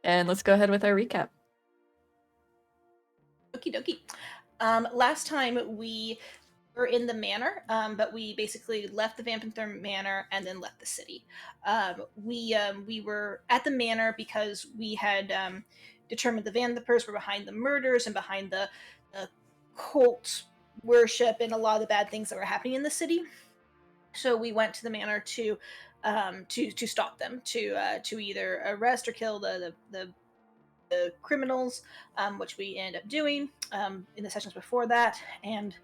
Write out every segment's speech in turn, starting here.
And let's go ahead with our recap. Okie dokie. Last time we were in the manor, but we basically left the Vampinther Manor and then left the city. We were at the manor because we had determined the Vampires were behind the murders and behind the cult worship and a lot of the bad things that were happening in the city. So we went to the manor to stop them, to either arrest or kill the criminals, which we ended up doing in the sessions before that, and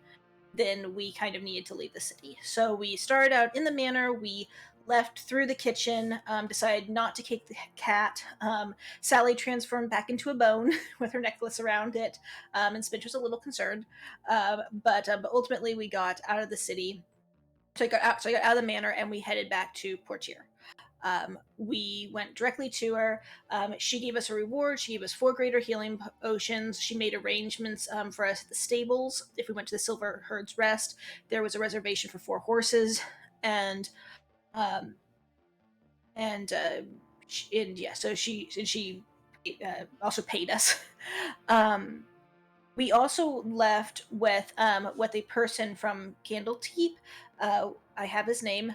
then we kind of needed to leave the city. So we started out in the manor. We left through the kitchen, decided not to kick the cat. Sally transformed back into a bone with her necklace around it, and Spinch was a little concerned. But ultimately, we got out of the city. So I got out of the manor, and we headed back to Portier. We went directly to her. She gave us a reward. She gave us 4 greater healing potions. She made arrangements for us at the stables. If we went to the Silver Herd's Rest, there was a reservation for 4 horses, and um, so she also paid us. We also left with a person from Candlekeep. I have his name.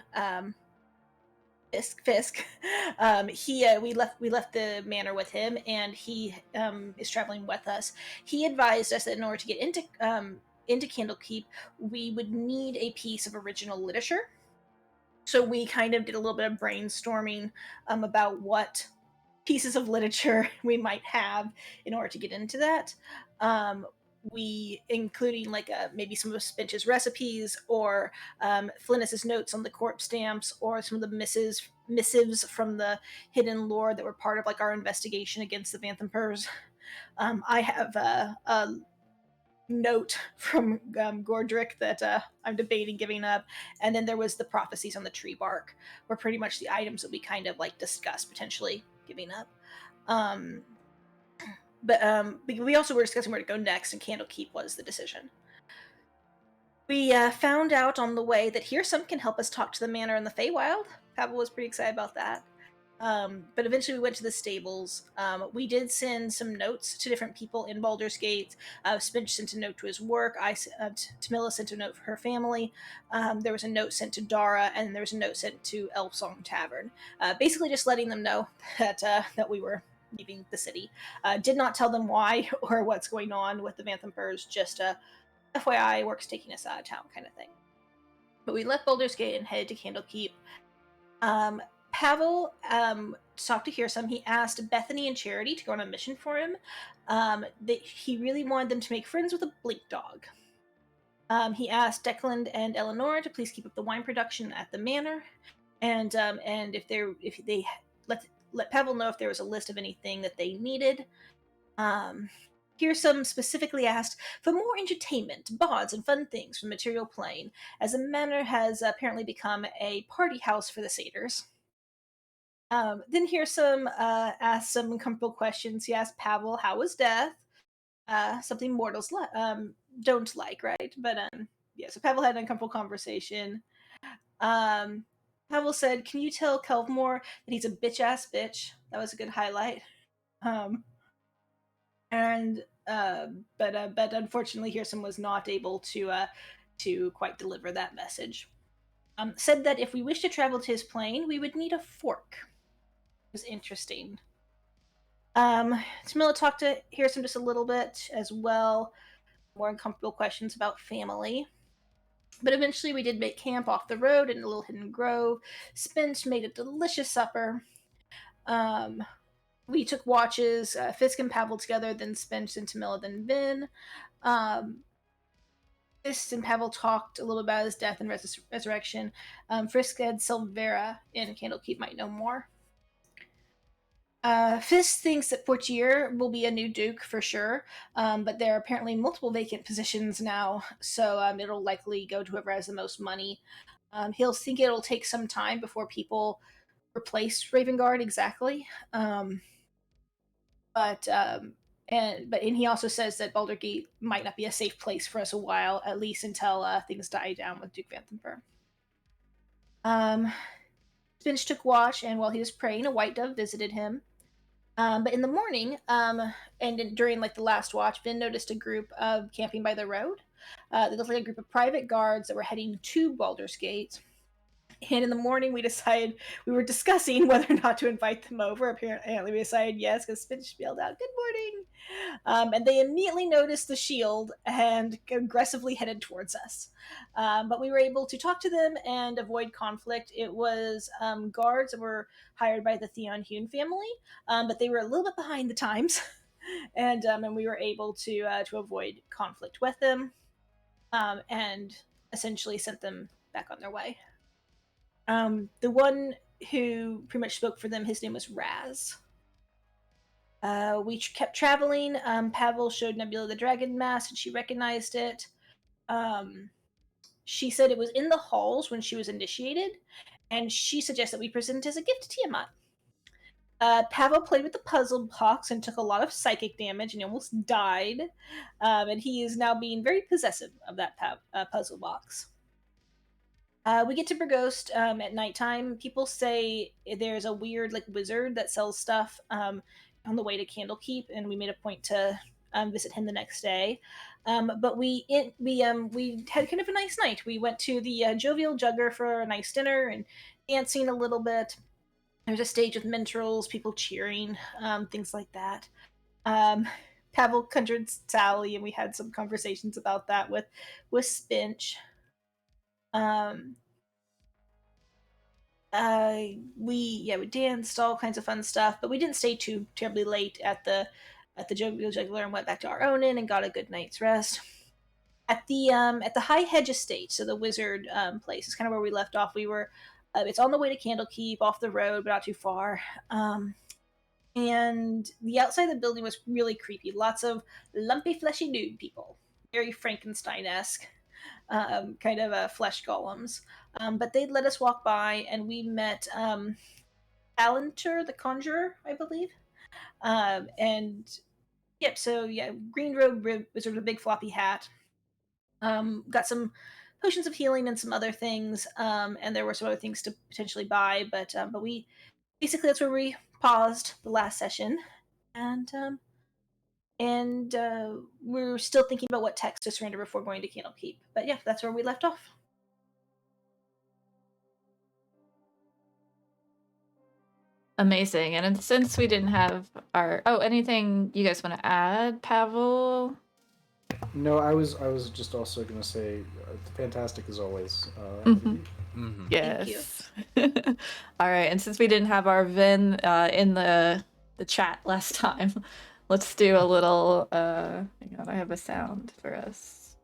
Fisk. We left the manor with him, and he is traveling with us. He advised us that in order to get into Candlekeep, we would need a piece of original literature. So we kind of did a little bit of brainstorming about what pieces of literature we might have in order to get into that. We including like maybe some of Spinch's recipes, or Flinnis's notes on the corpse stamps, or some of the missives from the hidden lore that were part of like our investigation against the Vanthampurs. I have a note from Gordrick that I'm debating giving up, and then there was the prophecies on the tree bark, were pretty much the items that we kind of like discussed potentially giving up. But we also were discussing where to go next, and Candlekeep was the decision. We found out on the way that Hearsome can help us talk to the manor in the Feywild. Pavel was pretty excited about that. But eventually we went to the stables. We did send some notes to different people in Baldur's Gate. Spinch sent a note to his work. Tamila sent a note for her family. There was a note sent to Dara, and there was a note sent to Elfsong Tavern. Basically just letting them know that we were leaving the city. Did not tell them why or what's going on with the Vanthampurs, just FYI, work's taking us out of town kind of thing. But we left Baldur's Gate and headed to Candlekeep. Pavel talked to Hearsome. He asked Bethany and Charity to go on a mission for him. He really wanted them to make friends with a blink dog. He asked Declan and Eleanor to please keep up the wine production at the manor, and if they let Pavel know if there was a list of anything that they needed. Hearsome specifically asked for more entertainment, bards, and fun things from the material plane, as the manor has apparently become a party house for the satyrs. Then Hearsome asked some uncomfortable questions. He asked Pavel, how was death? Something mortals don't like, right? But yeah, so Pavel had an uncomfortable conversation. Pavel said, can you tell Kelvmore that he's a bitch-ass bitch? That was a good highlight. But unfortunately, Hearsome was not able to quite deliver that message. Said that if we wish to travel to his plane, we would need a fork. It was interesting. Tamila talked to Hearsome just a little bit as well. More uncomfortable questions about family. But eventually we did make camp off the road in a little hidden grove. Spinch made a delicious supper. We took watches, Fisk and Pavel together, then Spinch, then Tamila, then Vin. Fisk and Pavel talked a little about his death and resurrection. Fisk said Syvira in Candlekeep might know more. Fisk thinks that Portier will be a new duke for sure, but there are apparently multiple vacant positions now, so it'll likely go to whoever has the most money. He'll think it'll take some time before people replace Ravengard exactly, but he also says that Baldur's Gate might not be a safe place for us a while, at least until things die down with Duke Vanthampur. Spinch took watch, and while he was praying, a white dove visited him. But in the morning, during like the last watch, Vin noticed a group of camping by the road. They looked like a group of private guards that were heading to Baldur's Gate. And in the morning, we were discussing whether or not to invite them over. Apparently, we decided yes, because Finch yelled out, "Good morning!" And they immediately noticed the shield and aggressively headed towards us. But we were able to talk to them and avoid conflict. It was guards that were hired by the Theon Hune family, but they were a little bit behind the times, and we were able to avoid conflict with them, and essentially sent them back on their way. The one who pretty much spoke for them, his name was Raz. We kept traveling. Pavel showed Nebula the dragon mask, and she recognized it. Um, she said it was in the halls when she was initiated, and she suggested we present it as a gift to Tiamat. Pavel played with the puzzle box and took a lot of psychic damage, and he almost died. And he is now being very possessive of that puzzle box. We get to Berghost at nighttime. People say there's a weird like wizard that sells stuff on the way to Candlekeep, and we made a point to visit him the next day. But we had kind of a nice night. We went to the Jovial Jugger for a nice dinner and dancing a little bit. There's a stage with minstrels, people cheering, things like that. Um, Pavel conjured Sally, and we had some conversations about that with Spinch. Um, we danced, all kinds of fun stuff, but we didn't stay too terribly late at the Jovial Juggler and went back to our own inn and got a good night's rest. At the High Hedge Estate, so the wizard place is kind of where we left off. We were it's on the way to Candlekeep, off the road, but not too far. And the outside of the building was really creepy. Lots of lumpy, fleshy nude people, very Frankenstein-esque, kind of flesh golems. But they let us walk by, and we met Alantur, the Conjurer, I believe. And yep, so yeah, green robe wizard with a big floppy hat. Got some potions of healing and some other things, and there were some other things to potentially buy, but we basically that's where we paused the last session, and we're still thinking about what text to surrender before going to Candlekeep. But yeah, that's where we left off. Amazing. And since we didn't have our anything you guys want to add, Pavel? No, I was just also gonna say, fantastic as always. Yes. All right. And since we didn't have our Vin in the chat last time, let's do a little. Hang on, I have a sound for us.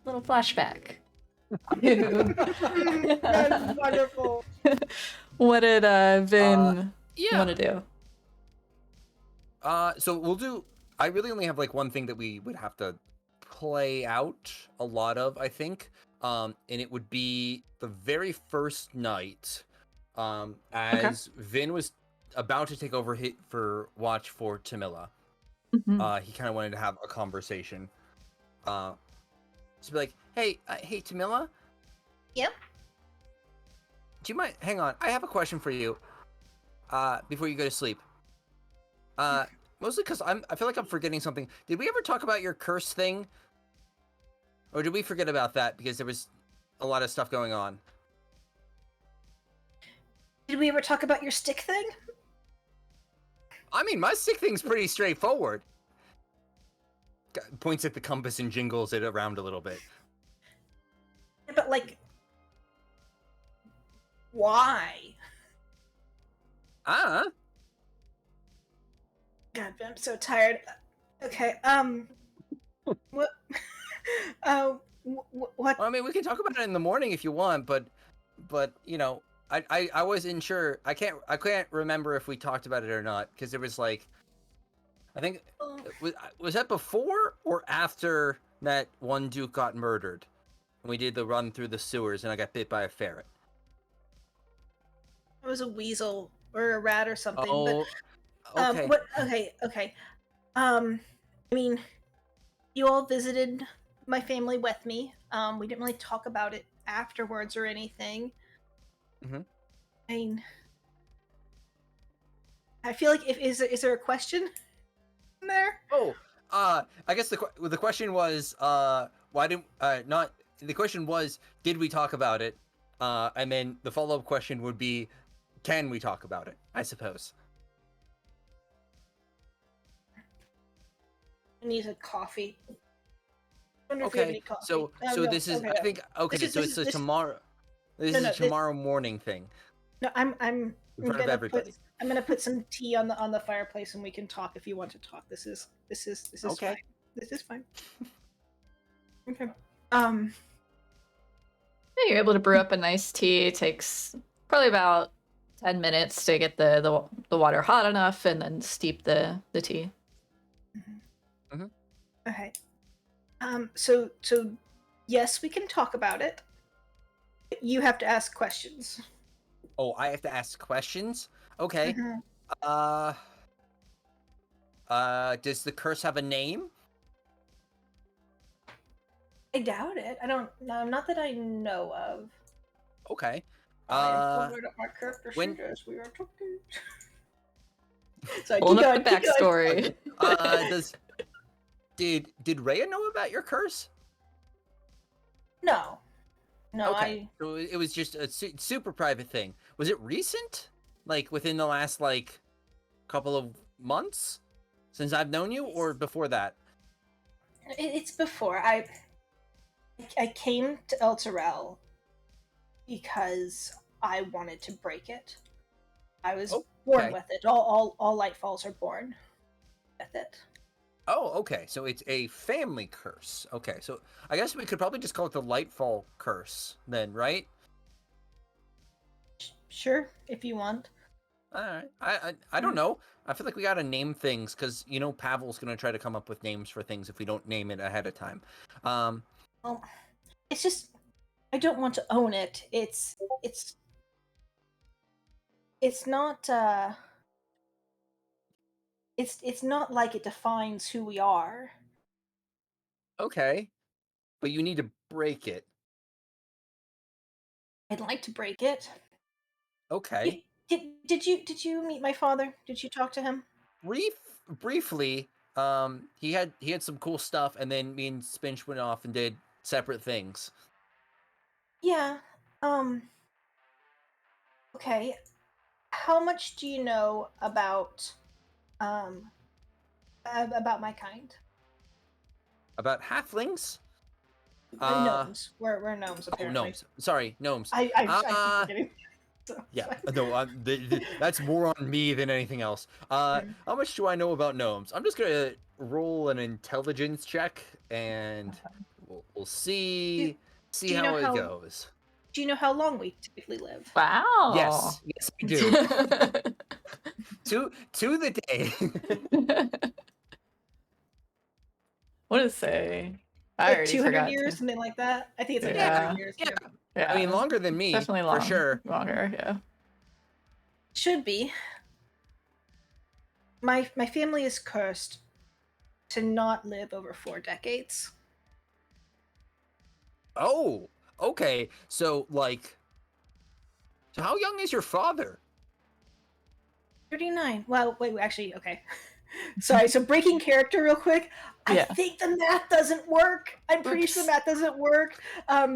Little flashback. That's wonderful. What did Vin want to do? So we'll do. I really only have like one thing that we would have to play out a lot of, I think. And it would be the very first night, as Vin was about to take over for watch for Tamila. He kind of wanted to have a conversation. To be like, hey, Tamila. Yep. Do you mind? Hang on, I have a question for you. Before you go to sleep. Mostly because I feel like I'm forgetting something. Did we ever talk about your curse thing? Or did we forget about that because there was a lot of stuff going on? Did we ever talk about your stick thing? I mean, my stick thing's pretty straightforward. Points at the compass and jingles it around a little bit. But like, why? God, I'm so tired. Okay, what? What? Well, I mean, we can talk about it in the morning if you want, but you know, I wasn't sure. I can't remember if we talked about it or not because there was like, I think was that before or after that one Duke got murdered, and we did the run through the sewers and I got bit by a ferret. It was a weasel or a rat or something. Oh, but, okay. Okay. I mean, you all visited my family with me. We didn't really talk about it afterwards or anything. Mm-hmm. I mean, I feel like is there a question in there? Oh, I guess the question was, why didn't not the question was, did we talk about it? And then the follow up question would be, can we talk about it? I suppose. I need a coffee. I wonder if you have Okay, any coffee. so No, this is okay, I no. think okay, This is- so this it's is- a this- tomorrow. This No, is no, a this- tomorrow morning thing No, I'm in front of everybody. I'm gonna put some tea on the fireplace and we can talk if you want to talk. This is Okay. fine. This is fine. Okay. Yeah, you're able to brew up a nice tea. It takes probably about 10 minutes to get the water hot enough and then steep the tea. Okay. So yes, we can talk about it. You have to ask questions. Oh, I have to ask questions. Okay. Mhm. Does the curse have a name? I doubt it. I don't. No, not that I know of. Okay. I am forward up my character when- sheet as we are talking. Sorry, Pulling keep up the going, keep going. backstory. Did Rhea know about your curse? No. No, Okay. So it was just a super private thing. Was it recent? Like within the last couple of months since I've known you, or before that? It's before. I came to El Terrell because I wanted to break it. I was born Okay. with it. All Lightfalls are born with it. Oh, okay. So it's a family curse. Okay. So I guess we could probably just call it the Lightfall curse then, right? Sure, if you want. All right. I don't know. I feel like we gotta name things because Pavel's gonna try to come up with names for things if we don't name it ahead of time. Well, it's just I don't want to own it. It's not it's not like it defines who we are. Okay. But you need to break it. I'd like to break it. Okay. Did you meet my father? Did you talk to him? Briefly, he had some cool stuff, and then me and Spinch went off and did separate things. Yeah. Okay. How much do you know about my kind? About halflings? Gnomes. We're gnomes Oh, apparently. gnomes. Sorry, gnomes. I keep forgetting. So, Yeah, it's no, that's more on me than anything else. How much do I know about gnomes? I'm just gonna roll an intelligence check, and we'll see do you how know it how- goes. Do you know how long we typically live? Wow. Yes, we do. to the day. What did it say? I Like already 200 forgot. years, something like that. I think it's like Yeah. 200 years. Yeah. Yeah. I mean, longer than me, Definitely long, for sure. longer. Yeah. Should be. My family is cursed to not live over 4 decades. Oh, okay. So how young is your father? 39. Well, wait, actually, okay. Sorry, so breaking character real quick. I Yeah. think the math doesn't work. I'm pretty sure the math doesn't work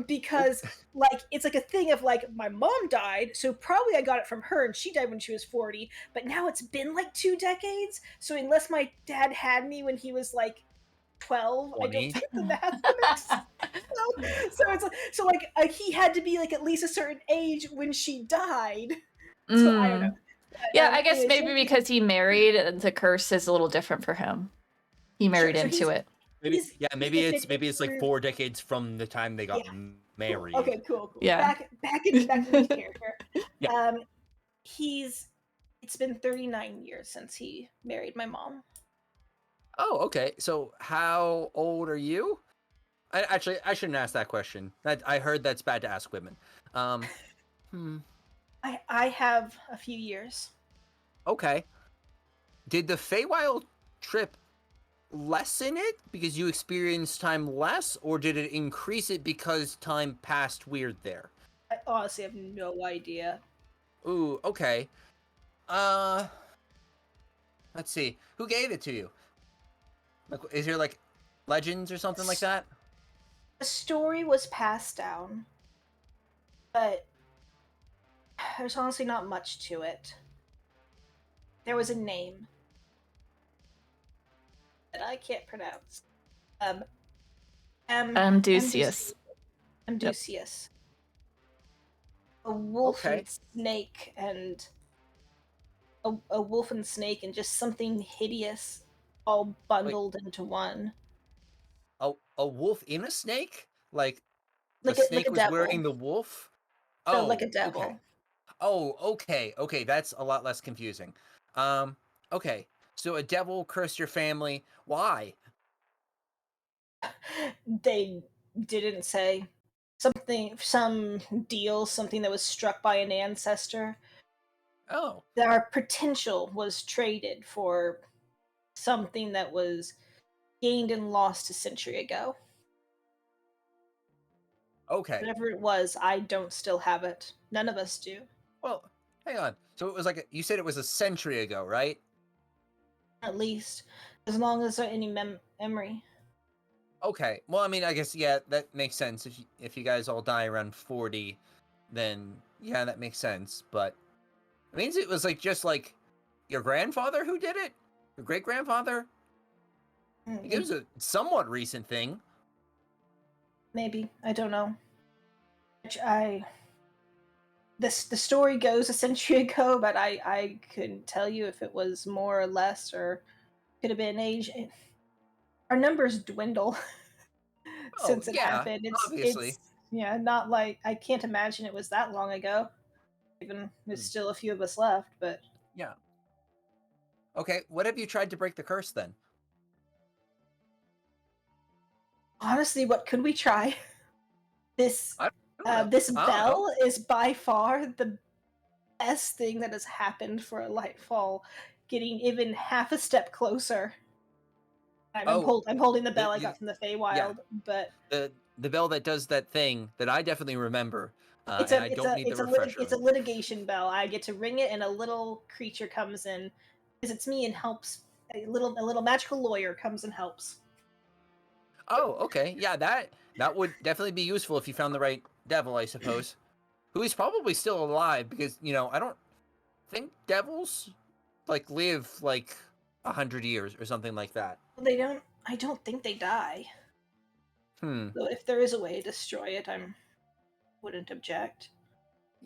because it's like a thing of my mom died, so probably I got it from her and she died when she was 40, but now it's been 2 decades. So unless my dad had me when he was 12, 20? I don't think the math works. So he had to be at least a certain age when she died. So I don't know. Yeah, I guess anyways, maybe because he married, the curse is a little different for him. He married so into it. Maybe maybe if it's 4 decades from the time they got married. Okay, cool. Yeah. Back into his character. Yeah. It's been 39 years since he married my mom. Oh, okay. So how old are you? I shouldn't ask that question. I heard that's bad to ask women. I have a few years. Okay. Did the Feywild trip lessen it because you experienced time less, or did it increase it because time passed weird there? I honestly have no idea. Ooh, okay. Let's see. Who gave it to you? Like, is there like legends or something like that? The story was passed down, but there's honestly not much to it. There was a name that I can't pronounce. Amdusius. Amdusius. A wolf Okay. and snake and a wolf and snake and just something hideous all bundled into one. A wolf in a snake? Like the Like snake a was devil. wearing the wolf? No, like Oh, a devil. okay. Oh, okay. Okay, that's a lot less confusing. Okay. So a devil cursed your family. Why? They didn't say some deal, something that was struck by an ancestor. Oh, That our potential was traded for something that was gained and lost a century ago. okay. Whatever it was, I don't still have it. None of us do. Well, hang on. So it was like you said it was a century ago, right? At least, as long as there any memory. Okay. Well, I mean, I guess yeah, that makes sense. If you guys all die around 40, then yeah, that makes sense. But it means it was like just like your grandfather who did it, your great grandfather. It was a somewhat recent thing. Maybe, I don't know. The story goes a century ago, but I couldn't tell you if it was more or less, or could have been age. Our numbers dwindle Oh since it yeah, happened. obviously. It's yeah, not like I can't imagine it was that long ago. Even there's Hmm. still a few of us left, but Yeah. Okay. What have you tried to break the curse then? honestly, what could we try? This I don't know. this I don't know. bell is by far the best thing that has happened for a Lightfall. Getting even half a step closer. Oh, I'm holding the bell I you, got from the yeah. Feywild, but The bell that does that thing that I definitely remember, it's and a I it's don't a need the it's a refresher it's of a it. litigation bell. I get to ring it, and a little creature comes in, visits me, and helps. A little magical lawyer comes and helps. Oh, okay. Yeah, that would definitely be useful if you found the right devil, I suppose. Who is probably still alive because, I don't think devils like live like 100 years or something like that. They don't. I don't think they die. Hmm. So if there is a way to destroy it, I wouldn't object.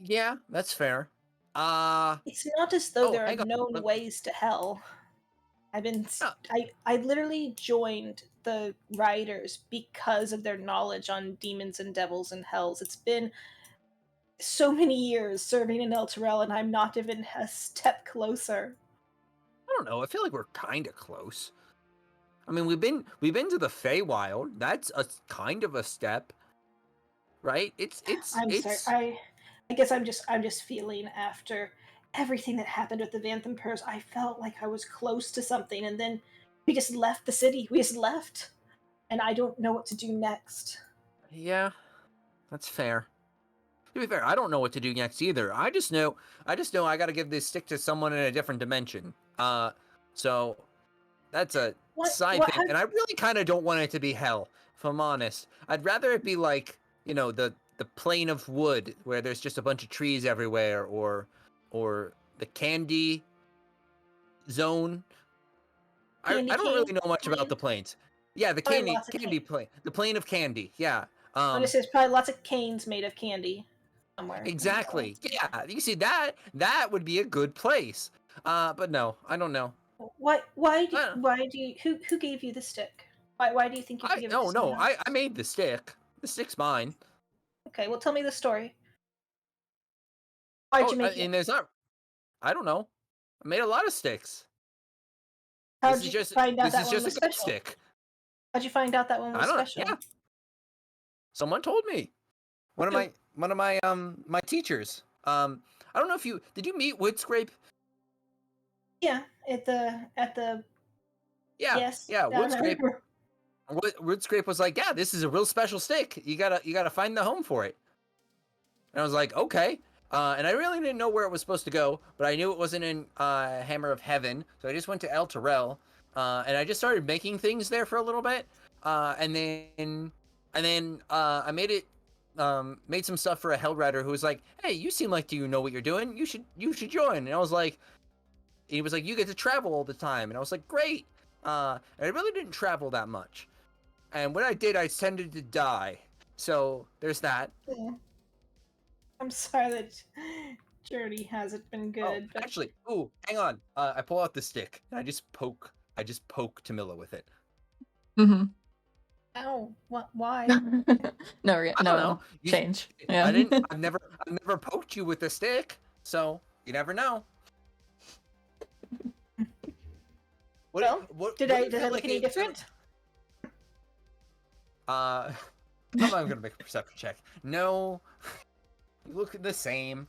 Yeah, that's fair. Uh It's not as though oh, there are hang on. known ways to hell. Uh, I literally joined the writers because of their knowledge on demons and devils and hells. It's been so many years serving in El Terrell, and I'm not even a step closer. I don't know. I feel like we're kind of close. I mean, we've been to the Feywild. That's a kind of a step, right? I'm sorry. I guess I'm just feeling after everything that happened with the Vantham I felt like I was close to something, and then we just left the city. We just left, and I don't know what to do next. Yeah, that's fair. To be fair, I don't know what to do next either. I just know I got to give this stick to someone in a different dimension. So that's a What? side What? thing, and I really kind of don't want it to be hell. If I'm honest, I'd rather it be like the plain of wood where there's just a bunch of trees everywhere, or the candy zone. Candy I don't really cane? know much about Plain? the plains. Yeah, the Probably candy lots of candy cane. plain, the plain of candy. Yeah. Honestly, there's probably lots of canes made of candy somewhere in the Exactly. galaxy. Yeah. You see that would be a good place. But no, I don't know. Why? Uh, Why do you? Who gave you the stick? Why do you think you could I give it to no no. someone else? I made the stick. The stick's mine. Okay, well, tell me the story. Why'd Oh, you make it? and there's not. I don't know. I made a lot of sticks. This How'd is you just find out this that is one just a was good special? stick. How'd you find out that one I was don't know. special? Yeah. Someone told me. One of Who? my teachers. I don't know if you did you meet Woodscrape? Yeah, at the Yeah. yes, Yeah. I Woodscrape. remember. Woodscrape was like, yeah, this is a real special stick. You gotta find the home for it. And I was like, okay. And I really didn't know where it was supposed to go, but I knew it wasn't in Hammer of Heaven, so I just went to El Terrell, and I just started making things there for a little bit, and then I made some stuff for a Hellrider who was like, "Hey, you seem like you know what you're doing. You should join." And I was like, he was like, "You get to travel all the time," and I was like, "Great." And I really didn't travel that much, and when I did, I tended to die. So there's that. Yeah. I'm sorry that journey hasn't been Oh, good, but actually, hang on. I pull out the stick and I just poke Tamila with it. Mm-hmm. ow, what? Why? No, I don't know. change. Yeah. I've never poked you with a stick, so you never know. Well, What did do I you feel look like any it- different? I'm not gonna make a perception check. No, you look the same.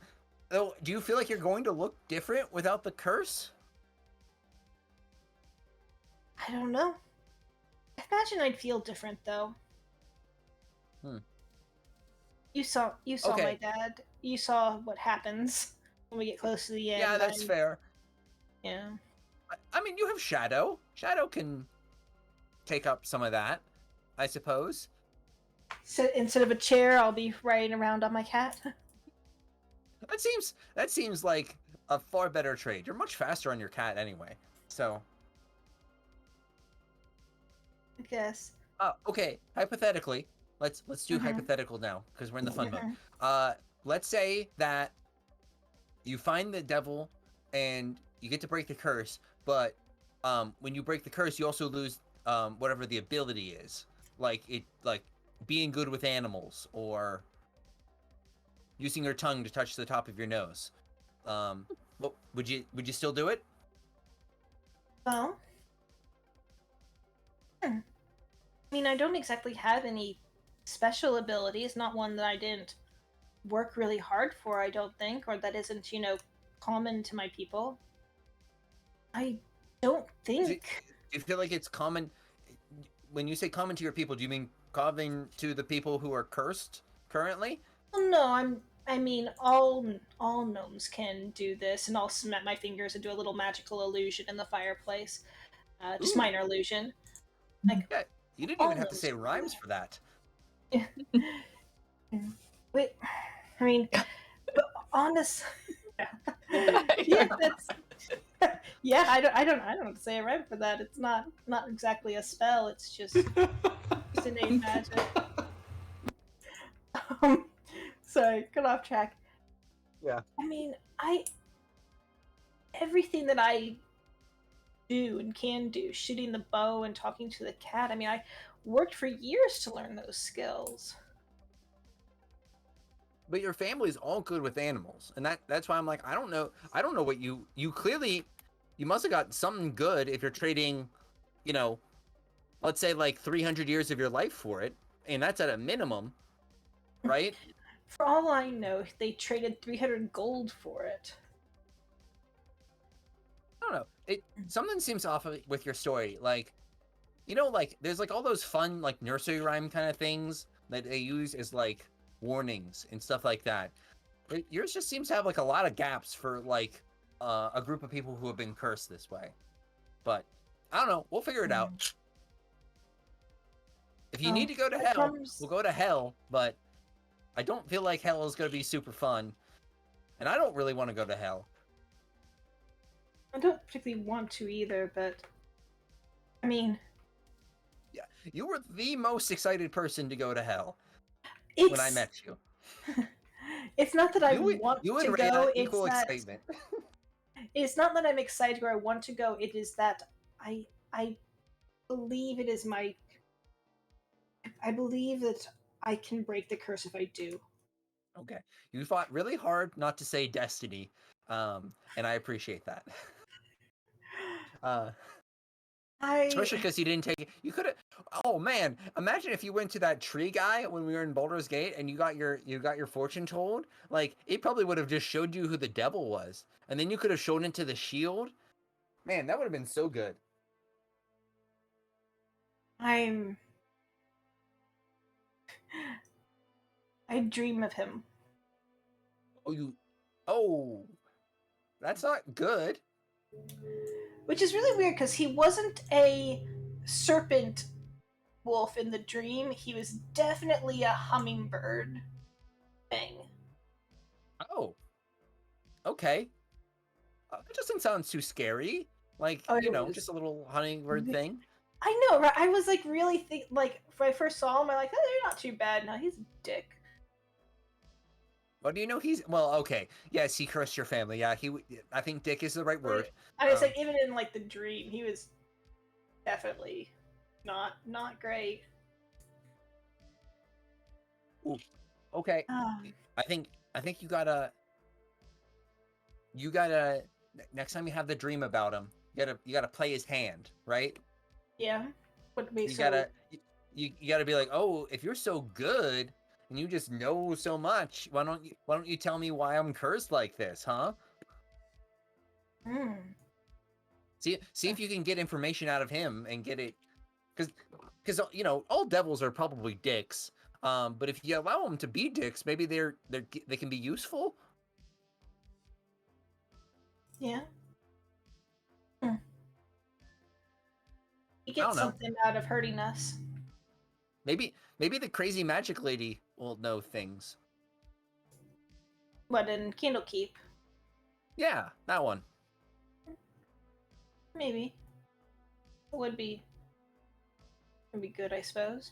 Though, do you feel like you're going to look different without the curse? I don't know. I imagine I'd feel different though. Hmm. You saw Okay. my dad. You saw what happens when we get close to the end. Yeah, that's fair. Yeah. I mean, you have Shadow. Shadow can take up some of that, I suppose. So instead of a chair, I'll be riding around on my cat. That seems like a far better trade. You're much faster on your cat anyway. So, I guess. okay. Hypothetically, let's do Mhm. hypothetical now because we're in the fun mode. Mhm. Let's say that you find the devil and you get to break the curse, but when you break the curse, you also lose whatever the ability is, like being good with animals or using your tongue to touch the top of your nose. What would you still do it? Well, I mean, I don't exactly have any special abilities. Not one that I didn't work really hard for. I don't think, or that isn't, common to my people. I don't Do think. you feel like it's common? When you say common to your people, do you mean common to the people who are cursed currently? Well, no, I mean, all gnomes can do this, and I'll snap my fingers and do a little magical illusion in the fireplace. Just Ooh, minor illusion. Like yeah. You didn't all even have to gnomes say can rhymes for that. do that. Wait, I mean, but honest. Yeah, that's. Yeah, I don't know what to say right for that. It's not exactly a spell. It's just innate magic. Um, sorry, got off track. Yeah. I mean, everything that I do and can do, shooting the bow and talking to the cat. I mean, I worked for years to learn those skills. But your family's all good with animals, and that's why I'm like, I don't know what you clearly, you must have got something good if you're trading, you know, let's say like 300 years of your life for it, and that's at a minimum, right? For all I know, they traded 300 gold for it. I don't know. Something seems off with your story. Like, like there's like all those fun like nursery rhyme kind of things that they use as like warnings and stuff like that. Yours just seems to have like a lot of gaps for like a group of people who have been cursed this way. But I don't know. We'll figure it out. If you need to go to hell, we'll go to hell. But I don't feel like hell is going to be super fun, and I don't really want to go to hell. I don't particularly want to either, but I mean, Yeah, you were the most excited person to go to hell it's when I met you. it's not that I You want and to Raina go. equal excitement. It's not that I'm excited or I want to go. It is that I believe it is my. I believe that I can break the curse if I do. Okay, you fought really hard not to say destiny, and I appreciate that. Especially because you didn't take it. You could have. Oh man, imagine if you went to that tree guy when we were in Baldur's Gate and you got your fortune told. Like it probably would have just showed you who the devil was, and then you could have shown into the shield. Man, that would have been so good. I dream of him. Oh, Oh, that's not good. Which is really weird because he wasn't a serpent wolf in the dream. He was definitely a hummingbird thing. Oh, okay. It doesn't sound too scary. Like, Oh, you it know, was. just a little hummingbird thing. I know, right? I was like really like when I first saw him, I'm like, oh, they're not too bad. No, he's a dick. Well, do you know he's well? Okay, yes, he cursed your family. Yeah, I think "dick" is the right word. I was like, even in like the dream, he was definitely not great. Ooh, okay. I think you gotta next time you have the dream about him, you gotta play his hand, right? Yeah, would be You so. gotta you gotta be like, oh, if you're so good and you just know so much, why don't you tell me why I'm cursed like this, huh? Mm. See if you can get information out of him and get it, because you know all devils are probably dicks. But if you allow them to be dicks, maybe they can be useful. Yeah. Hmm. He I gets don't know. something out of hurting us. Maybe the crazy magic lady will know things. What in Candlekeep? Yeah, that one. Maybe it would be good, I suppose.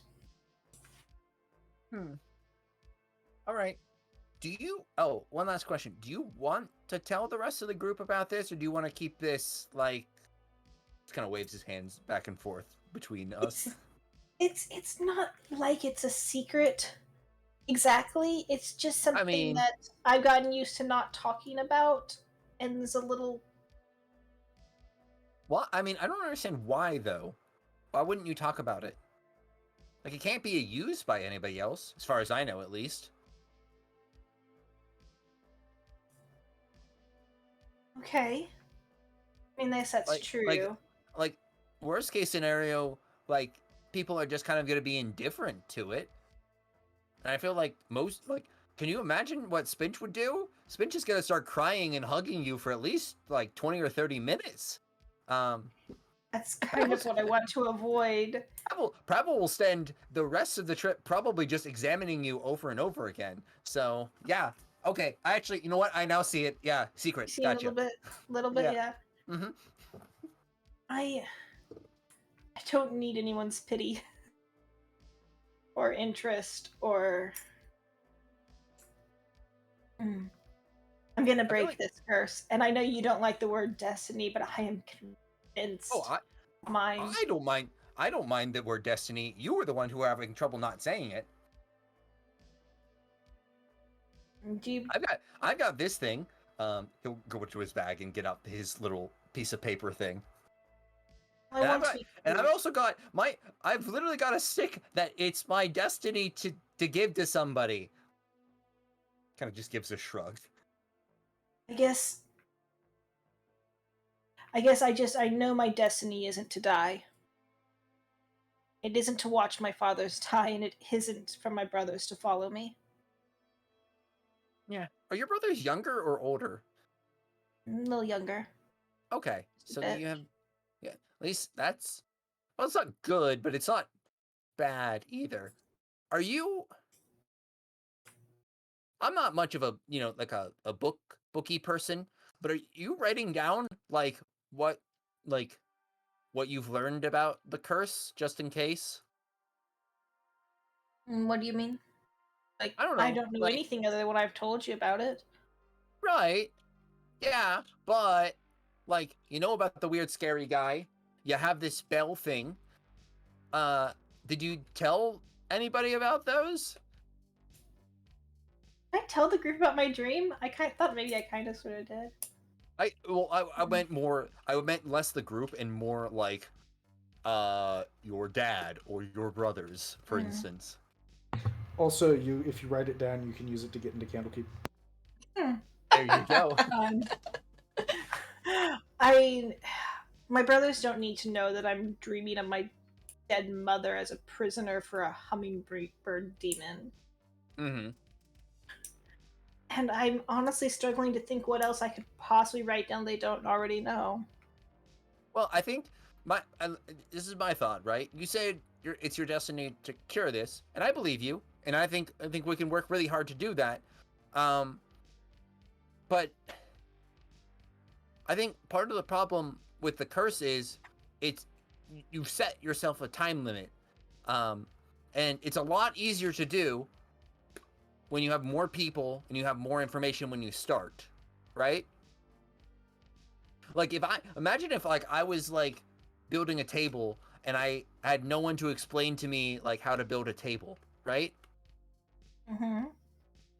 All right. Do you? Oh, one last question. Do you want to tell the rest of the group about this, or do you want to keep this like? Kind of waves his hands back and forth between us. It's not like it's a secret exactly. It's just I something mean, that I've gotten used to not talking about, and there's a little. well, I mean, I don't understand why though. Why wouldn't you talk about it? Like, it can't be used by anybody else, as far as I know, at least. Okay. I mean, that's Like, true. like, worst case scenario, like, people are just kind of gonna be indifferent to it. And I feel like can you imagine what Spinch would do? Spinch is gonna start crying and hugging you for at least like 20 or 30 minutes. That's kind of what I want to avoid. Preble will spend the rest of the trip probably just examining you over and over again. So yeah, okay. I actually, you know what? I now see it. Yeah, secret. See, Gotcha. little bit, Yeah. yeah. Mm-hmm. I don't need anyone's pity or interest or. Mm. I'm gonna break like... this curse, and I know you don't like the word destiny, but I am convinced. Oh, mine. I don't mind. I don't mind the word destiny. You were the one who were having trouble not saying it. I've got this thing. He'll go to his bag and get out his little piece of paper thing. I've also got I've literally got a stick that it's my destiny to give to somebody. Kind of just gives a shrug. I guess I know my destiny isn't to die. It isn't to watch my fathers die, and it isn't for my brothers to follow me. Yeah. Are your brothers younger or older? A little younger. Okay. So you have, yeah, at least that's, well, it's not good, but it's not bad either. Are you, I'm not much of a, you know, like a bookie person, but are you writing down like what you've learned about the curse just in case? What do you mean? Like, I don't I know. don't know Like, anything other than what I've told you about it. right. Yeah, but like, you know about the weird scary guy? You have this spell thing. Did you tell anybody about those? Did I tell the group about my dream? Thought maybe I kind of sort of did. I meant less the group and more like your dad or your brothers, for instance. Also, if you write it down, you can use it to get into Candlekeep. There you go. My brothers don't need to know that I'm dreaming of my dead mother as a prisoner for a hummingbird demon. Mm-hmm. And I'm honestly struggling to think what else I could possibly write down they don't already know. Well, I think this is my thought, right? You said it's your destiny to cure this, and I believe you, and I think we can work really hard to do that. But I think part of the problem with the curse is you've set yourself a time limit, and it's a lot easier to do when you have more people and you have more information when you start, right? Like imagine if like I was like building a table and I had no one to explain to me like how to build a table, right? Mm-hmm.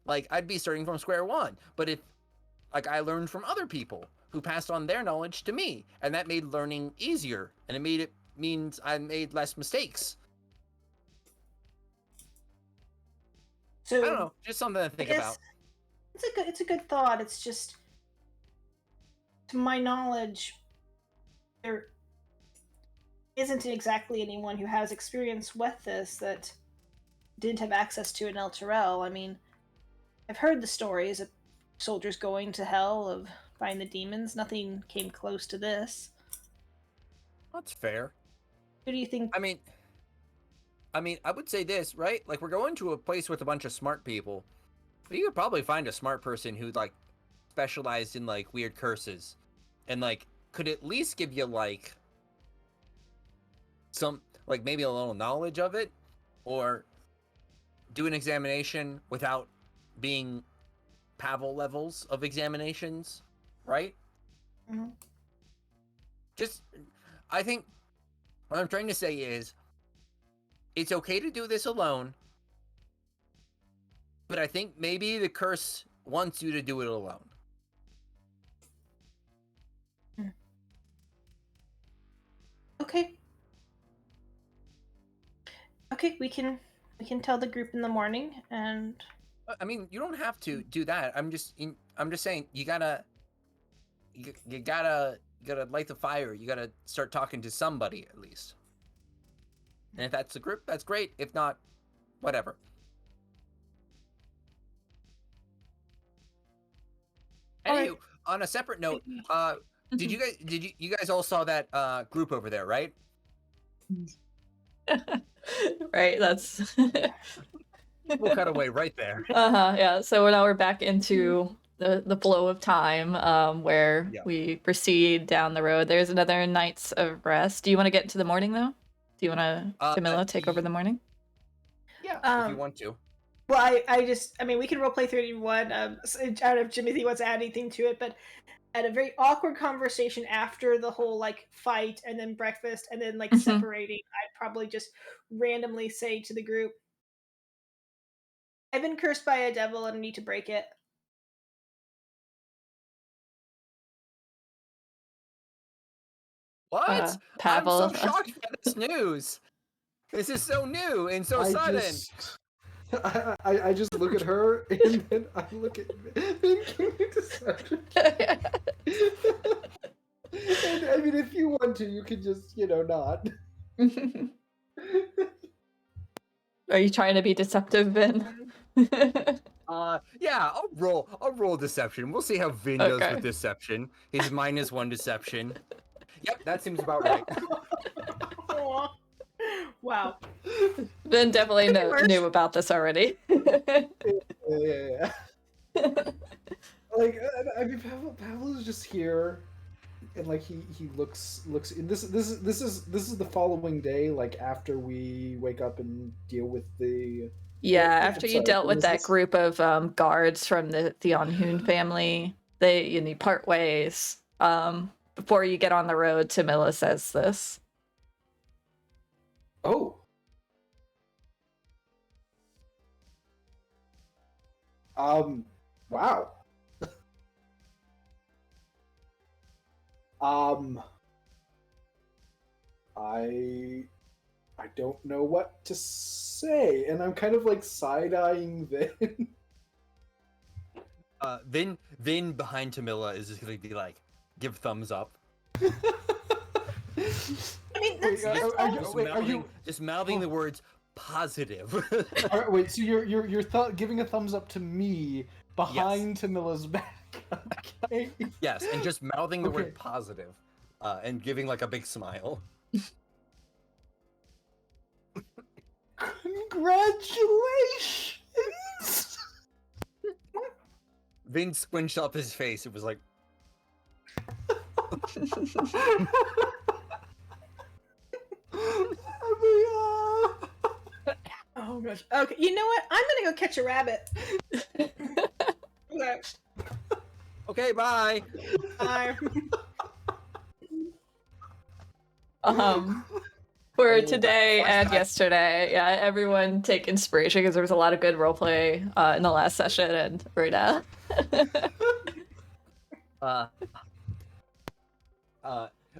Like I'd be starting from square one. But if like I learned from other people who passed on their knowledge to me, and that made learning easier, and it means I made less mistakes. So I don't know, just something to think about. It's a good thought. It's just, to my knowledge, there isn't exactly anyone who has experience with this that didn't have access to an El Terrell. I mean, I've heard the stories of soldiers going to hell, of fighting the demons. Nothing came close to this. That's fair. Who do you think? I mean, I would say this, right? Like we're going to a place with a bunch of smart people. But you could probably find a smart person who like specialized in like weird curses and like could at least give you like some like maybe a little knowledge of it, or do an examination without being Pavel levels of examinations, right? Mhm. Just I think what I'm trying to say is it's okay to do this alone, but I think maybe the curse wants you to do it alone. Okay. Okay, we can tell the group in the morning, and I mean, you don't have to do that. I'm just saying you gotta light the fire. You gotta start talking to somebody at least. And if that's the group, that's great. If not, whatever. Anywho, right. on a separate note, did you guys all saw that group over there, right? Right, that's We'll cut away right there. yeah. So now we're back into the flow of time, where Yeah. we proceed down the road. There's another night's of rest. Do you want to get into the morning though? Do you want to, Camilla, take over the morning? Yeah, if you want to. Well, I mean, we can roleplay 31. So I don't know if Jimothy wants to add anything to it, but at a very awkward conversation after the whole like fight and then breakfast and then like separating, I'd probably just randomly say to the group, "I've been cursed by a devil and I need to break it." What? Pavel. I'm so shocked by this news. This is so new and so sudden. I just look at her and then I look at deception. And I mean, if you want to, you can just, not. Are you trying to be deceptive, Vin? Yeah, I'll roll deception. We'll see how Vin does with deception. His -1 deception. Yep, that seems about right. Wow. Vin definitely knew about this already. Yeah. Like, I mean, Pavel is just here, and like he looks. And this is the following day, like after we wake up and deal with the. Yeah, after you dealt with that group of guards from the Theon family, you part ways. Before you get on the road, Tamila says this. Oh. Wow. I don't know what to say, and I'm kind of like side-eyeing Vin. Vin behind Tamila is just gonna be like, give thumbs up. I mean, that's just mouthing the words positive. All right, wait. So you're giving a thumbs up to me, behind Tamilla's back. Okay. Yes, and just mouthing the Okay. word positive, and giving like a big smile. Congratulations! Vin squinched up his face. It was like, Oh gosh. Okay, you know what? I'm gonna go catch a rabbit. Okay. okay, bye. Bye. For Oh, today and flashback. yesterday, yeah, everyone take inspiration because there was a lot of good roleplay in the last session and right now.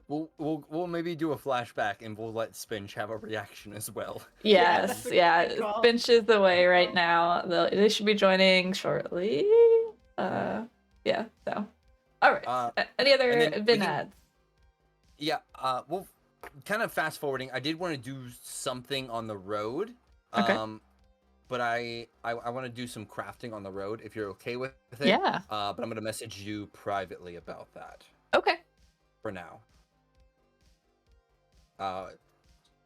We'll maybe do a flashback and we'll let Spinch have a reaction as well. Yes, that's a yeah. good call. Finch is away right now. They should be joining shortly. Yeah. So, all right. Any and other then we Vin can- ads? Yeah, well, kind of fast forwarding. I did want to do something on the road. Okay. But I want to do some crafting on the road if you're okay with it. Yeah. But I'm gonna message you privately about that Okay. for now.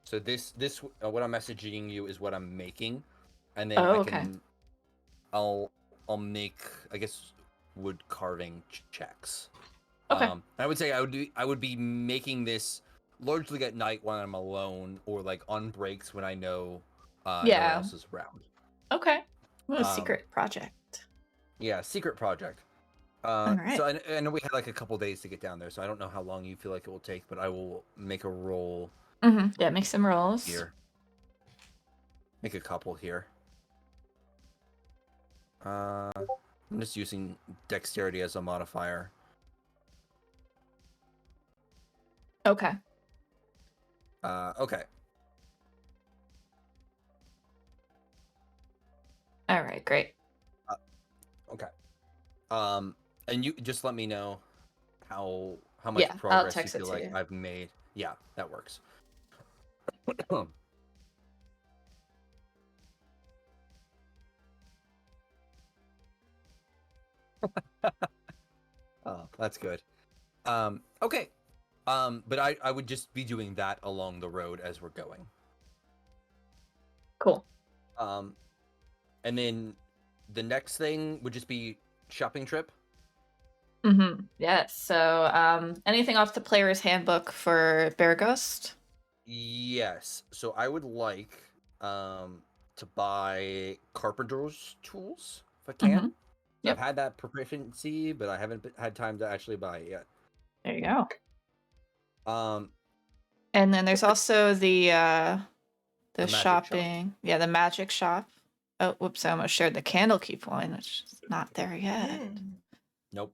So this what I'm messaging you is what I'm making, and then Okay. I'll make, I guess, wood carving checks. Okay. I would say I would be making this largely at night when I'm alone, or like on breaks when I know no one else is around. Okay. What a secret project. Yeah, secret project. All right. So I know we had like a couple days to get down there, so I don't know how long you feel like it will take, but I will make a roll Yeah, make some rolls. here. Make a couple here. I'm just using dexterity as a modifier. Okay. Okay. All right, great. Okay. And you just let me know how much Yeah, I'll progress you text it feel to like you. I've made. Yeah, that works. Oh, that's good. Okay. But I would just be doing that along the road as we're going. Cool. And then the next thing would just be shopping trip. Yes. So, anything off the player's handbook for Bear Ghost? Yes. So I would like to buy carpenter's tools if I can. Yep. I've had that proficiency, but I haven't had time to actually buy it yet. There you go. Um, And then there's also the magic shopping. Yeah, the magic shop. Oh, whoops! I almost shared the Candlekeep one, which is not there yet. Nope.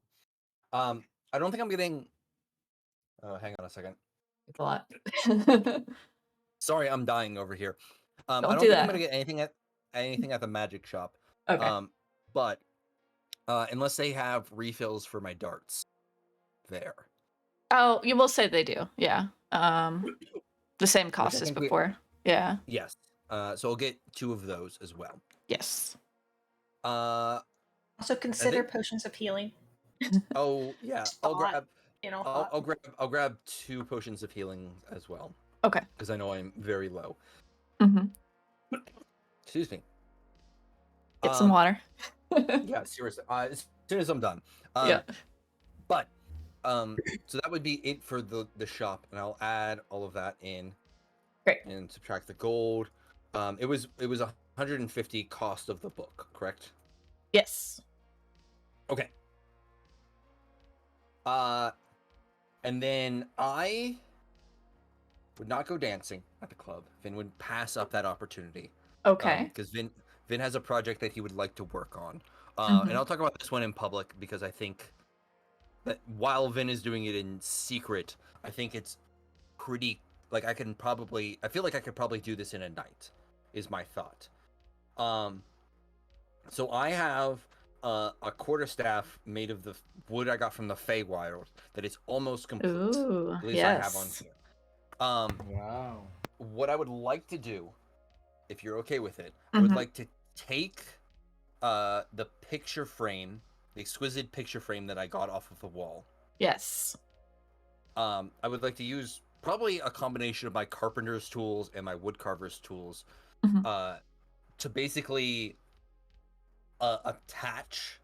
I don't think I'm getting. Hang on a second. It's a lot. Sorry, I'm dying over here. I Don't don't do think I'm that. gonna get anything at the magic shop. Okay. But unless they have refills for my darts there. Oh, you will say they do. Yeah. The same cost as think before. Yeah. Yes. So I'll get 2 of those as well. Yes. Also consider potions of healing. Oh yeah, Spot, I'll grab 2 potions of healing as well. Okay. Because I know I'm very low. Excuse me. Get some water. Yeah, seriously. As soon as I'm done. Yeah. But so that would be it for the shop, and I'll add all of that in. Great. And subtract the gold. It was 150 cost of the book, correct? Yes. Okay. And then I would not go dancing at the club. Vin would pass up that opportunity. Okay. Because Vin has a project that he would like to work on. Mhm. And I'll talk about this one in public because I think that while Vin is doing it in secret, I think it's pretty, like, I feel like I could probably do this in a night, is my thought. So I have a quarterstaff made of the wood I got from the Feywild that is almost complete. Ooh, At least yes. I have on here. Wow. What I would like to do, if you're okay with it, I would like to take the picture frame, the exquisite picture frame that I got off of the wall. Yes. I would like to use probably a combination of my carpenter's tools and my woodcarver's tools, Mhm. to basically attach,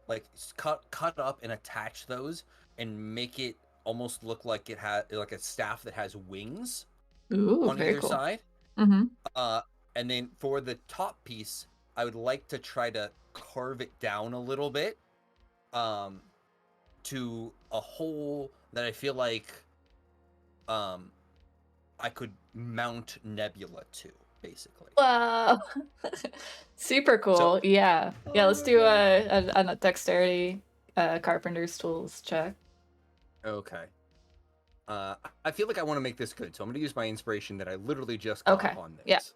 like cut up and attach those, and make it almost look like it had like a staff that has wings Ooh, on very either cool. side. Mm-hmm. And then for the top piece, I would like to try to carve it down a little bit, to a hole that I feel like I could mount Nebula to, basically. Wow. Super So cool. Yeah. Yeah, let's Oh, do God. a dexterity carpenter's tools check. okay. I feel like I want to make this good, so I'm going to use my inspiration that I literally just got Okay. on Yeah. this.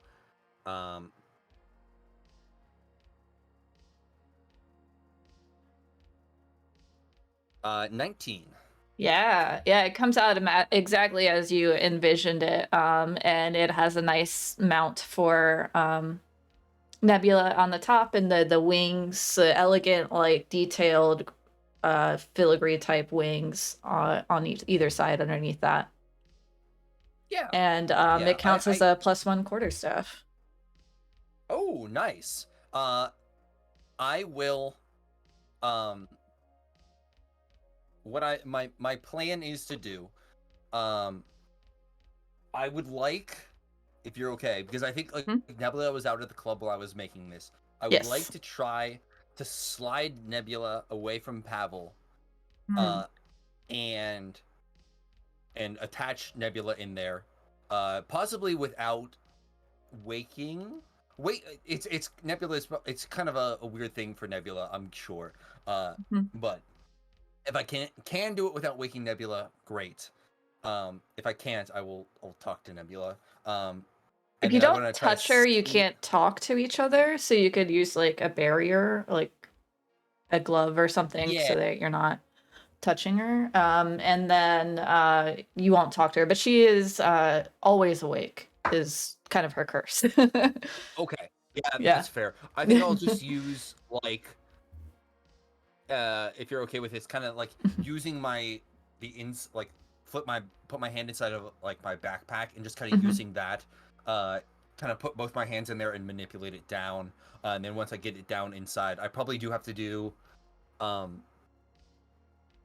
19. Yeah, yeah, it comes out exactly as you envisioned it. And it has a nice mount for Nebula on the top, and the wings, elegant, like detailed filigree type wings on either side underneath that. Yeah. And Yeah, it counts as a +1 quarterstaff. Oh, nice. I will, what my plan is to do, I would like, if you're okay, because I think like Nebula was out at the club while I was making this. I would like Yes. to try to slide Nebula away from Pavel, Mm. and attach Nebula in there, possibly without waking. It's Nebula. It's kind of a weird thing for Nebula, I'm sure. But if I can do it without waking Nebula, great. If I can't, I'll talk to Nebula. If And you then I'm don't gonna try to touch her, you sneak. can't talk to each other, so you could use like a barrier, like a glove or something, Yeah. so that you're not touching her. And then you won't talk to her, but she is always awake, is kind of her curse. Okay. Yeah, Yeah. that's fair. I think I'll just use like, if you're okay with this, kind of like using like put my hand inside of like my backpack and just kind of using that, kind of put both my hands in there and manipulate it down. And then once I get it down inside, I probably do have to do,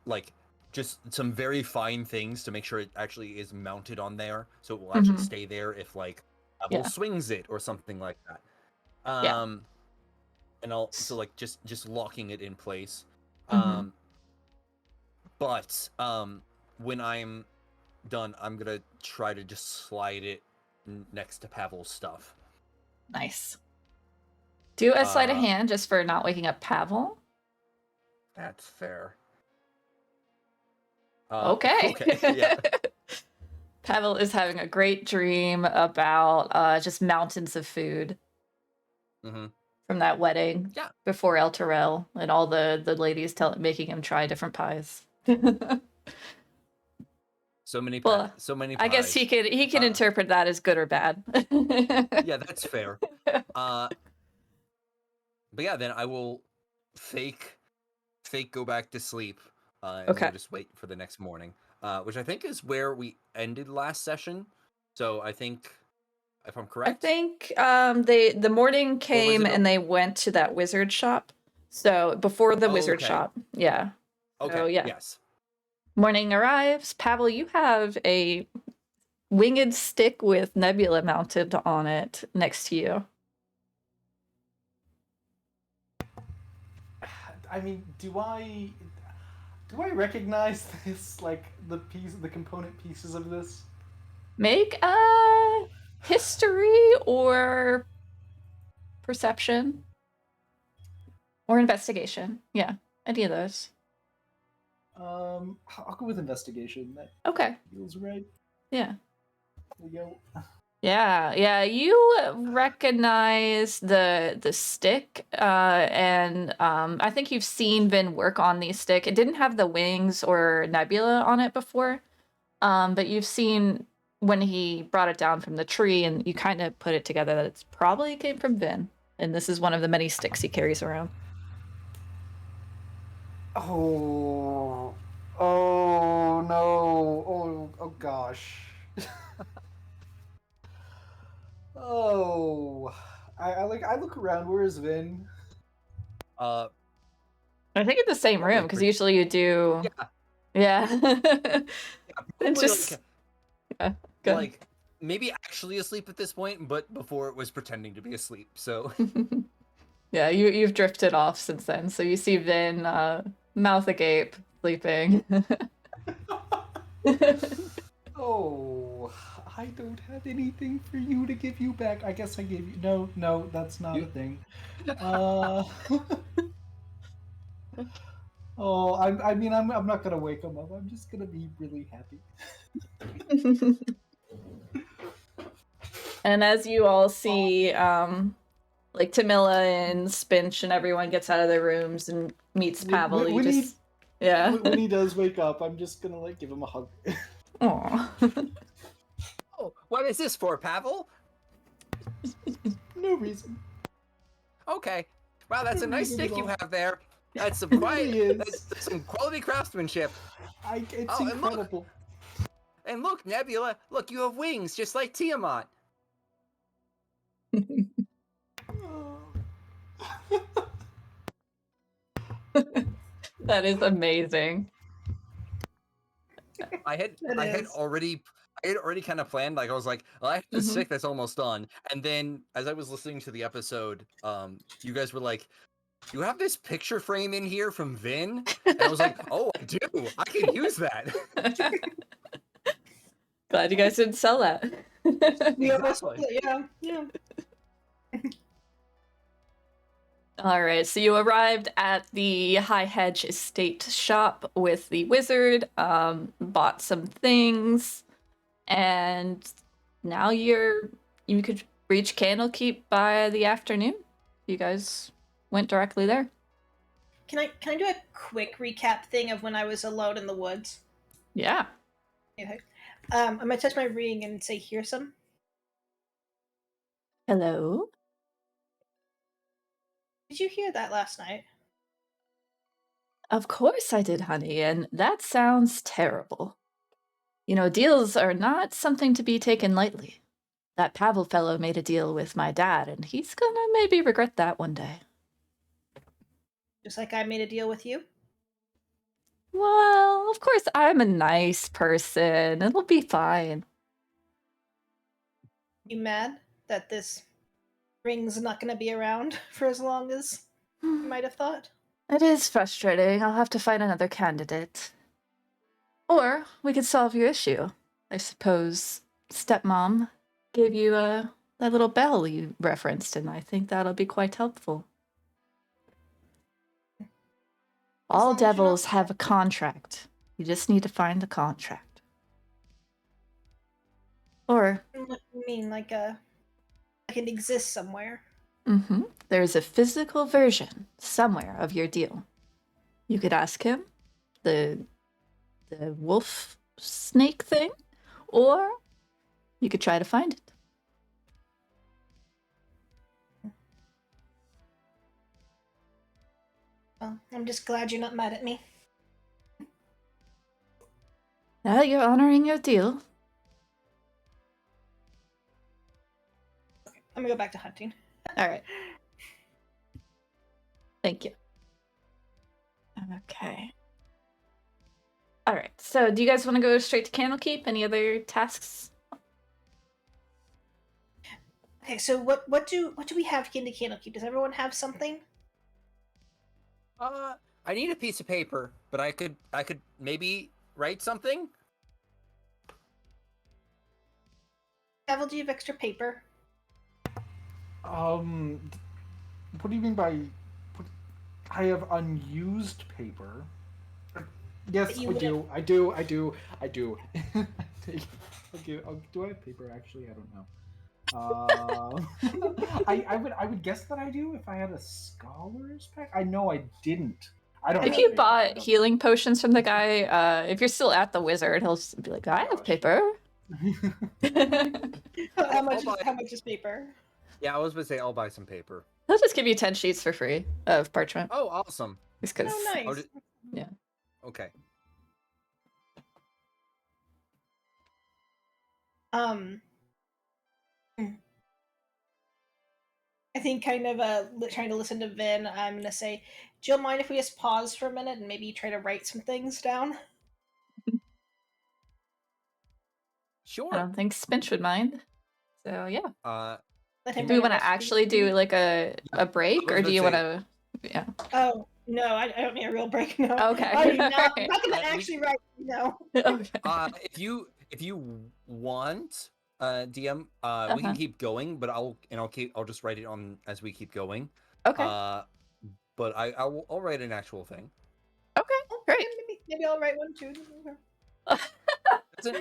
like just some very fine things to make sure it actually is mounted on there, so it will actually stay there if like Apple Yeah. swings it or something like that. Yeah. And I'll so like just locking it in place. Mhm. But when I'm done, I'm gonna try to just slide it next to Pavel's stuff. Nice. Do a sleight of hand just for not waking up Pavel. That's fair. Okay. Okay. Yeah. Pavel is having a great dream about just mountains of food from that wedding before El Terrell, and all the ladies making him try different pies. So many Well, so many I guess pies. he can interpret that as good or bad. Yeah, that's fair. But yeah, then I will fake go back to sleep, and we'll just wait for the next morning, which I think is where we ended last session. So I think, if I'm I correct, think the morning came and they went to that wizard shop. So before the wizard shop, yeah. Okay. So, yeah. Yes. Morning arrives. Pavel, you have a winged stick with Nebula mounted on it next to you. I mean, do I recognize this, like the component pieces of this? Make a history or perception or investigation. Yeah, any of those. I'll go with investigation. That feels right. Yeah. There we go. Yeah, you recognize the stick, and I think you've seen Vin work on the stick. It didn't have the wings or Nebula on it before, but you've seen when he brought it down from the tree, and you kind of put it together that it's probably came from Vin. and this is one of the many sticks he carries around. Oh, oh no, oh gosh. Oh, I look around. Where is Vin? Uh, I think in the same Probably room, because pretty- usually you do. yeah, Yeah. And probably just go like maybe actually asleep at this point, but before it was pretending to be asleep. So ahead. Yeah, you've drifted off since then. So you see Vin, mouth agape, sleeping. Oh, I don't have anything for you to give you back. I guess I gave you. No, that's not a thing. Oh, I mean, I'm not gonna wake him up. I'm just gonna be really happy. And as you all see, like Tamila and Spinch and everyone gets out of their rooms and meets Pavel, you When just yeah. when he does wake up, I'm just gonna like give him a hug. Aw. oh, what is this for, Pavel? No reason. Okay. Wow, that's a No nice reason stick at you all. have there. That's some It quiet, really is. that's some quality craftsmanship. It's Oh, and look. incredible. And look, Nebula, look, you have wings just like Tiamat. That is amazing. I had is. already kind of planned, like I was like, well, I have this Mhm. stick that's almost done. And then as I was listening to the episode, you guys were like, you have this picture frame in here from Vin? And I was like, oh, I do. I can use that. Glad you guys didn't sell that. Exactly. Yeah. All right, so you arrived at the High Hedge Estate shop with the wizard, bought some things, and now you could reach Candlekeep by the afternoon. You guys went directly there. Can I do a quick recap thing of when I was alone in the woods? Yeah. Okay. I'm gonna touch my ring and say, "Hear some." Hello. Did you hear that last night? Of course I did, honey, and that sounds terrible. You know, deals are not something to be taken lightly. That Pavel fellow made a deal with my dad, and he's gonna maybe regret that one day. Just like I made a deal with you. Well, of course, I'm a nice person. It'll be fine. You mad that this ring's not gonna be around for as long as you might have thought? It is frustrating. I'll have to find another candidate. Or we could solve your issue. I suppose stepmom gave you that little bell you referenced, and I think that'll be quite helpful. All long as you're not devils have a contract. You just need to find the contract. Or, What do you mean, like it exists somewhere? there's a physical version somewhere of your deal. You could ask him, the wolf snake thing, or you could try to find it. Well, I'm just glad you're not mad at me. Now that you're honoring your deal, I'm gonna go back to hunting. all right. Thank you. Okay. All right. So, do you guys want to go straight to Candlekeep? Any other tasks? Okay, so what do we have in the Candlekeep? Does everyone have something? I need a piece of paper, but I could maybe write something. Pavel, do you have extra paper? What do you mean by? I have unused paper. Yes, You I would do. I do. Do I have paper? Actually, I don't know. I would guess that I do if I had a scholar's pack. I know I didn't. I don't. If have you paper. I bought don't- healing potions from the guy, if you're still at the wizard, he'll just be like, I have paper. How much I'll buy- how much is paper? Yeah, I was gonna say I'll buy some paper. He'll just give you 10 sheets for free of parchment. Oh, awesome. Just because. Oh, nice. Oh, did- Yeah. Okay. I think kind of trying to listen to Vin, I'm gonna say, do you mind if we just pause for a minute and maybe try to write some things down? I Sure. don't think Spinch would mind. So yeah. Let him Do we write a want to recipe. actually do like a break, I or was do you gonna want to? Yeah. Oh no, I don't need a real break. No. Okay. I'm not Alright. gonna We- actually write. No. Okay. if you want, DM, we Uh-huh. can keep going, but I'll just write it on as we keep going. Okay. But I'll write an actual thing. Great. Maybe I'll write one too. That's it.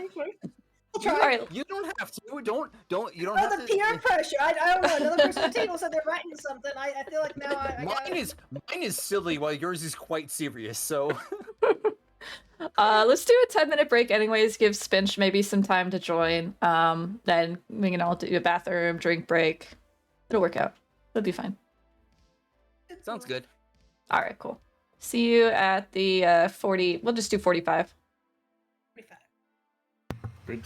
I'll try. Alright. You don't have to. You don't Oh, have the to. peer pressure. I don't know. Another person at the table said they're writing something. I feel like now I Mine is silly, while yours is quite serious. So Let's do a 10-minute break anyways, give Spinch maybe some time to join. Then we can all do a bathroom, drink break. It'll work out. It'll be fine. sounds good. Alright, cool. See you at the 40, we'll just do 45. 45. Good.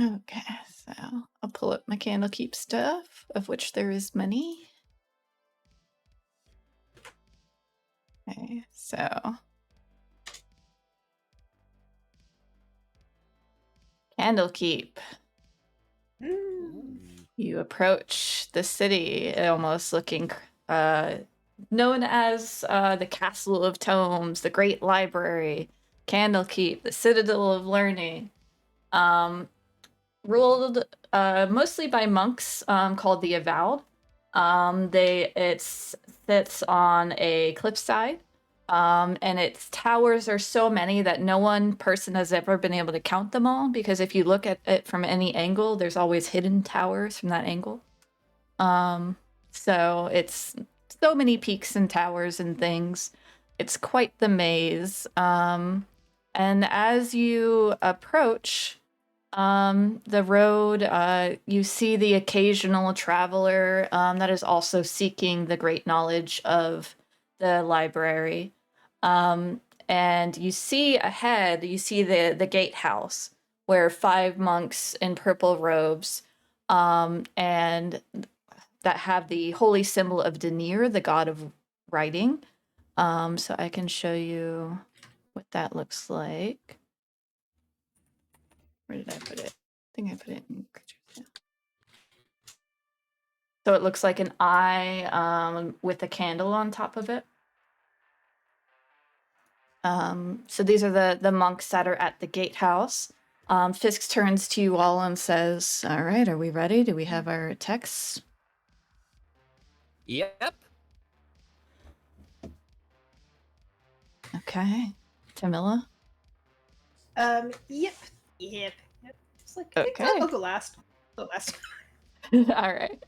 Okay, so I'll pull up my Candlekeep stuff, of which there is many. Okay, so Candlekeep. You approach the city, almost looking known as the Castle of Tomes, the Great Library, Candlekeep, the Citadel of Learning. Ruled mostly by monks called the Avowed. It sits on a cliffside, and its towers are so many that no one person has ever been able to count them all, because if you look at it from any angle, there's always hidden towers from that angle. So it's so many peaks and towers and things. It's quite the maze. And as you approach the road, you see the occasional traveler that is also seeking the great knowledge of the library. And you see ahead, you see the gatehouse where 5 monks in purple robes and that have the holy symbol of Denir, the god of writing. So I can show you what that looks like. Where did I put it? I think I put it in creatures. Yeah. So it looks like an eye with a candle on top of it. So these are the monks that are at the gatehouse. Fisk turns to you all and says, "All right, are we ready? Do we have our texts?" Yep. Okay. Tamila? Yep. It's like, Okay. I'll go last. I'll go last. All right.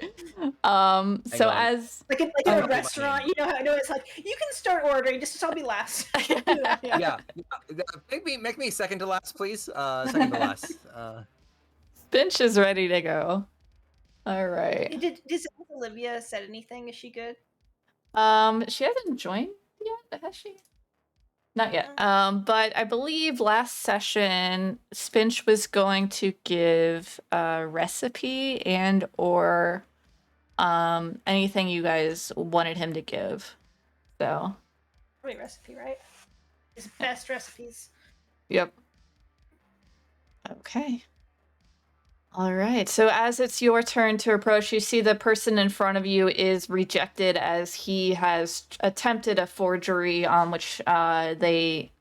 So on. as Like in Oh, a restaurant, you know how I know it's like you can start ordering, just I'll be last. Yeah. Make me second to last, please. Second to last. Finch is ready to go. All right. Has Olivia said anything? Is she good? She hasn't joined yet, has she? Not yet. But I believe last session Spinch was going to give a recipe and or anything you guys wanted him to give. So Probably recipe, right? His best recipes. yep. Okay. All right. So as it's your turn to approach, you see the person in front of you is rejected as he has attempted a forgery on which they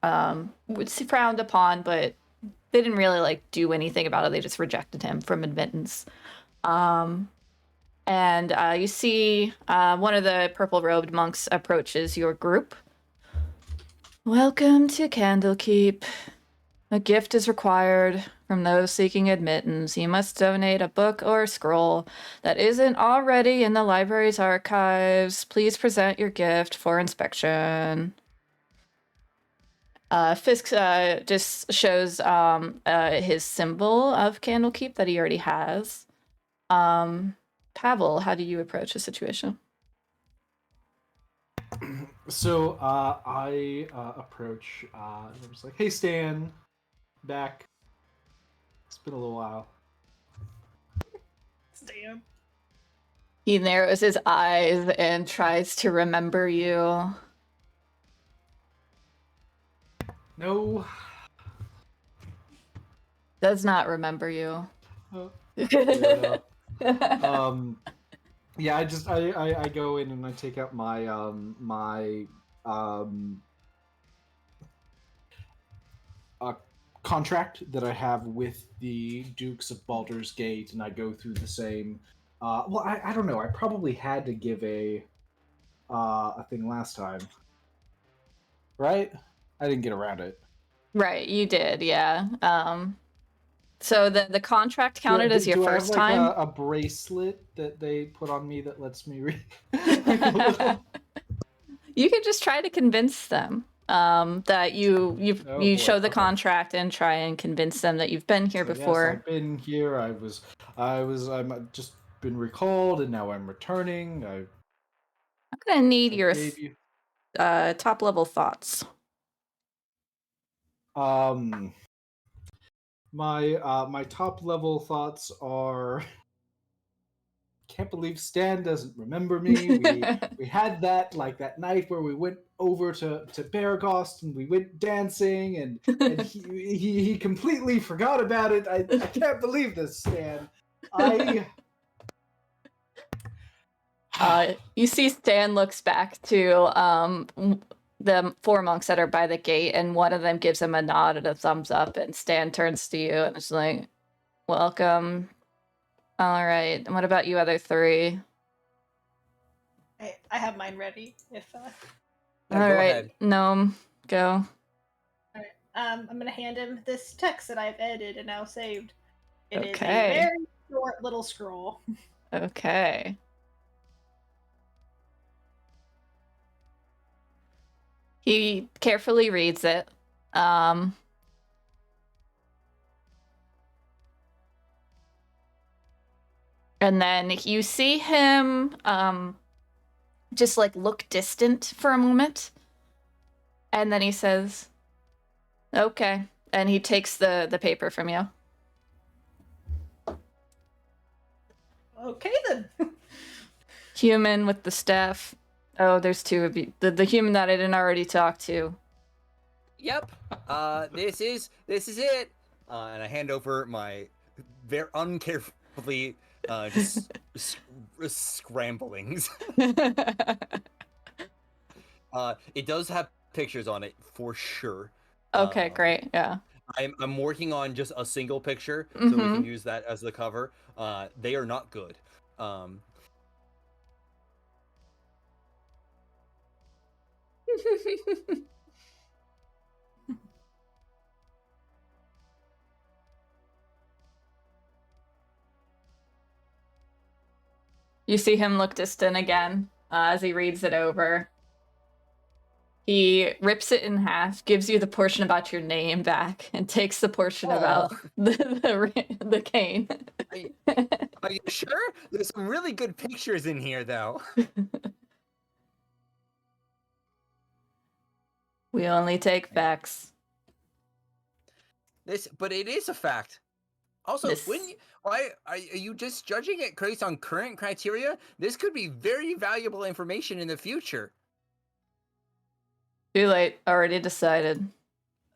would see frowned upon, but they didn't really like do anything about it. They just rejected him from admittance. And you see one of the purple-robed monks approaches your group. Welcome to Candlekeep. A gift is required from those seeking admittance. You must donate a book or scroll that isn't already in the library's archives. Please present your gift for inspection. Fisk just shows his symbol of Candlekeep that he already has. Pavel, how do you approach the situation? So I approach. I was like, "Hey, Stan, back. It's been a little while." Stan. He narrows his eyes and tries to remember you. No. Does not remember you. Yeah, no. Yeah, I go in and I take out my contract that I have with the Dukes of Baldur's Gate, and I go through the same. Well, I don't know. I probably had to give a thing last time, right? I didn't get around it. Right, you did, yeah. So the contract counted as your do first I have time? like a bracelet that they put on me that lets me read? You could just try to convince them that you Oh, show boy. the Okay. contract and try and convince them that you've been here So, before. Yes, I've been here. I'm just been recalled, and now I'm returning. I'm gonna need I your gave you. top level thoughts. my top level thoughts are can't believe Stan doesn't remember me. We had that night where we went over to Beargost and we went dancing and he completely forgot about it. I can't believe this, Stan. You see Stan looks back to the 4 monks that are by the gate, and one of them gives him a nod and a thumbs up, and Stan turns to you and is like, welcome. All right, and what about you other 3? I have mine ready. If All go right, ahead. Gnome, go. I'm gonna hand him this text that I've edited and now saved. It is a Okay. very short little scroll. Okay. He carefully reads it. And then you see him just like look distant for a moment. And then he says, okay. And he takes the paper from you. Okay then. Human with the staff. Oh, there's 2 of you. The human that I didn't already talk to. Yep. This is it. And I hand over my very uncarefully just scramblings. It does have pictures on it for sure. Okay, great. Yeah. I'm working on just a single picture so we can use that as the cover. They are not good. You see him look distant again as he reads it over. He rips it in half, gives you the portion about your name back, and takes the portion about the cane. Are you sure? There's some really good pictures in here, though. We only take facts. But it is a fact. Also, are you just judging it based on current criteria? This could be very valuable information in the future. Too late. Already decided.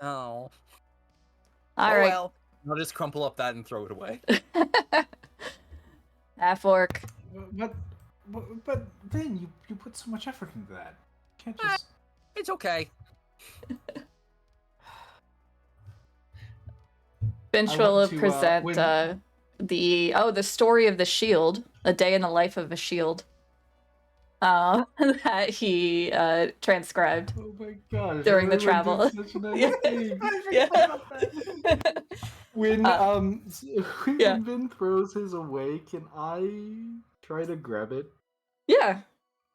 Oh. All right. Well, I'll just crumple up that and throw it away. Half orc. But then you put so much effort into that. You can't just. It's okay. Finch will present the story of the shield, a day in the life of a shield. That he transcribed. Oh my gosh! During the travel. Such a nice thing. When Vin throws his away, can I try to grab it? Yeah.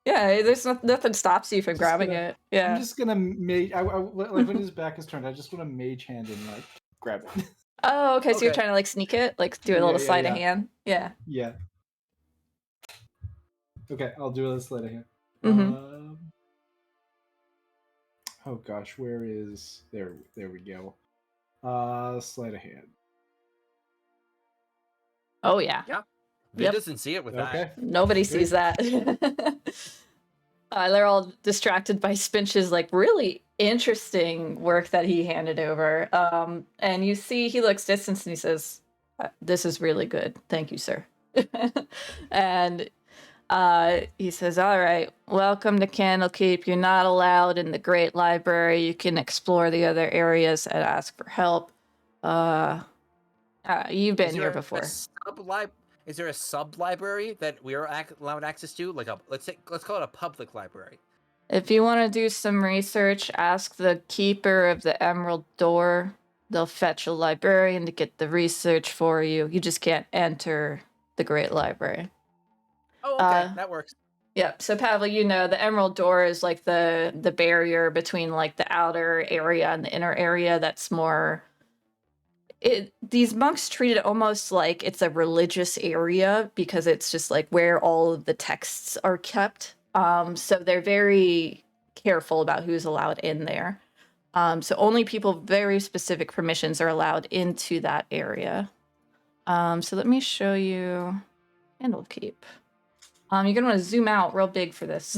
There's nothing stops you from grabbing it. Yeah. I'm just gonna like when his back is turned, I just want to mage hand and like grab it. Oh, okay. So you're trying to like sneak it, like do a little sleight of hand. Yeah. Yeah. Okay, I'll do a sleight of hand. Oh gosh, where is there? There we go. Sleight of hand. Oh yeah. Yeah. Vin doesn't see it with that. Nobody sees that. They're all distracted by Spinch's like really interesting work that he handed over. And you see he looks distant and he says, "This is really good. Thank you, sir." And he says, "All right, welcome to Candlekeep. You're not allowed in the Great Library. You can explore the other areas and ask for help. You've been here before." Is there a sub-library that we are allowed access to? Like let's call it a public library. If you want to do some research, ask the keeper of the Emerald Door. They'll fetch a librarian to get the research for you. You just can't enter the Great Library. Oh, okay, that works. Yep. So Pavel, you know the Emerald Door is like the barrier between like the outer area and the inner area. That's more. These monks treat it almost like it's a religious area because it's just like where all of the texts are kept. So they're very careful about who's allowed in there. So only people with very specific permissions are allowed into that area. So let me show you Candlekeep. You're gonna want to zoom out real big for this.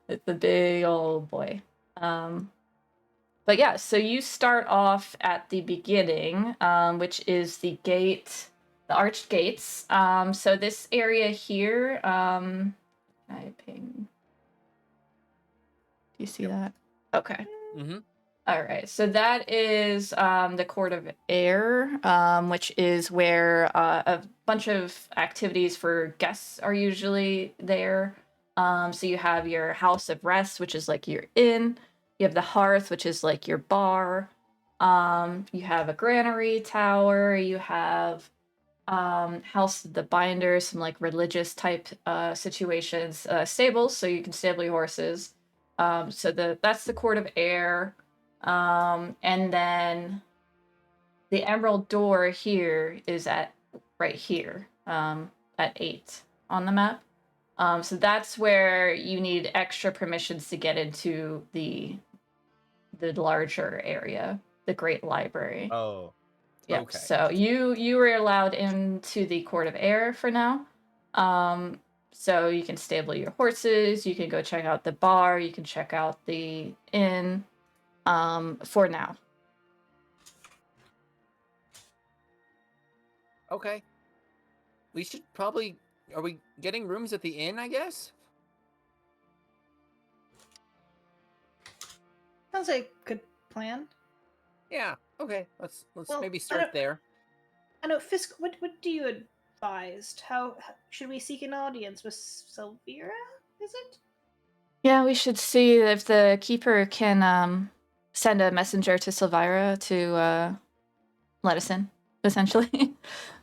It's a big old boy. But yeah, so you start off at the beginning, which is the gate, the arched gates. So this area here, I ping. Do you see that? Okay. Mm-hmm. All right, so that is the Court of Air, which is where a bunch of activities for guests are usually there. So you have your House of Rest, which is like your inn. You have the Hearth, which is like your bar. You have a granary tower. You have House of the Binder, some like religious type situations. Stables, so you can stable your horses. So that's the Court of Air. And then the Emerald Door here is at right here, at 8 on the map. So that's where you need extra permissions to get into the larger area, the Great Library. Oh. Yep. Okay. So you were allowed into the Court of Air for now. So you can stable your horses, you can go check out the bar, you can check out the inn. For now. Okay. We should probably. Are we getting rooms at the inn? I guess. Sounds like a good plan. Yeah. Okay. Let's Well, maybe I start don't- there. I know, Fisk. What do you advise? How should we seek an audience with Syvira? Is it? Yeah, we should see if the keeper can send a messenger to Syvira to let us in, essentially.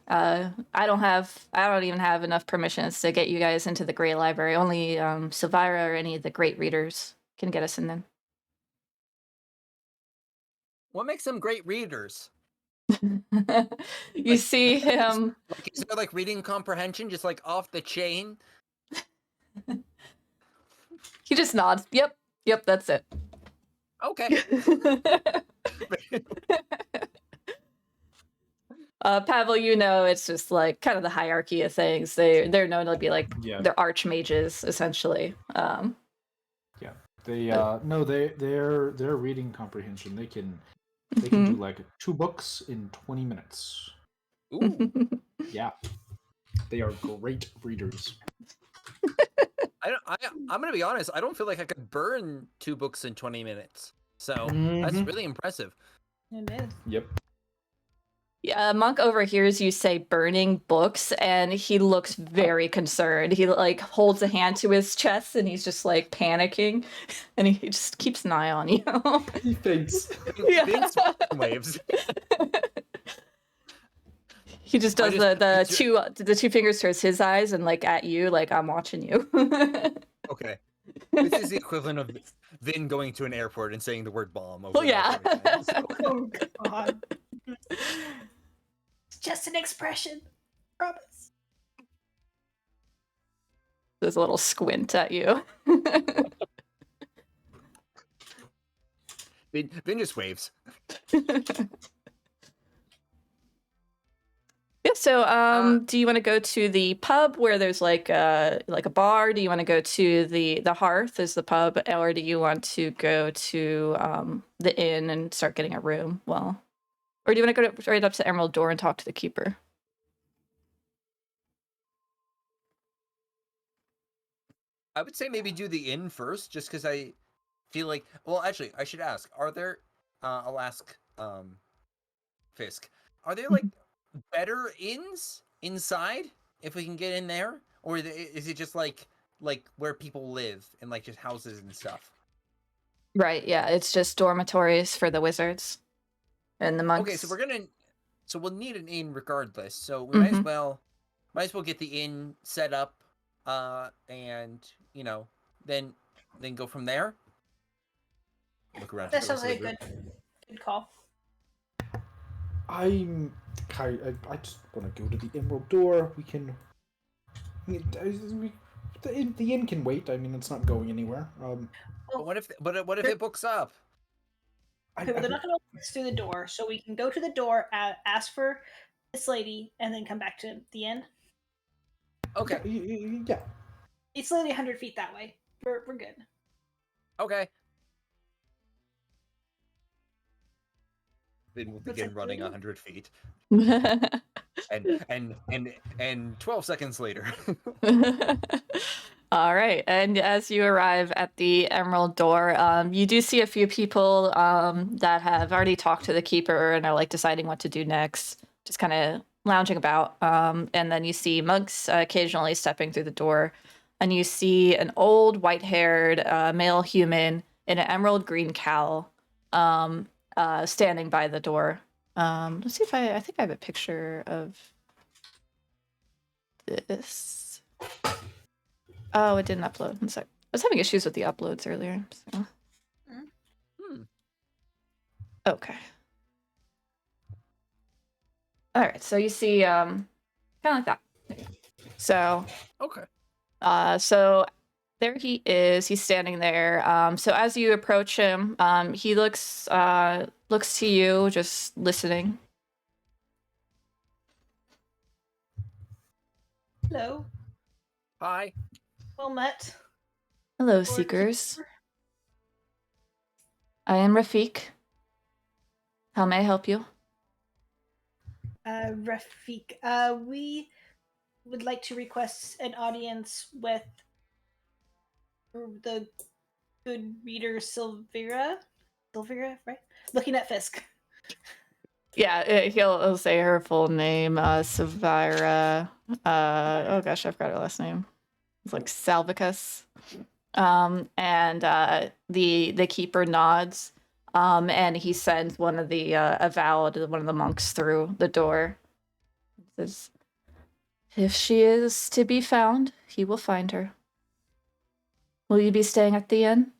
I don't even have enough permissions to get you guys into the Great Library. Only Syvira or any of the great readers can get us in then. What makes them great readers? You see him. Like, is there like reading comprehension just like off the chain? He just nods. Yep, that's it. Okay. Pavel, you know, it's just like kind of the hierarchy of things. They're known to be like Yeah. they're archmages essentially. Yeah. Their reading comprehension. They can do like 2 books in 20 minutes. Ooh. Yeah. They are great readers. I'm gonna be honest. I don't feel like I could burn 2 books in 20 minutes. So that's Mhm. really impressive. It is. Yep. Yeah, Monk overhears you say burning books, and he looks very concerned. He like holds a hand to his chest, and he's just like panicking, and he just keeps an eye on you. He thinks. Yeah. Vince waves. He just does the two fingers towards his eyes and like at you, like I'm watching you. Okay. This is the equivalent of Vin going to an airport and saying the word bomb over Oh yeah. and over again. Oh God. It's just an expression. Promise. There's a little squint at you. Vin just waves. Yeah, so do you want to go to the pub where there's like a bar? Do you want to go to the Hearth is the pub, or do you want to go to the inn and start getting a room? Well, or do you want to go right up to Emerald Door and talk to the keeper? I would say maybe do the inn first, just because I feel like. Well, actually, I should ask: are there? I'll ask Fisk. Are there like better inns inside if we can get in there, or is it just like where people live and like just houses and stuff? Right. Yeah, it's just dormitories for the wizards and the monks. Okay, so we'll need an inn regardless. So we might as well get the inn set up, and then go from there. Look around. That sounds like a good call. I just want to go to the Emerald Door. We can. The inn can wait. I mean, it's not going anywhere. But what if it books up? Okay, well, they're not going to let us through the door, so we can go to the door, ask for this lady, and then come back to the inn. Okay. Yeah. It's literally 100 feet that way. We're good. Okay. Then we'll What's begin that, running 30? 100 feet. And 12 seconds later. All right, and as you arrive at the Emerald Door, you do see a few people that have already talked to the keeper and are like deciding what to do next, just kind of lounging about. And then you see monks occasionally stepping through the door, and you see an old white-haired male human in an emerald green cowl standing by the door. Let's see if I think I have a picture of this. Oh, it didn't upload. One sec. I was having issues with the uploads earlier. So. Okay. All right. So you see, kind of like that. So, Okay. so there he is. He's standing there. So as you approach him, he looks to you, just listening. Hello. Hi. Well met. Hello, Lord seekers. Keeper. I am Rafik. How may I help you? Rafik, we would like to request an audience with the good reader Syvira. Syvira, right? Looking at Fisk. Yeah, he'll say her full name, Syvira. Oh gosh, I forgot her last name. It's like Savikas. And the keeper nods, and he sends one of the one of the monks through the door. He says, "If she is to be found, he will find her. Will you be staying at the inn?"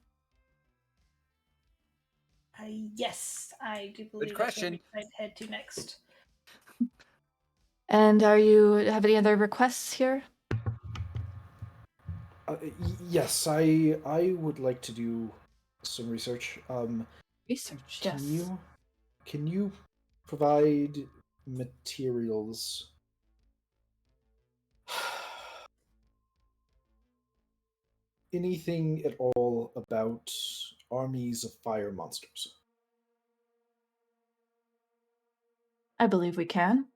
Yes, I do believe that's where question. we might head to next. And have any other requests here? Yes, I would like to do some research. Research, Can you provide materials? Anything at all about armies of fire monsters? I believe we can.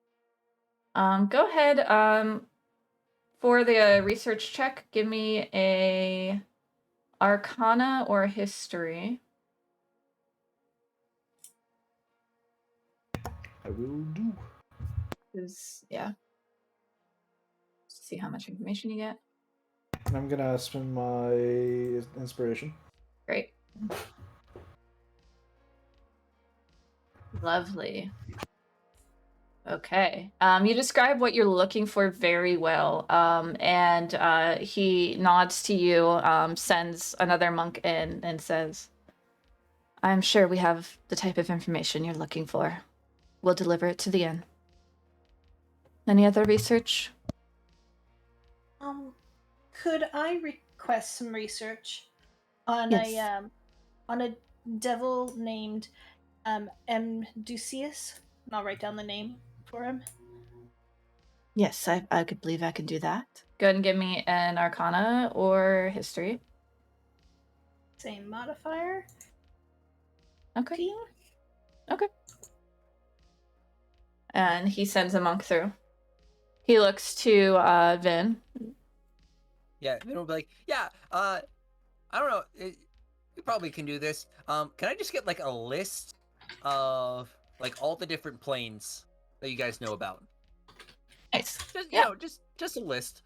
Go ahead. For the research check, give me a Arcana or History. I will do. Yeah. See how much information you get. I'm gonna spend my inspiration. Great. Lovely. Okay. You describe what you're looking for very well. And he nods to you, sends another monk in, and says, "I'm sure we have the type of information you're looking for. We'll deliver it to the inn." Any other research? Could I request some research on Yes. a devil named Ducius? And I'll write down the name for him. Yes, I could believe I can do that. Go ahead and give me an Arcana or History. Same modifier. Okay. 15? Okay. And he sends a monk through. He looks to Vin. Yeah, then we'll be like, yeah, I don't know. We probably can do this. Can I just get like a list of like all the different planes that you guys know about? Nice. Just Yeah. just a list.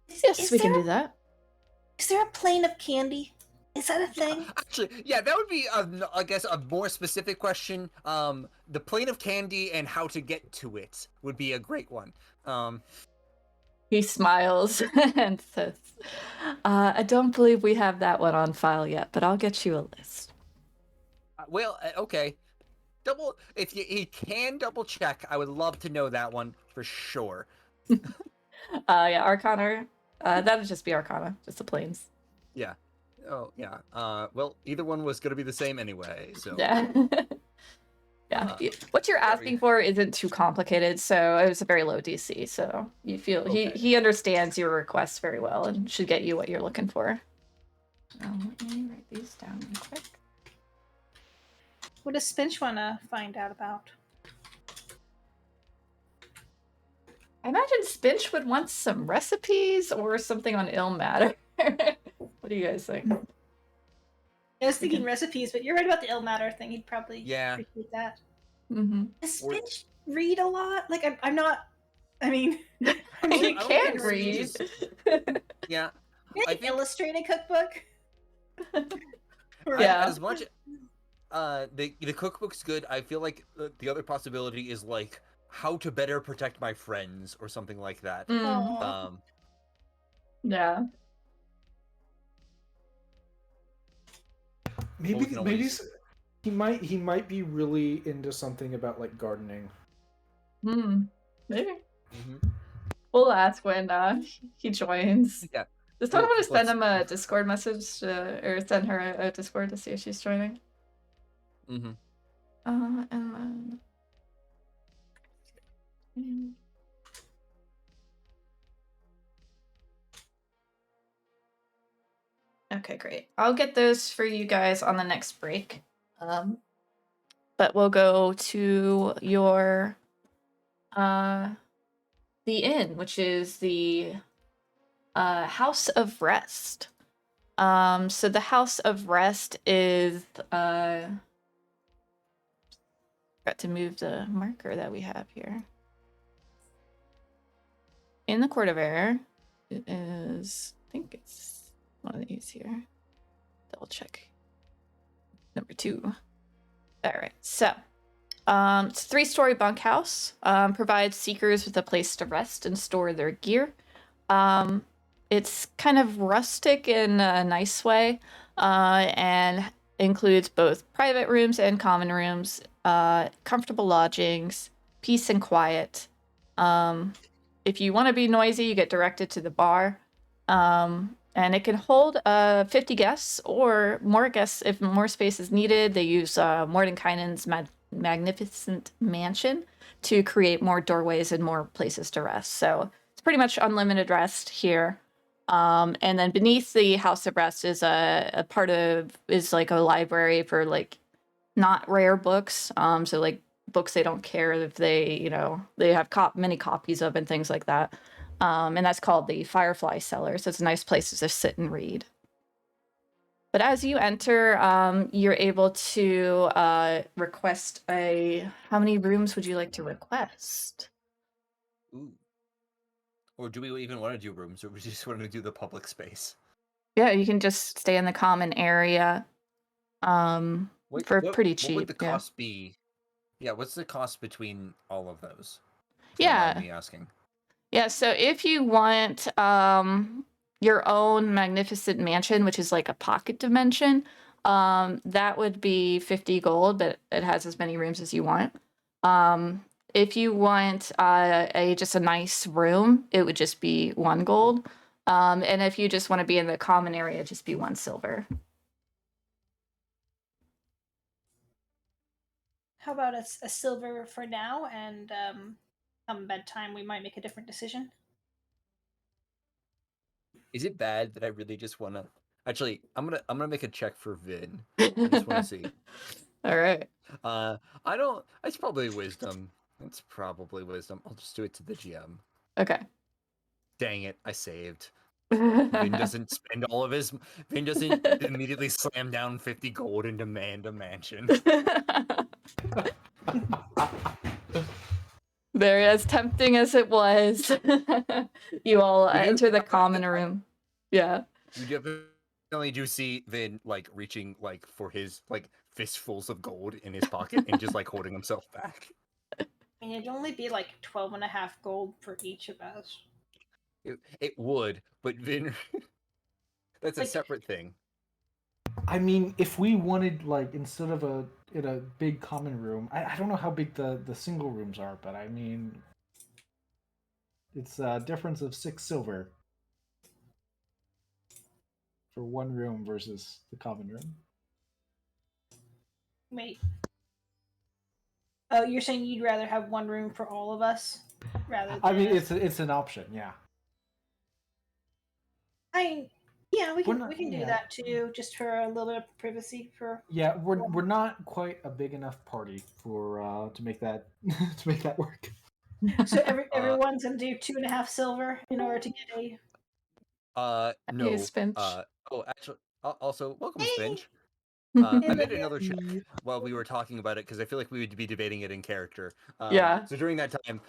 Yes, we can do that. Is there a plane of candy? Is that a thing? Actually, yeah, that would be, I guess, a more specific question. The plane of candy and how to get to it would be a great one. He smiles and says, "I don't believe we have that one on file yet, but I'll get you a list." Well, okay. If he can double check, I would love to know that one for sure. Yeah, Arcana. That would just be Arcana, just the planes. Yeah. Oh yeah. Well, either one was gonna be the same anyway. So Yeah. Yeah. What you're There we- asking for isn't too complicated, so it was a very low DC. So you feel Okay. he understands your request very well and should get you what you're looking for. Let me write these down real quick. What does Spinch want to find out about? I imagine Spinch would want some recipes or something on ill matter. What do you guys think? I was thinking recipes, but you're right about the ill matter thing. He'd probably Yeah. appreciate that. Mm-hmm. Does Spinch read a lot? Like, I'm not. I mean, He I don't can't think read. yeah. maybe I think- illustrate a cookbook. Yeah. As much the cookbook's good. I feel like the other possibility is like how to better protect my friends or something like that. Mm, Aw. yeah. Maybe we can always- he might be really into something about like gardening. Maybe. Mhm. We'll ask when he joins. Yeah. Does someone want to send Let's- him a Discord message or send her a Discord to see if she's joining? Mm-hmm. And then... Okay, great. I'll get those for you guys on the next break. But we'll go to your the inn, which is the House of Rest. So the House of Rest is forgot to move the marker that we have here. In the Court of Error, it is, I think it's one of these here. Double check. Number 2. All right, so it's a 3-story bunkhouse. Provides seekers with a place to rest and store their gear. It's kind of rustic in a nice way, and includes both private rooms and common rooms, comfortable lodgings, peace and quiet. If you want to be noisy, you get directed to the bar. And it can hold 50 guests or more guests if more space is needed. They use Mordenkainen's magnificent mansion to create more doorways and more places to rest. So it's pretty much unlimited rest here. And then beneath the House of Rest is a part of is like a library for like not rare books. So like books they don't care if they they have many copies of and things like that. And that's called the Firefly Cellar. So it's a nice place to just sit and read. But as you enter, you're able to request how many rooms would you like to request? Ooh. Or do we even want to do rooms, or we just want to do the public space? Yeah, you can just stay in the common area for pretty cheap. What would the cost be? Yeah, what's the cost between all of those? If you don't Yeah. mind me asking. Yeah, so if you want your own magnificent mansion, which is like a pocket dimension, that would be 50 gold, but it has as many rooms as you want. If you want just a nice room, it would just be 1 gold. And if you just want to be in the common area, it'd just be 1 silver. How about a silver for now, and come bedtime we might make a different decision. Is it bad that I really just want to? Actually, I'm gonna make a check for Vin. I just want to see. All right. I don't. It's probably wisdom. It's probably wisdom. I'll just do it to the GM. Okay. Dang it! I saved. Vin doesn't spend all of his. Vin doesn't immediately slam down 50 gold and demand a mansion. Very as tempting as it was. You all enter the common room. Yeah. You definitely do see Vin like reaching like for his like fistfuls of gold in his pocket and just like holding himself back. I mean, it'd only be like 12.5 gold for each of us. It would, but Vin, that's a Like- separate thing. I mean, if we wanted like instead of in a big common room, I don't know how big the single rooms are, but I mean, it's a difference of 6 silver. for one room versus the common room. Wait. Oh, you're saying you'd rather have one room for all of us rather than... I mean, it's an option, yeah. Yeah, we can do yeah. that too, just for a little bit of privacy. Yeah, we're not quite a big enough party for to make that to make that work. So everyone's gonna do 2.5 silver in order to get a... No. Hey, Spinch. Oh, actually, also, welcome, Hey! Spinch. Hey, I made Olivia. another check while we were talking about it because I feel like we would be debating it in character. Yeah. So during that time,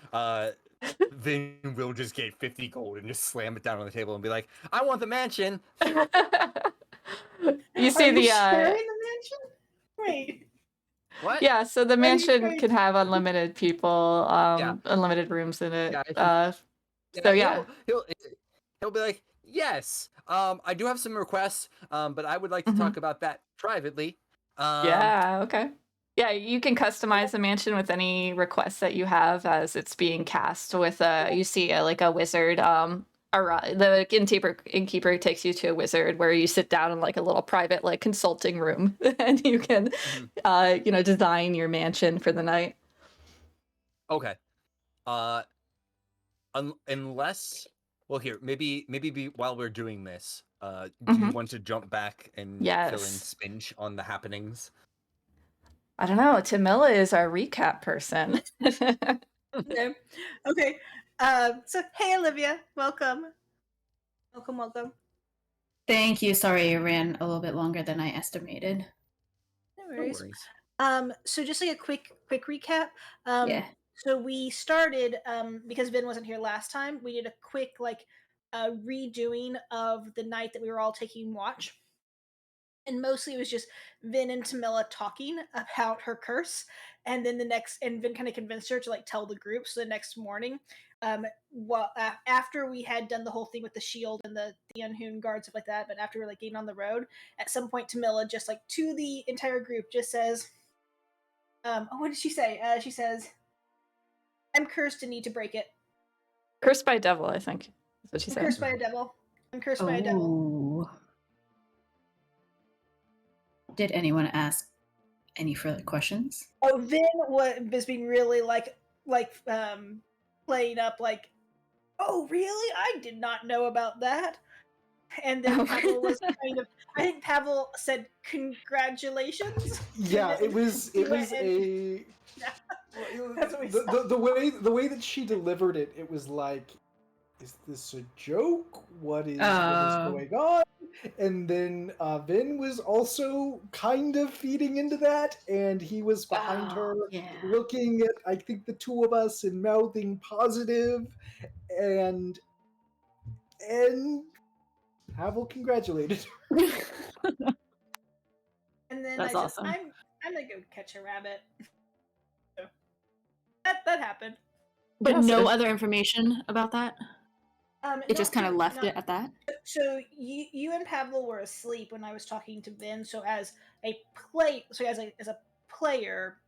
Vin will just get 50 gold and just slam it down on the table and be like, "I want the mansion." You Are see you the sharing the mansion? Wait. What? yeah, so the you mansion going- can have unlimited people, Yeah. unlimited rooms in it. Yeah, So yeah. He'll be like, "Yes, I do have some requests, but I would like to Mhm. talk about that privately." Yeah, okay. Yeah, you can customize the mansion with any requests that you have as it's being cast with you see like a wizard the innkeeper takes you to a wizard where you sit down in like a little private like consulting room and you can design your mansion for the night. Okay. Unless, well, here maybe while we're doing this, do you want to jump back and fill in Yes. Spinch on the happenings? I don't know. Tamila is our recap person. Okay. So hey, Olivia, welcome. Welcome. Thank you. Sorry, it ran a little bit longer than I estimated. No No worries. worries. So just like a quick recap. Yeah. So we started because Vin wasn't here last time. We did a quick redoing of the night that we were all taking watch. And mostly it was just Vin and Tamila talking about her curse, and then Vin kind of convinced her to like tell the group. So the next morning, after we had done the whole thing with the shield and the unhewn guard stuff like that, but after we were like getting on the road, at some point Tamila just like to the entire group just says, what did she say? She says, "I'm cursed and need to break it." Cursed by a devil, I think. That's what she I'm said. cursed by a devil. I'm cursed by a devil. Ooh. Did anyone ask any further questions? Oh, Vin was being really playing up like, "Oh, really? I did not know about that." And then Pavel was kind of... I think Pavel said congratulations. Yeah, it was That's what we saw. the way that she delivered it, it was like, is this a joke? What is going on? And then Vin was also kind of feeding into that, and he was behind her, looking at I think the two of us and mouthing positive, and Havel congratulated her. And then That's I said, awesome. I'm gonna go catch a rabbit. So that happened. But Yes, no other information about that? It just kind of left it at that? So you and Pavel were asleep when I was talking to Vin. So as a player,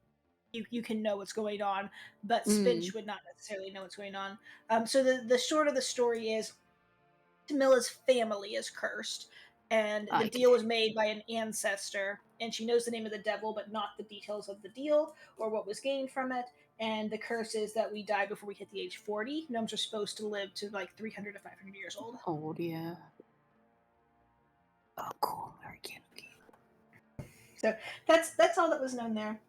you can know what's going on, but Spinch would not necessarily know what's going on. So the short of the story is, Tamila's family is cursed, and the deal was made by an ancestor, and she knows the name of the devil, but not the details of the deal or what was gained from it. And the curse is that we die before we hit the age 40. Gnomes are supposed to live to like 300 to 500 years old. Oh, yeah. Oh, cool. Very Candlekeep. So that's all that was known there.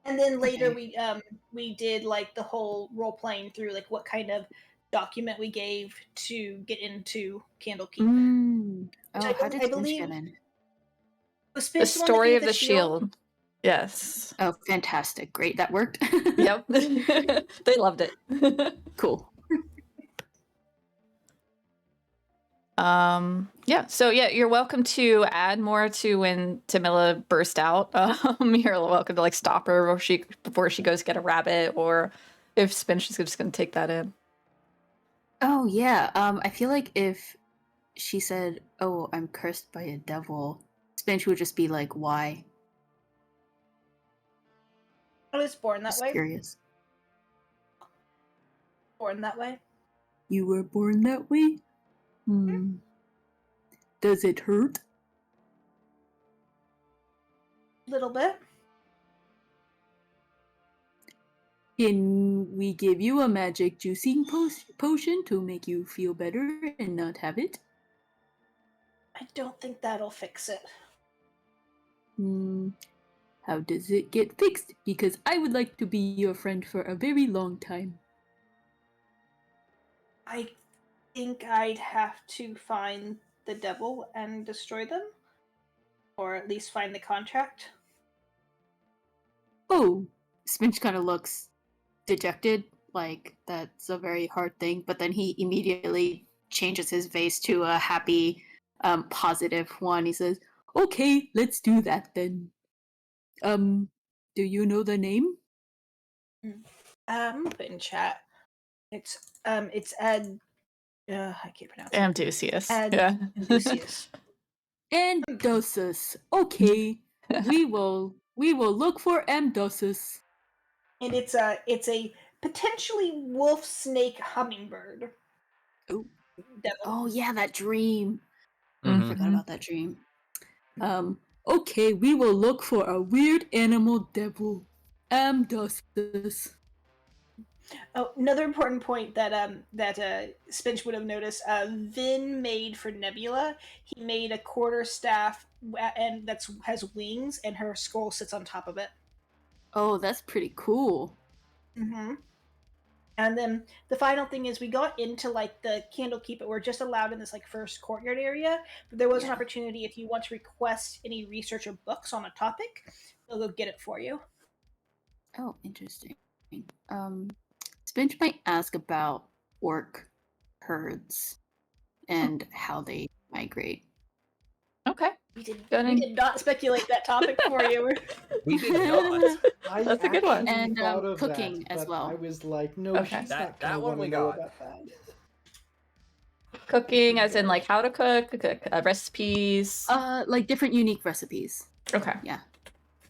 And then later we did like the whole role playing through like what kind of document we gave to get into Candlekeep. Oh, how did Spinch get in? The story of the shield. Yes. Oh, fantastic. Great. That worked. Yep. They loved it. Cool. Yeah, so yeah, you're welcome to add more to when Tamila burst out. You're welcome to like stop her before she goes get a rabbit, or if Spinch is just gonna take that in. Oh, yeah. I feel like if she said, "Oh, I'm cursed by a devil," Spinch would just be like, "Why?" I was born that Just way. curious. Born that way. You were born that way? Does it hurt? Little bit. Can we give you a magic juicing potion to make you feel better and not have it? I don't think that'll fix it. How does it get fixed? Because I would like to be your friend for a very long time. I think I'd have to find the devil and destroy them. Or at least find the contract. Oh, Spinch kind of looks dejected, like that's a very hard thing, but then he immediately changes his face to a happy, positive one. He says, "Okay, let's do that then. Do you know the name?" Put in chat. It's Ed. I can't pronounce it. Amdusius. Ed Yeah. Lucius. Amdosus. Okay, we will look for Amdosus. And it's a potentially wolf snake hummingbird. Oh. Devil. Oh yeah, that dream. Mhm. Forgot about that dream. Okay, we will look for a weird animal devil. Amdosus. Oh, another important point that Spinch would have noticed. Vin made for Nebula. He made a quarter staff, and has wings, and her skull sits on top of it. Oh, that's pretty cool. Mm-hmm. And then the final thing is we got into like the Candlekeep, but we're just allowed in this like first courtyard area. But there was an opportunity if you want to request any research or books on a topic, they'll go get it for you. Oh, interesting. Spinch might ask about orc herds and how they migrate. Okay. We did Gunning. not speculate that topic for you. We did not. That's a good one. actually And, thought of cooking that, as but well. I was like, no, Okay. she's That- not that gonna one want we to know got. about that. Cooking, as in like how to cook, recipes. Like different unique recipes. Okay. Yeah.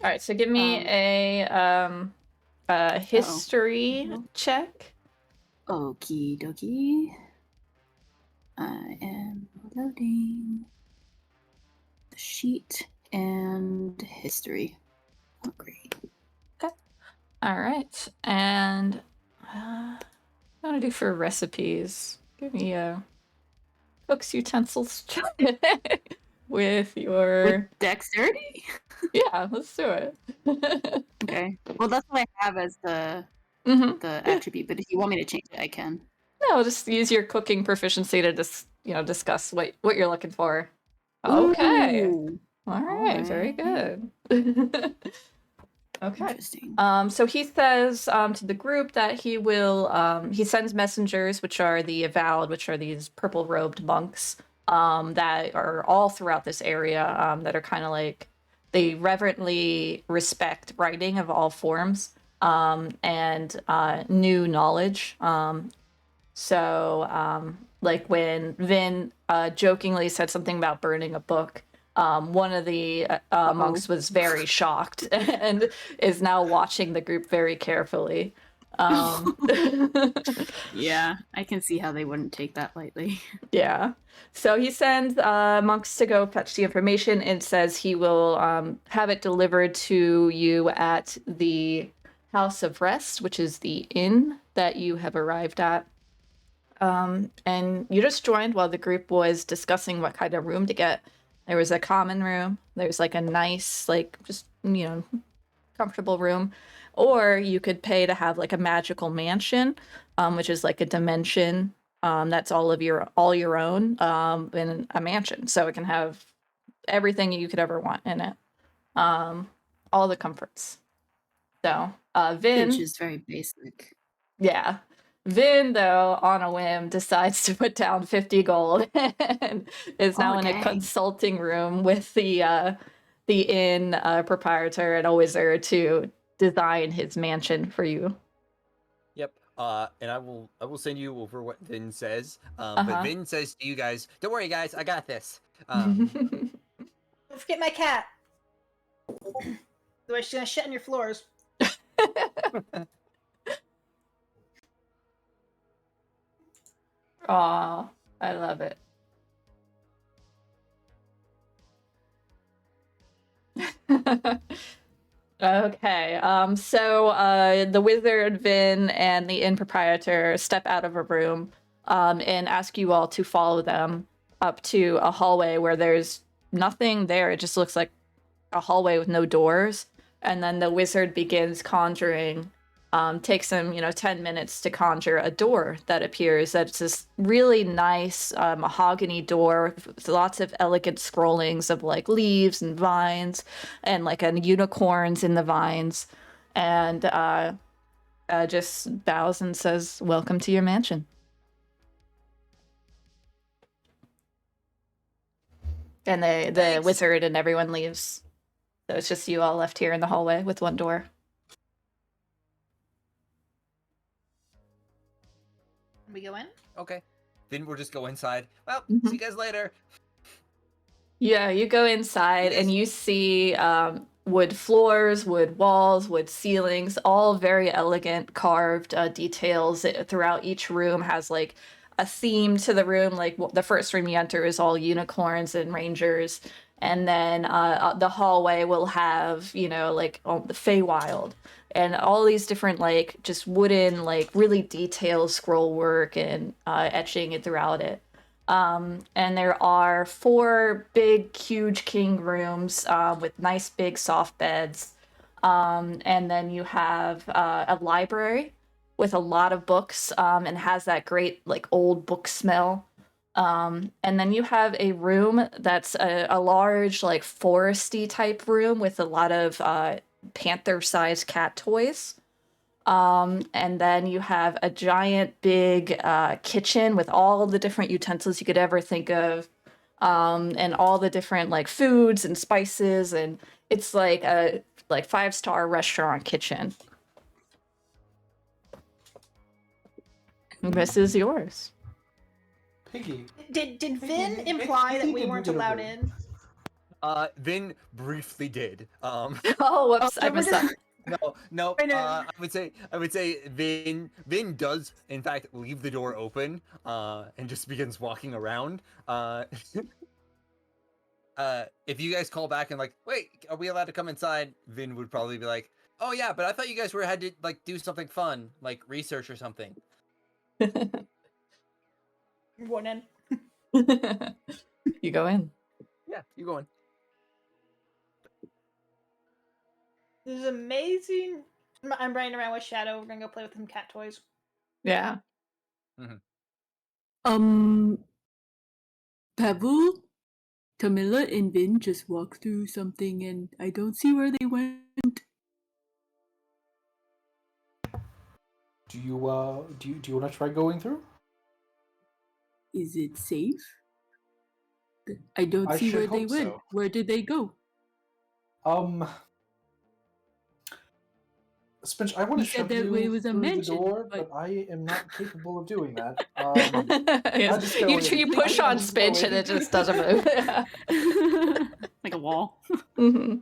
All right. So give me a history check. Okie dokie. I am loading the sheet and history. Oh, great. All right. And what do I want to do for recipes? Give me a cooks utensils check with your. With dexterity? Yeah, let's do it. Okay. Well, that's what I have as the attribute, but if you want me to change it, I can. No, just use your cooking proficiency to discuss what you're looking for. Okay. Ooh. All right. Very good. Okay. Interesting. So he says to the group that he will he sends messengers, which are the Avowed, which are these purple-robed monks that are all throughout this area that are kind of like they reverently respect writing of all forms and new knowledge. So like when Vin jokingly said something about burning a book, one of the monks was very shocked and is now watching the group very carefully. Yeah, I can see how they wouldn't take that lightly. Yeah. So he sends monks to go fetch the information and says he will have it delivered to you at the House of Rest, which is the inn that you have arrived at. And you just joined while the group was discussing what kind of room to get. There was a common room. There's like a nice, like just, comfortable room. Or you could pay to have like a magical mansion, which is like a dimension that's all your own in a mansion. So it can have everything you could ever want in it. All the comforts. So Vin, Which is very basic. yeah. Vin, though, on a whim, decides to put down 50 gold and is now in a consulting room with the inn proprietor and a wizard to design his mansion for you. Yep. And I will send you over what Vin says. But Vin says to you guys, "Don't worry, guys, I got this." Don't forget my cat. Otherwise, she's gonna shit on your floors. Aw, I love it. Okay. So the wizard Vin and the inn proprietor step out of a room and ask you all to follow them up to a hallway where there's nothing there. It just looks like a hallway with no doors. And then the wizard begins conjuring. Takes him, 10 minutes to conjure a door that appears. That's this really nice mahogany door with lots of elegant scrollings of like leaves and vines and like unicorns in the vines. And just bows and says, "Welcome to your mansion." And the Thanks. wizard and everyone leaves. So it's just you all left here in the hallway with one door. We go in. Okay. Then we'll just go inside. Well, Mhm. see you guys later. Yeah, you go inside Yes. and you see wood floors, wood walls, wood ceilings, all very elegant carved details throughout each room has like a theme to the room. Like the first room you enter is all unicorns and rangers. And then the hallway will have, like the Feywild and all these different like just wooden, like really detailed scroll work and etching throughout it. And there are 4 big, huge king rooms with nice, big, soft beds. And then you have a library with a lot of books and has that great, like, old book smell. And then you have a room that's a large, like, foresty type room with a lot of panther-sized cat toys. And then you have a giant big kitchen with all the different utensils you could ever think of, and all the different like foods and spices, and it's like a 5-star restaurant kitchen. This is yours. Piggy. Did Vin Piggy, imply that Piggy we didn't weren't get a allowed room. in? Vin briefly did. Oh, whoops! I So we're missed that. just No. Right, no. I would say Vin does in fact leave the door open, and just begins walking around. If you guys call back and like, wait, are we allowed to come inside? Vin would probably be like, oh yeah, but I thought you guys had to like do something fun, like research or something. You're going in. You go in. Yeah, you going. This is amazing. I'm running around with Shadow. We're gonna go play with some cat toys. Yeah. Pebble, Camilla, and Vin just walked through something, and I don't see where they went. Do you want to try going through? Is it safe? I don't I see should where they hope went. so. Where did they go? Spinch, I want You to said shove that it you was a through the mansion, door, but- but I am not capable of doing that. Yes. just go in. You push I on just go Spinch in. and it just doesn't move. Like a wall. Mhm.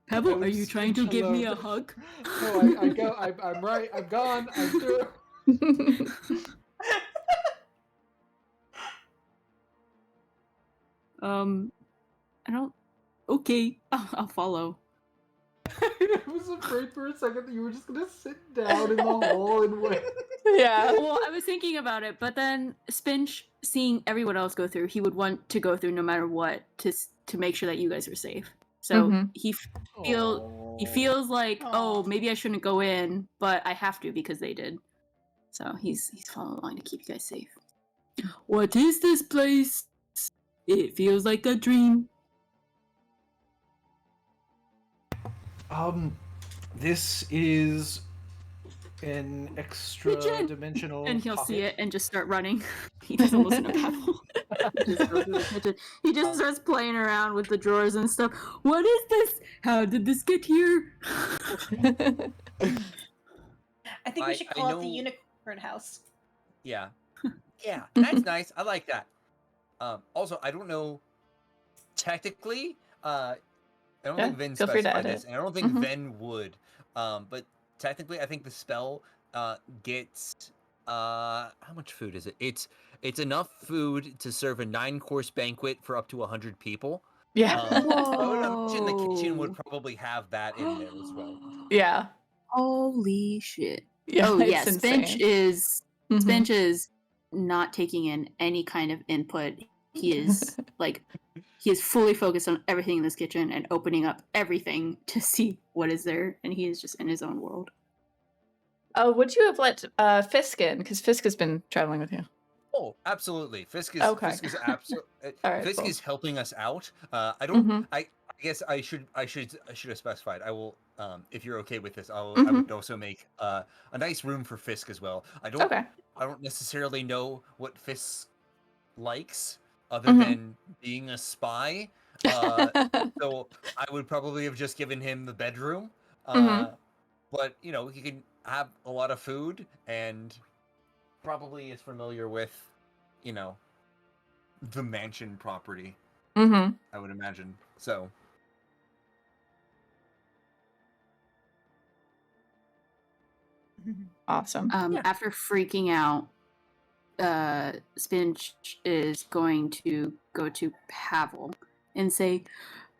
Pebble, I are you leave trying to Spinch give me a alone. hug? No, I go. I'm right. I'm gone. I'm through. I don't. Okay, I'll follow. I was afraid for a second that you were just gonna sit down in the hall and wait. Yeah. Well, I was thinking about it, but then Spinch, seeing everyone else go through, he would want to go through no matter what to make sure that you guys are safe. So Mhm. he feels like, oh, maybe I shouldn't go in, but I have to because they did. So he's following along to keep you guys safe. What is this place? It feels like a dream. This is an extra Pigeon! dimensional And he'll pocket. see it and just start running. He doesn't listen to Pebble. He just starts playing around with the drawers and stuff. What is this? How did this get here? I think we should I call it the know- Unicorn House. Yeah. Yeah, that's nice. I like that. Also, I don't know. Technically, I don't Yeah, think Vin feel free to specified edit. this, and I don't think Mhm. Ven would. But technically, I think the spell gets how much food is it? It's enough food to serve a 9-course banquet for up to 100 people. Yeah. I would imagine the kitchen would Whoa. probably have that in there as well. Yeah. Holy shit. Yeah, Oh yeah, it's insane. Mhm. Spinch is not taking in any kind of input. He is fully focused on everything in this kitchen and opening up everything to see what is there, and he is just in his own world. Oh, would you have let Fisk in? Because Fisk has been traveling with you. Oh, absolutely. Okay. Fisk is absolutely. All right, Fisk cool. is helping us out. I don't. Mhm. I guess I should have specified. I will. If you're okay with this, I Mhm. would also make a nice room for Fisk as well. I don't Okay. necessarily know what Fisk likes other Mhm. than being a spy. So I would probably have just given him the bedroom. Mhm. But you know, he can have a lot of food and probably is familiar with, you know, the mansion property, Mhm. I would imagine. So Awesome. Yeah. After freaking out, Spinch is going to go to Pavel and say,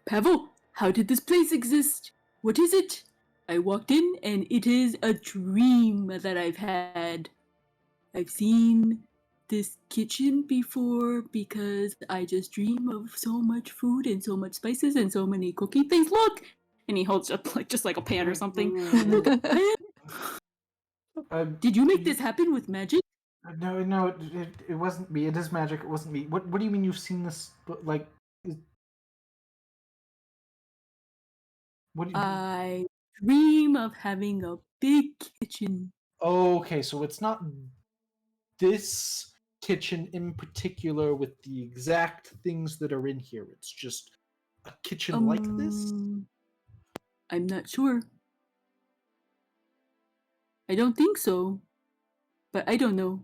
Pavel, how did this place exist? What is it? I walked in and it is a dream that I've had. I've seen this kitchen before because I just dream of so much food and so much spices and so many cooking things. Look! And he holds up just like a pan or something. Look, a pan! Did you make this happen with magic? No, it wasn't me. It is magic. It wasn't me. What do you mean you've seen this? Like, what do you? I dream of having a big kitchen. Okay, so it's not this kitchen in particular with the exact things that are in here. It's just a kitchen like this. I'm not sure. I don't think so. But I don't know.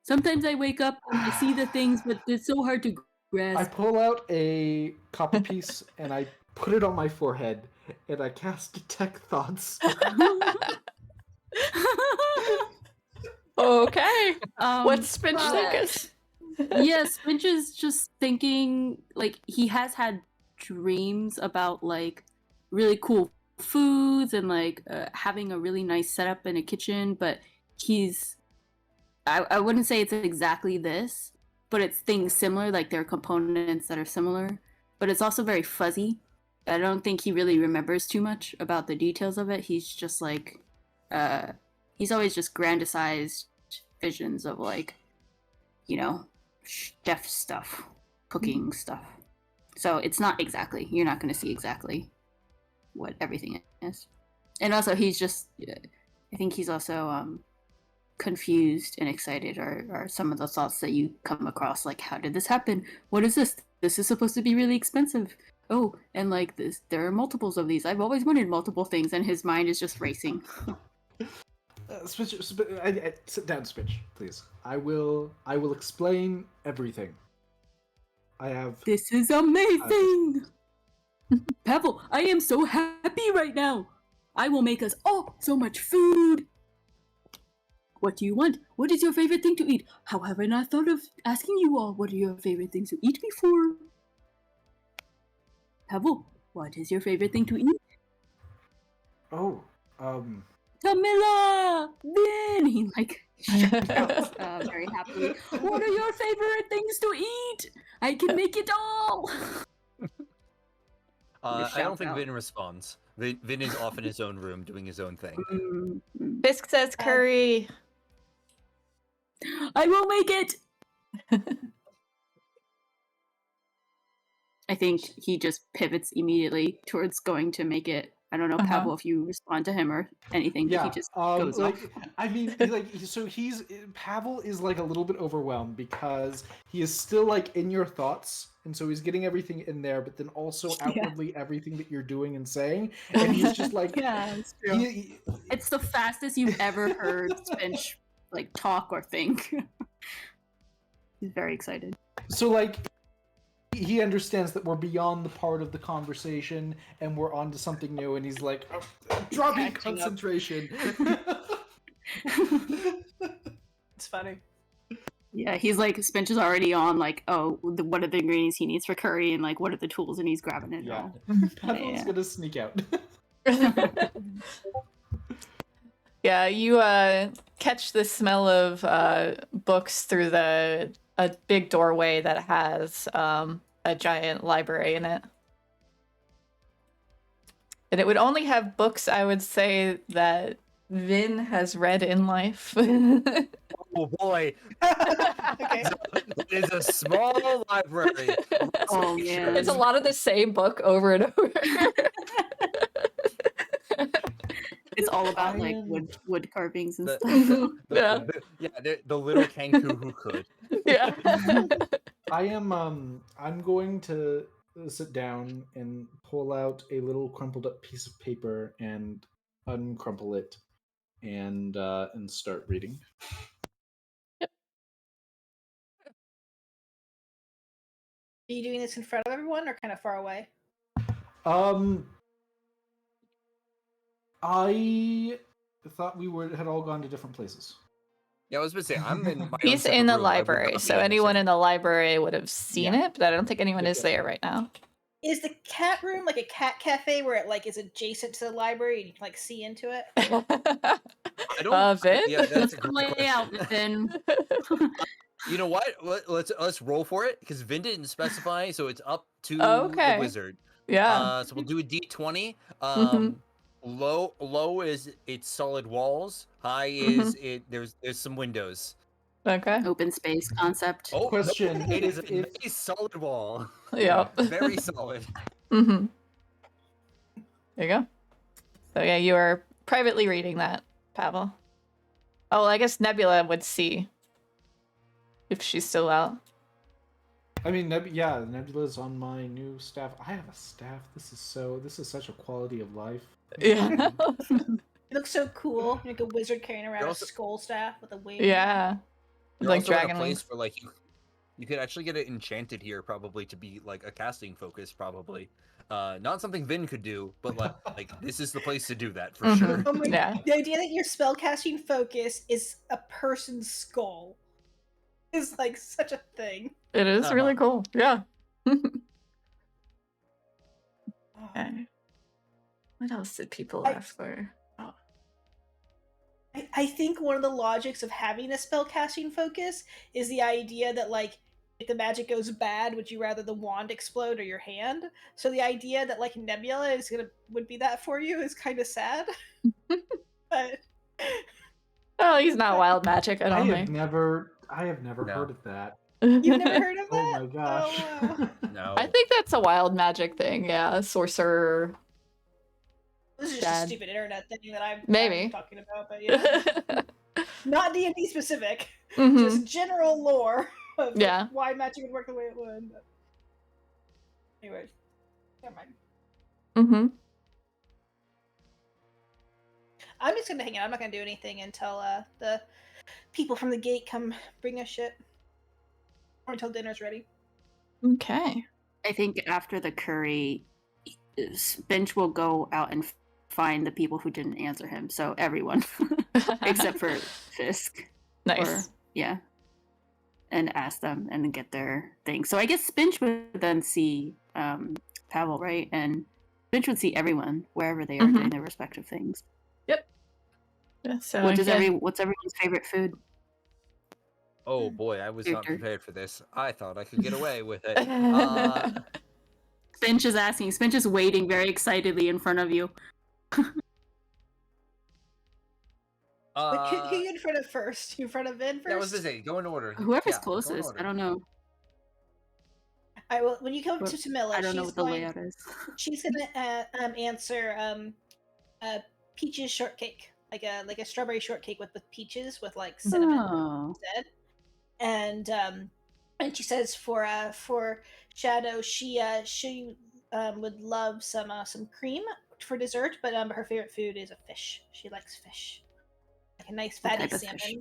Sometimes I wake up and I see the things, but it's so hard to I grasp. pull out a copper piece and I put it on my forehead and I cast detect thoughts. Okay. What's Spinch but- thinking? Yes, Finch is just thinking like he has had dreams about like really cool foods and like having a really nice setup in a kitchen, but he's I wouldn't say it's exactly this, but it's things similar, like there are components that are similar, but it's also very fuzzy. I don't think he really remembers too much about the details of it. He's just like he's always just grandized visions of like, you know, chef stuff, cooking stuff. So it's not exactly, you're not going to see exactly what everything is. And also he's just I think he's also confused and excited are some of the thoughts that you come across, like, how did this happen? What is this? This is supposed to be really expensive. Oh, and like this, there are multiples of these. I've always wanted multiple things, and his mind is just racing. Spitch, sit down, Spitch, please. I will explain everything. I have. This is amazing! Pavel, I am so happy right now! I will make us all so much food! What do you want? What is your favorite thing to eat? How have I not thought of asking you all what are your favorite things to eat before? Pavel, what is your favorite thing to eat? Oh, Camilla! Then he like shouts very happily. What are your favorite things to eat? I can make it all. I don't shouts think out. Vin responds. Vin is off in his own room doing his own thing. Fisk says curry. I will make it. I think he just pivots immediately towards going to make it. I don't know, Pavel, if you respond to him or anything, but yeah. he just goes like, off. I mean, like, so Pavel is like a little bit overwhelmed because he is still like in your thoughts, and so he's getting everything in there, but then also outwardly everything that you're doing and saying, and he's just like, Yeah, it's true. It's the fastest you've ever heard Spinch like talk or think. He's very excited. So like he understands that we're beyond the part of the conversation and we're on to something new, and he's like, dropping concentration. It's funny. Yeah, he's like, Spinch is already on, like, oh, what are the ingredients he needs for curry, and like, what are the tools, and he's grabbing it Yeah. all. Pavel's Yeah. gonna sneak out. Yeah, you catch the smell of books through a big doorway that has a giant library in it. And it would only have books, I would say, that Vin has read in life. Oh boy, Okay. it is a small library. Oh, man. It's a lot of the same book over and over. It's all about I like am- wood carvings and The- stuff. Yeah. the little Kenku who could. Yeah. I'm going to sit down and pull out a little crumpled up piece of paper and uncrumple it and start reading. Are you doing this in front of everyone or kind of far away? I thought we had all gone to different places. Yeah, I was gonna say I'm in my own He's separate in the room. I would library, not so be anyone in there. the library would have seen Yeah. it, but I don't think anyone is Okay. there right now. Is the cat room like a cat cafe where it like is adjacent to the library and you can like see into it? I don't. Vin? Yeah, that's Let's a great lay out, question. Vin. You know what? Let's roll for it because Vin didn't specify, so it's up to Okay. the wizard. Yeah. So we'll do a D20. Mhm. Low is it's solid walls. High is it. There's some windows. Okay. Open space concept. Oh, Question, no, it is a if- nice solid wall. Yep. Very solid. Mm-hmm. There you go. So yeah, you are privately reading that, Pavel. Oh, well, I guess Nebula would see if she's still out. I mean, Nebula's on my new staff. I have a staff. This is such a quality of life. Yeah. It looks so cool. Like a wizard carrying around You're a also- skull staff with a wing. Yeah. You're Like also in dragon a place wings. where like you could actually get it enchanted here probably to be like a casting focus probably. Not something Vin could do, but like this is the place to do that for Mhm. sure. Oh my Yeah. The idea that your spellcasting focus is a person's skull is like such a thing. It is really cool. Yeah. Oh. Okay. What else did people I- ask for? Oh. I think one of the logics of having a spellcasting focus is the idea that like if the magic goes bad, would you rather the wand explode or your hand? So the idea that like Nebula would be that for you is kind of sad. But Oh, he's not wild magic, I I don't have think. never No. heard of that. you've never heard of Oh that? my gosh. Oh, wow. No. I think that's a wild magic thing, yeah. Sorcerer. This is just Dad. a stupid internet thing that I'm Maybe. talking about, but yeah. Not D&D specific, Mhm. just general lore of like, Yeah. why magic would work the way it would. But... Anyway, never mind. Mm-hmm. I'm just gonna hang out. I'm not gonna do anything until the people from the gate come bring us shit, or until dinner's ready. Okay. I think after the curry, Bench will go out and find the people who didn't answer him. So everyone, except for Fisk. Nice. Yeah. And ask them and get their thing. So I guess Spinch would then see Pavel, right? And Spinch would see everyone wherever they are Mhm. doing their respective things. Yeah, so What's yeah. everyone's favorite food? Oh boy, I was not Character. prepared for this. I thought I could get away with it. Spinch is asking. Spinch is waiting very excitedly in front of you. But who you in front of first? You in front of Vin first? That was to say, go in order. Whoever's Yeah, go in closest. order. I don't know. Alright, well, when you come Well, to Tamila, I don't know she's what the going. layout is. She's gonna answer peaches shortcake, like a strawberry shortcake with peaches with like cinnamon Oh. instead. And she says for Shadow, she would love some cream for dessert, but her favorite food is a fish. She likes fish, like a nice What fatty type of salmon. fish?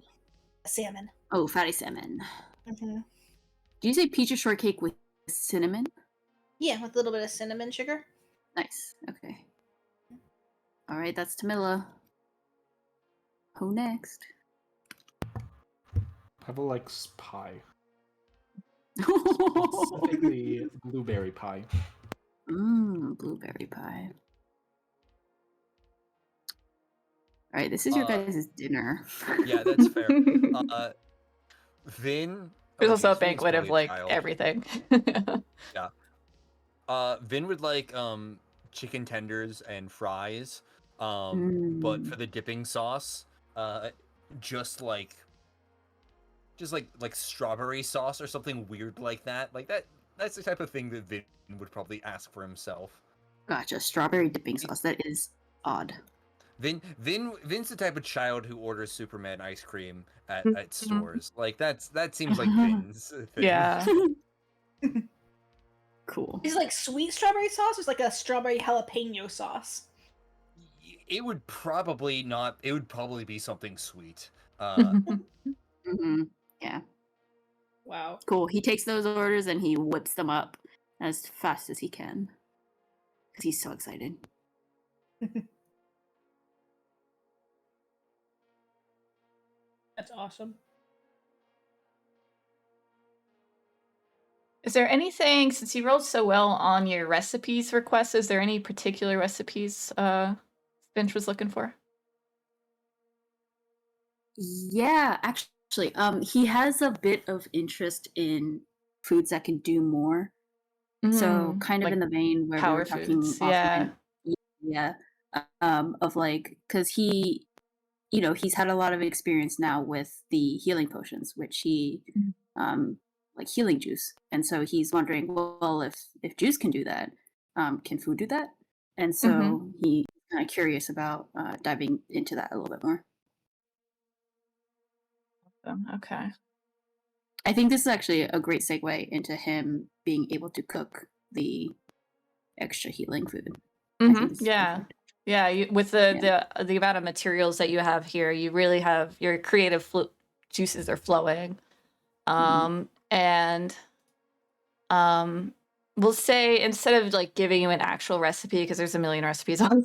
A salmon. Oh, fatty salmon. hmm Do you say peach shortcake with cinnamon? Yeah, with a little bit of cinnamon sugar. Nice. Okay. All right, that's Tamila. Who next? Pebble likes pie. Specifically, blueberry pie. Blueberry pie. All right, this is your guys' dinner. Yeah, that's fair. Vin. There's Oh, also a geez, Vin's banquet of totally a like child. everything. Yeah. Vin would like chicken tenders and fries. But for the dipping sauce, just like strawberry sauce or something weird like that. Like that's the type of thing that Vin would probably ask for himself. Gotcha. Strawberry dipping sauce. That is odd. Vin's the type of child who orders Superman ice cream at stores. Like that seems like Vin's thing. Yeah. Cool. Is it like sweet strawberry sauce or is it like a strawberry jalapeno sauce? It would probably not. It would probably be something sweet. Yeah. Wow. Cool. He takes those orders and he whips them up as fast as he can. Because he's so excited. That's awesome. Is there anything, since you rolled so well on your recipes request, is there any particular recipes Finch was looking for? Yeah, actually, he has a bit of interest in foods that can do more. So kind of like in the vein where we power were talking foods, offline. Yeah. Of like, because he, he's had a lot of experience now with the healing potions, which he like healing juice. And so he's wondering, well, if juice can do that, can food do that? And so he's kind of curious about diving into that a little bit more. Okay. I think this is actually a great segue into him being able to cook the extra healing food. I think this is Yeah. perfect. Yeah, with the amount of materials that you have here, you really have your creative juices are flowing. And we'll say instead of like giving you an actual recipe, because there's a million recipes online,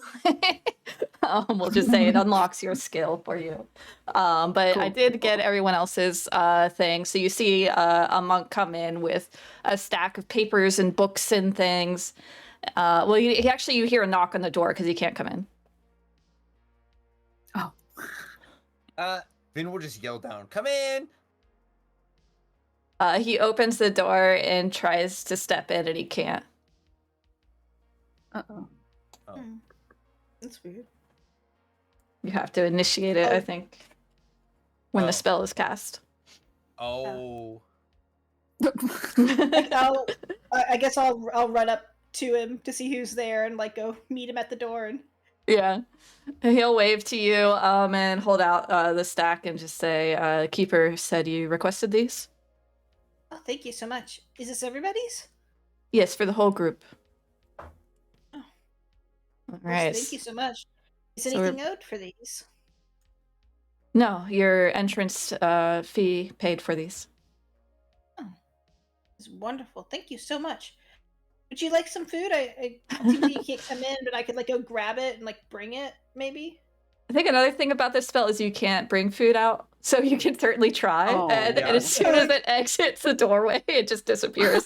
we'll just say it unlocks your skill for you. But I did get everyone else's thing. So you see a monk come in with a stack of papers and books and things. Well, you hear a knock on the door because he can't come in. Vin will just yell down, "Come in!" He opens the door and tries to step in, and he can't. Uh-oh. Oh. That's weird. You have to initiate it, I think, when the spell is cast. Oh. I guess I'll run up to him to see who's there and like go meet him at the door and. Yeah. He'll wave to you and hold out the stack and just say, Keeper said you requested these? Oh, thank you so much. Is this everybody's? Yes, for the whole group. Oh. All right. Thank you so much. Is So anything owed for these? No, your entrance fee paid for these. Oh, it's wonderful. Thank you so much. Would you like some food? I seem like you can't come in, but I could like go grab it and like bring it, maybe. I think another thing about this spell is you can't bring food out, so you can certainly try. And as soon as it exits the doorway, it just disappears.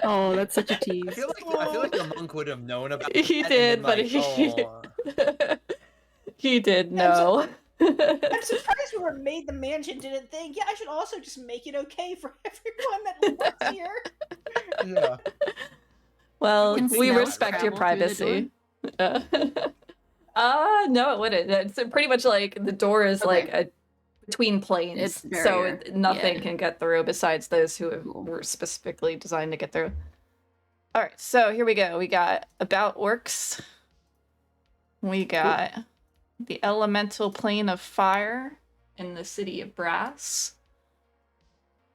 Oh, that's such a tease. I feel like the monk would have known about He that did, and but he did know. I'm surprised whoever made the mansion didn't think, yeah, I should also just make it okay for everyone that works here. Yeah. Well, Can we smell respect your travel through the privacy. No, it wouldn't. It's pretty much like the door is like between planes, It's so barrier. nothing can get through besides those who were specifically designed to get through. All right, so here we go. We got about orcs. We got the elemental plane of fire in the city of Brass.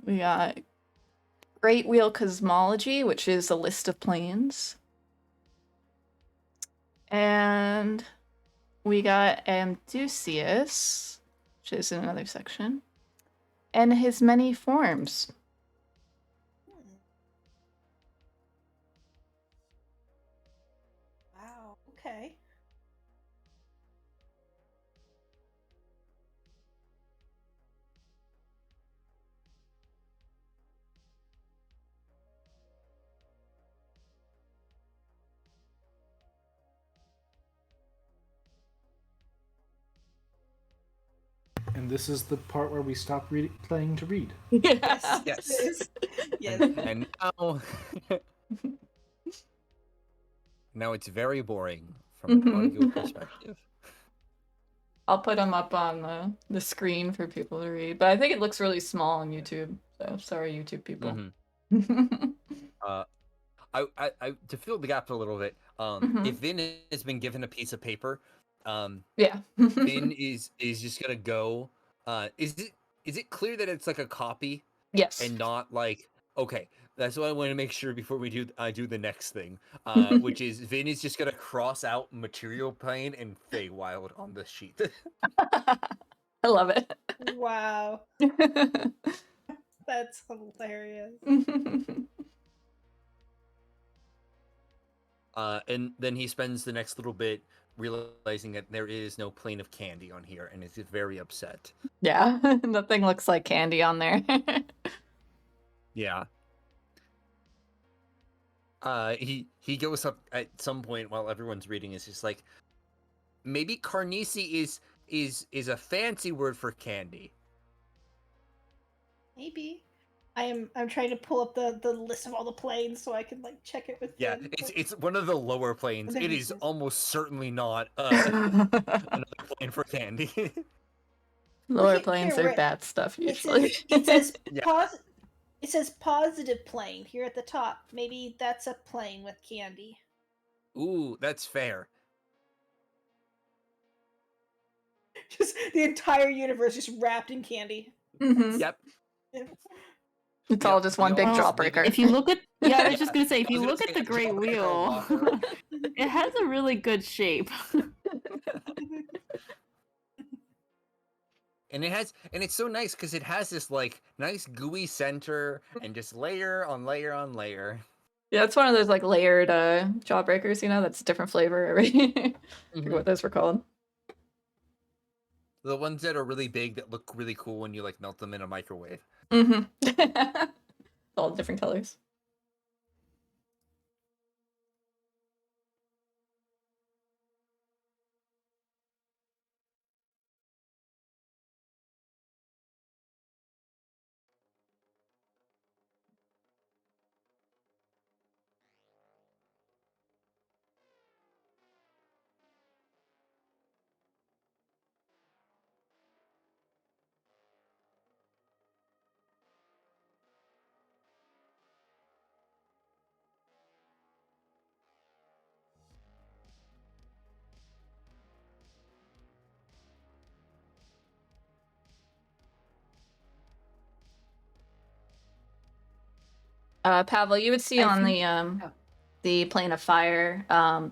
We got Great Wheel Cosmology, which is a list of planes. And we got Amdusius, which is in another section, and his many forms. Wow, okay. And this is the part where we stop playing to read. Yeah. Yes. Yes. And now, now it's very boring from an audio perspective. I'll put them up on the screen for people to read, but I think it looks really small on YouTube. So sorry, YouTube people. I to fill the gap a little bit. If Vin has been given a piece of paper, Yeah. Vin is just gonna go. Is it clear that it's like a copy Yes. and not like okay? That's what I want to make sure before we do the next thing, which is Vin is just gonna cross out material plane and Feywild on the sheet. I love it. Wow. That's hilarious. And then he spends the next little bit realizing that there is no plane of candy on here, and is very upset. Yeah, nothing looks like candy on there. Yeah. He goes up at some point while everyone's reading. Is just like maybe carnisi is a fancy word for candy. Maybe. I'm trying to pull up the list of all the planes so I can like check it with Yeah, Vin, it's one of the lower planes. There It it is is. almost certainly not another plane for candy. Lower Here- planes here, are right. bad stuff It usually. says it says Yeah. it says positive plane here at the top. Maybe that's a plane with candy. Ooh, that's fair. Just the entire universe just wrapped in candy. Mhm. Yep. It's all just one big Well, jawbreaker. If you look at, yeah, I was just Yeah, gonna say, if I was you gonna look say at the a Great jawbreaker Wheel, locker. it has a really good shape. And it's so nice because it has this like nice gooey center and just layer on layer on layer. Yeah, it's one of those like layered jawbreakers, you know, that's a different flavor. I forget what those were called. The ones that are really big that look really cool when you like melt them in a microwave. All different colors. Pavel, you would see I on think- the plane of fire,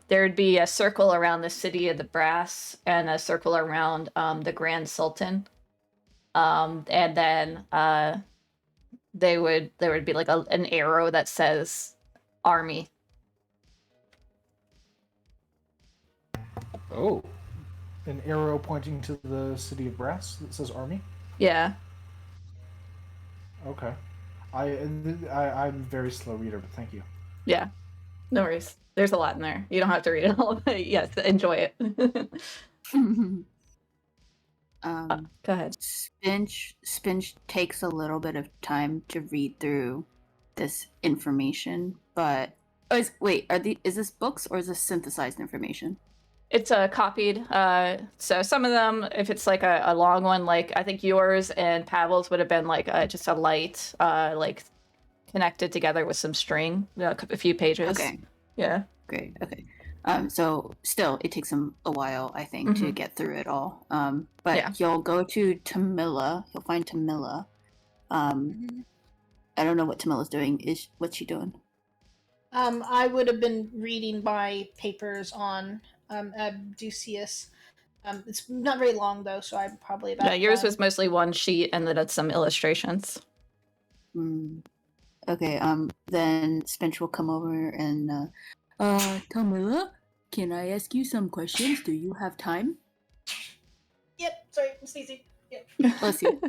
there'd be a circle around the city of the brass and a circle around the Grand Sultan. And then there would be like an arrow that says army. Oh. An arrow pointing to the city of brass that says army? Yeah. Okay. I'm a very slow reader, but thank you. Yeah. No worries. There's a lot in there. You don't have to read it all. Yes, enjoy it. Go ahead. Spinch takes a little bit of time to read through this information, but is this books or is this synthesized information? It's copied. So some of them, if it's like a long one, like I think yours and Pavel's would have been like just a light, like connected together with some string, a few pages. Okay, Yeah. great. Okay. So still, it takes him a while, I think, to get through it all. But Yeah. you'll go to Tamila. You'll find Tamila. I don't know what Tamila's doing. What's she doing? I would have been reading my papers on Abducius. It's not very long though, so I'm probably about. Yeah, yours was mostly one sheet and then it's some illustrations. Okay. Then Spinch will come over and Tamila, can I ask you some questions? Do you have time? Yep. Sorry, I'm sneezing. Yep. Bless you.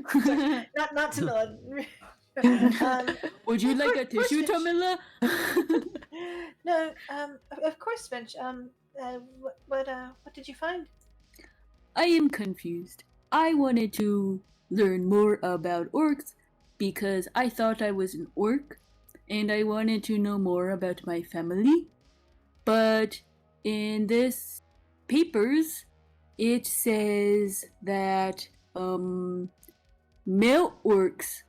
Not Tamila. Would you like a tissue, Finch. Tamila? No. Of course, Finch. What did you find? I am confused. I wanted to learn more about orcs because I thought I was an orc and I wanted to know more about my family. But in this papers, it says that male orcs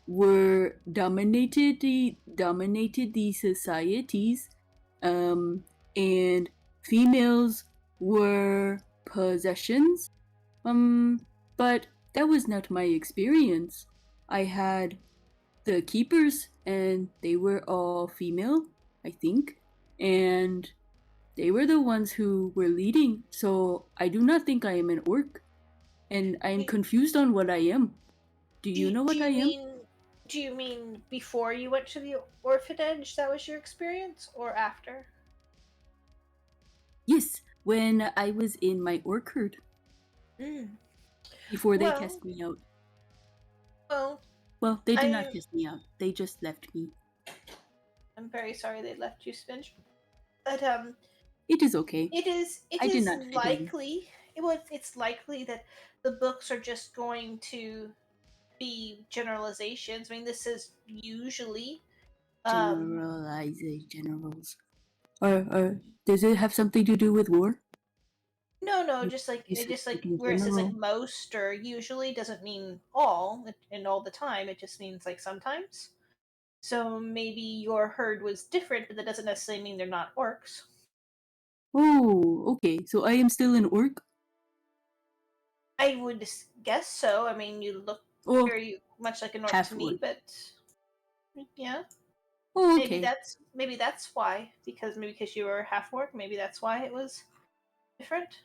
were dominated the societies, and females were possessions. But that was not my experience. I had the keepers, and they were all female, I think, and they were the ones who were leading. So I do not think I am an orc, and I am Wait, confused on what I am. Do do you know what do I you am? mean before you went to the orphanage that was your experience, or after? Yes, when I was in my orc herd Mm. before they Well, test me out. well, Well, they did not I'm test me out. They just left me. I'm very sorry they left you, Spinch. But It is okay. it I did is not fit in. likely it's likely that the books are just going to be generalizations. I mean, this is usually Generals. Or does it have something to do with war? no, Like, just like you said, just like like in where it says like general. most or usually doesn't mean all and all the time. It just means like sometimes. So maybe your herd was different, but that doesn't necessarily mean they're not orcs. Oh, okay. So I am still an orc? I would guess so. I mean, you look Or very much like an orc half to me, orc? but yeah, Oh, okay. maybe that's why. Because you were half orc, maybe that's why it was different.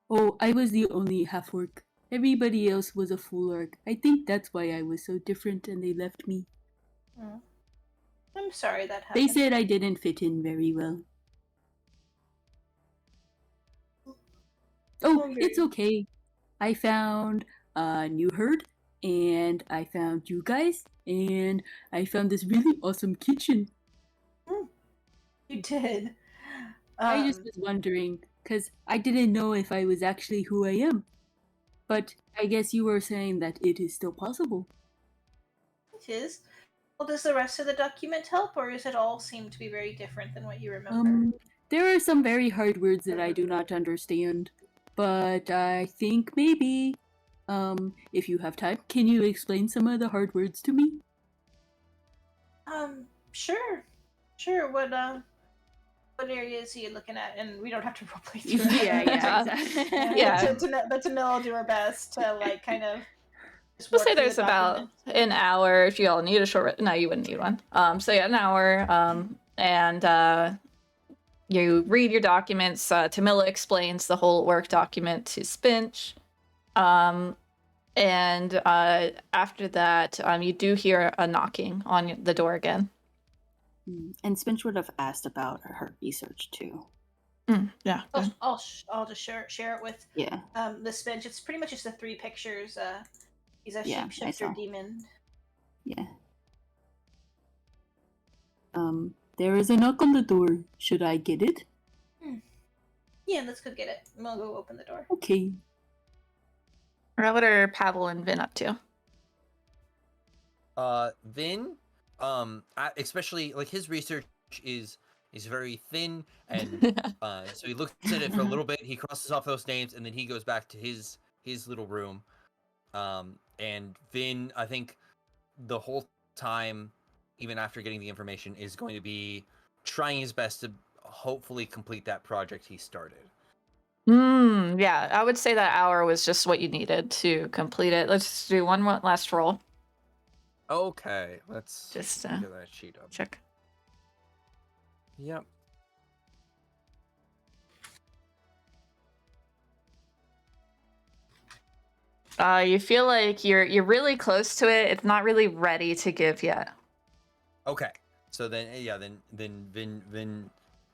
Oh, I was the only half orc. Everybody else was a full orc. I think that's why I was so different and they left me. Hmm. I'm sorry that They happened. said I didn't fit in very well. Oh, Well, it's very. okay. I found a new herd, and I found you guys, and I found this really awesome kitchen. You did. I just Um, was wondering, because I didn't know if I was actually who I am. But I guess you were saying that it is still possible. it is. Well, does the rest of the document help, or does it all seem to be very different than what you remember? There are some very hard words that I do not understand, but I think maybe, if you have time, can you explain some of the hard words to me? Sure, sure. What areas are you looking at? And we don't have to roleplay through it. Yeah, Yeah, Yeah. but to know, I'll do our best to like kind of just We'll work say through there's the about document. an hour if you all need a short. No, you wouldn't need one. So yeah, an hour. And you read your documents. Tamila explains the whole work document to Spinch. And after that, you do hear a knocking on the door again. And Spinch would have asked about her research too. Yeah. go ahead. I'll just share it with Yeah, the Spinch. It's pretty much just the three pictures. He's a Yeah, I saw. shapeshifter demon. yeah. There is a knock on the door. Should I get it? Yeah, let's go get it. We'll go open the door. Okay. What are Pavel and Vin up to? Vin, especially like his research is very thin, and so he looks at it for a little bit. He crosses off those names, and then he goes back to his little room. And Vin, I think the whole time, even after getting the information, is going to be trying his best to hopefully complete that project he started. Yeah, I would say that hour was just what you needed to complete it. Let's do one more last roll. Okay, let's Just get that sheet up. check. Yep. You feel like you're really close to it. It's not really ready to give yet. Okay. So then, yeah, then Vin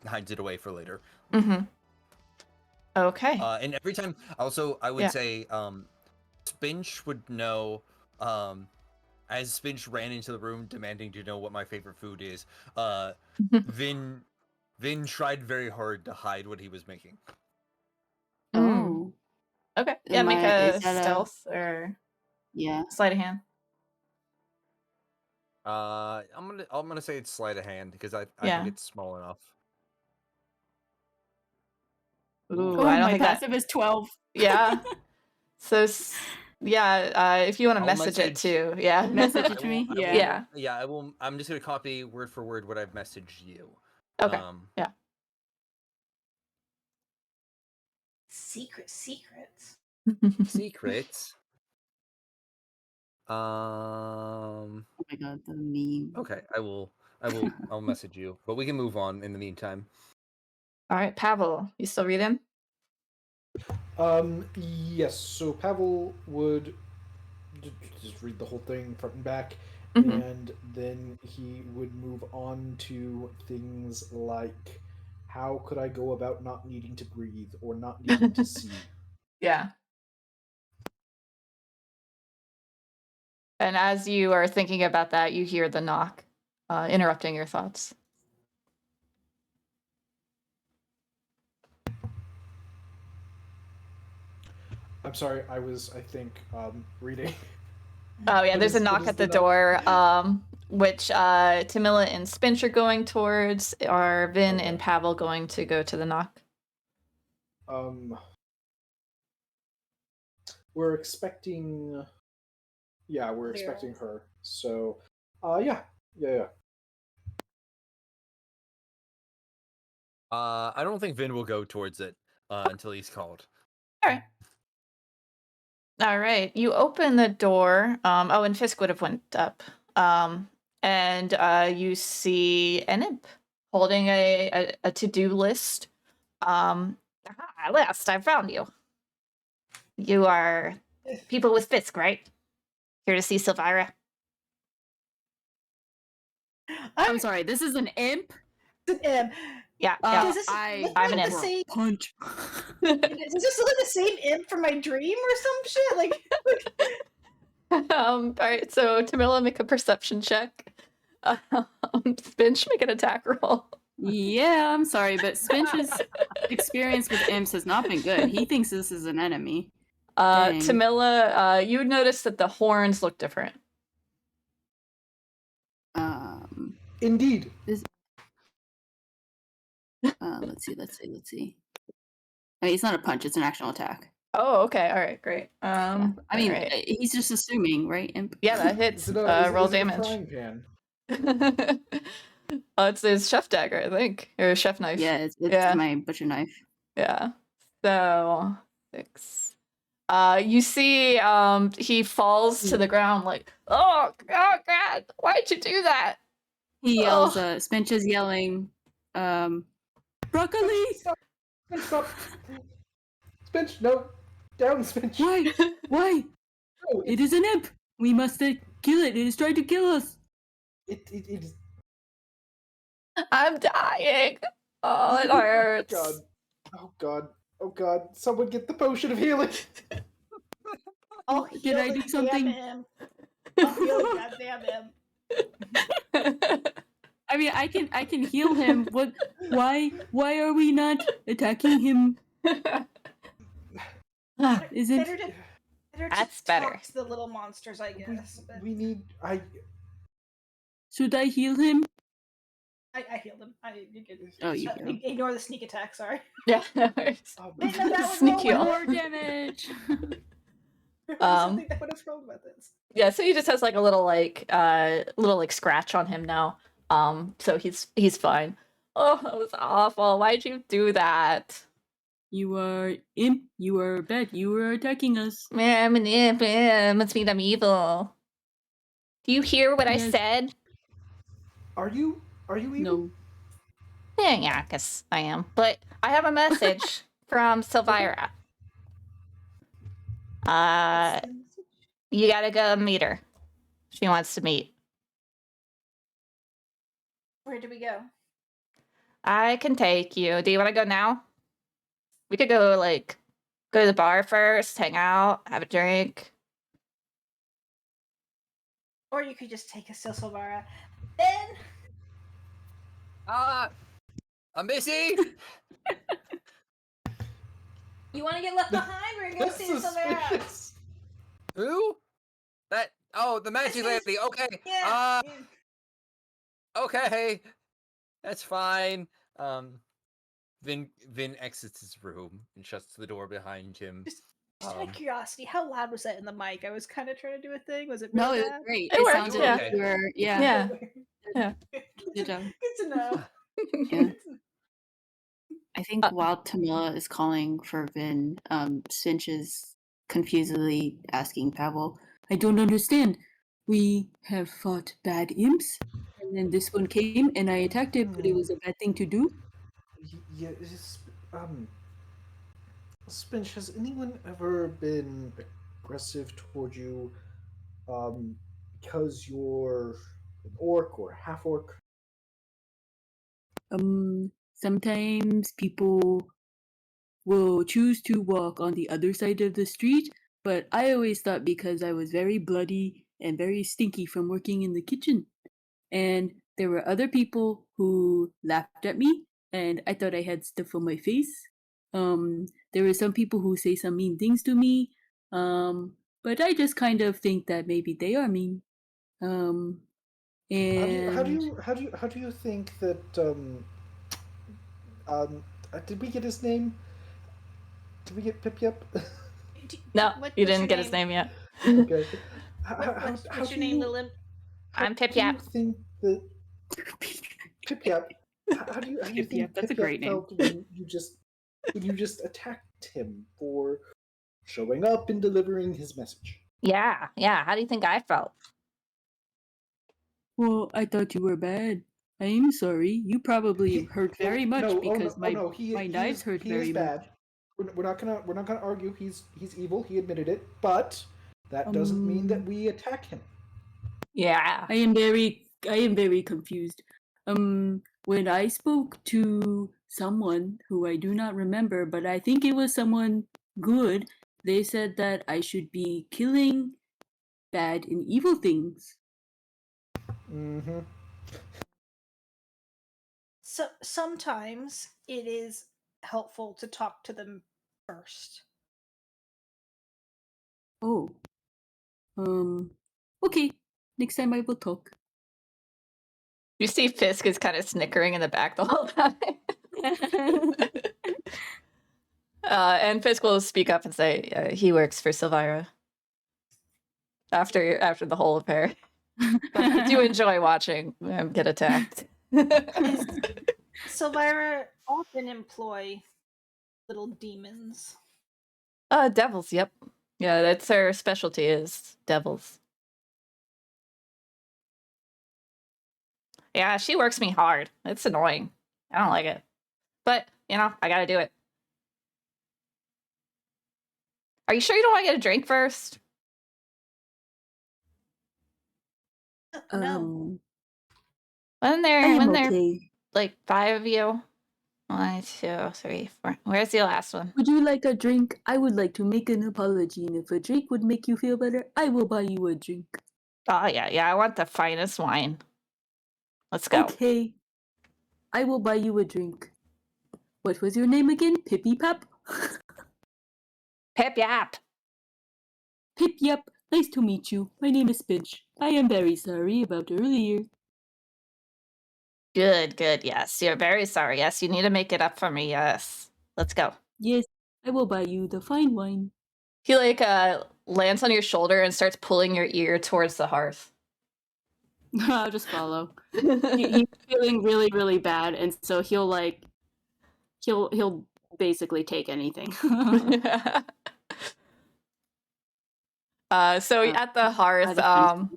hides it away for later. Mm-hmm. Okay. And every time, also, I would Yeah. say, Spinch would know, as Spinch ran into the room demanding to know what my favorite food is, Vin tried very hard to hide what he was making. Mm. Oh. Okay. Yeah, make Is a that stealth or yeah? sleight of hand. I'm gonna say it's sleight of hand because I Yeah. think it's small enough. Ooh, Oh, I don't my think that. passive is 12. Yeah. So if you want to I'll message it message- too, yeah. Message I it to will- me. I will- Yeah. Yeah. Yeah, I will. I'm just gonna copy word for word what I've messaged you. Okay. Yeah. Secrets. Secrets. Oh my god, the meme. Okay, I'll message you, but we can move on in the meantime. All right, Pavel, you still reading? Yes. So Pavel would just read the whole thing front and back, Mhm. and then he would move on to things like, how could I go about not needing to breathe or not needing to see? Yeah. And as you are thinking about that, you hear the knock, interrupting your thoughts. I'm sorry, I think, reading. Oh yeah, What there's a is- what knock is at the the knock? door, which Tamila and Spinch are going towards. Are Vin and Okay. Pavel going to go to the knock? We're expecting. Yeah, we're Vera. expecting her. So, yeah. I don't think Vin will go towards it until he's called. All right. All right. You open the door. Oh, and Fisk would have went up. And you see an imp holding a to-do list. At last, I found you. You are people with Fisk, right? Here to see Syvira. I'm sorry. This is an imp. Yeah. Yeah. Does this I look I'm like an the imp. same? punch. Does this look like the same imp from my dream or some shit? Like, All right. So Tamila, make a perception check. Spinch, make an attack roll. Yeah, I'm sorry, but Spinch's experience with imps has not been good. He thinks this is an enemy. Dang. Tamila, you notice that the horns look different. Indeed. Let's see. I mean, it's not a punch; it's an actual attack. Oh, okay. All right, great. Yeah. I mean, all right. he's just assuming, right? Imp. Yeah, that hits. Is it a, Roll is it a damage. frying pan? It's his chef dagger, I think, or chef knife. Yeah, it's Yeah. my butcher knife. Yeah. So 6. You see, he falls to the ground like, oh God, why'd you do that? He yells. Oh. Spinch is yelling, broccoli. Stop! Spinch, no! Down, Spinch! Why? No, It is an imp. We must kill it. It is trying to kill us. it is. I'm dying. Oh, it hurts. Oh God! Someone get the potion of healing. I'll Did heal I the do something? goddamn him. I'll heal the goddamn him. I mean, I can heal him. What? Why are we not attacking him? Is it? Better to That's talk better. to the little monsters, I guess. But We need. Should I heal him? I healed him. You could, Oh, you do. ignore the sneak attack. Sorry. Yeah, no worries. Didn't know that would Sneak roll heal. More damage. Something that would have rolled with this. Yeah, so he just has like a little scratch on him now. So he's fine. Oh, that was awful. Why'd you do that? You are imp. You are bad. You are attacking us. Man, I'm an imp. Must mean I'm evil. Do you hear what I Yes. said? Are you evil? No. Yeah, I guess I am. But I have a message from Syvira. You gotta go meet her. She wants to meet. Where do we go? I can take you. Do you want to go now? We could go to the bar first, hang out, have a drink. Or you could just take us to Syvira. Then Missy. You want to get left behind? We're gonna go see Syvira. Suspicious. Who? That? Oh, the magic This is- lady. Okay. Yeah. Okay. That's fine. Vin exits his room and shuts the door behind him. Just out of curiosity, how loud was that in the mic? I was kind of trying to do a thing. Was it No, really it was bad? great. It worked, sounded yeah. like you were, yeah. Yeah. Yeah. Good job. Good to know. Yeah. I think while Tamila is calling for Vin, Cinch is confusedly asking Pavel, I don't understand. We have fought bad imps, and then this one came and I attacked it, but it was a bad thing to do. Yeah, Spinch, has anyone ever been aggressive toward you because you're an orc or half orc? Sometimes people will choose to walk on the other side of the street, but I always thought because I was very bloody and very stinky from working in the kitchen. And there were other people who laughed at me, and I thought I had stuff on my face. There were some people who say some mean things to me, but I just kind of think that maybe they are mean. And How do you think that did we get his name? Did we get Pip Yep? No, you What's didn't your get his name yet. Okay. What's your name, Lilim? I'm Pip Do you Yap. think that Pip Yap? How do you Pip think Yap, that's a Pip Yap great name. felt when you just attacked him for showing up and delivering his message? Yeah. How do you think I felt? well, I thought you were bad. I am sorry. You probably hurt very much because my knives hurt he very is much. bad. We're not gonna argue. He's evil. He admitted it, but that doesn't mean that we attack him. Yeah. I am very confused. When I spoke to someone who I do not remember, but I think it was someone good, they said that I should be killing bad and evil things. Mm-hmm. So sometimes it is helpful to talk to them first. Oh. Okay. Next time I will talk. You see Fisk is kind of snickering in the back the whole time. And Fisk will speak up and say he works for Syvira. After the whole affair. But I do enjoy watching him get attacked. Syvira often employ little demons. Devils, yep. Yeah, that's her specialty is devils. Yeah, she works me hard. It's annoying. I don't like it. But, I gotta do it. Are you sure you don't want to get a drink first? No. When I there am okay. like 5 of you? 1, 2, 3, 4. Where's the last one? Would you like a drink? I would like to make an apology, and if a drink would make you feel better, I will buy you a drink. Oh yeah, I want the finest wine. Let's go. Okay. I will buy you a drink. What was your name again? Pippy Pap? Pip Yap. Pip Yap. Nice to meet you. My name is Pinch. I am very sorry about earlier. Good. Yes, you're very sorry. Yes, you need to make it up for me. Yes. Let's go. Yes, I will buy you the fine wine. He lands on your shoulder and starts pulling your ear towards the hearth. I'll just follow. He's feeling really, really bad, and so he'll basically take anything. So at the hearth, oh,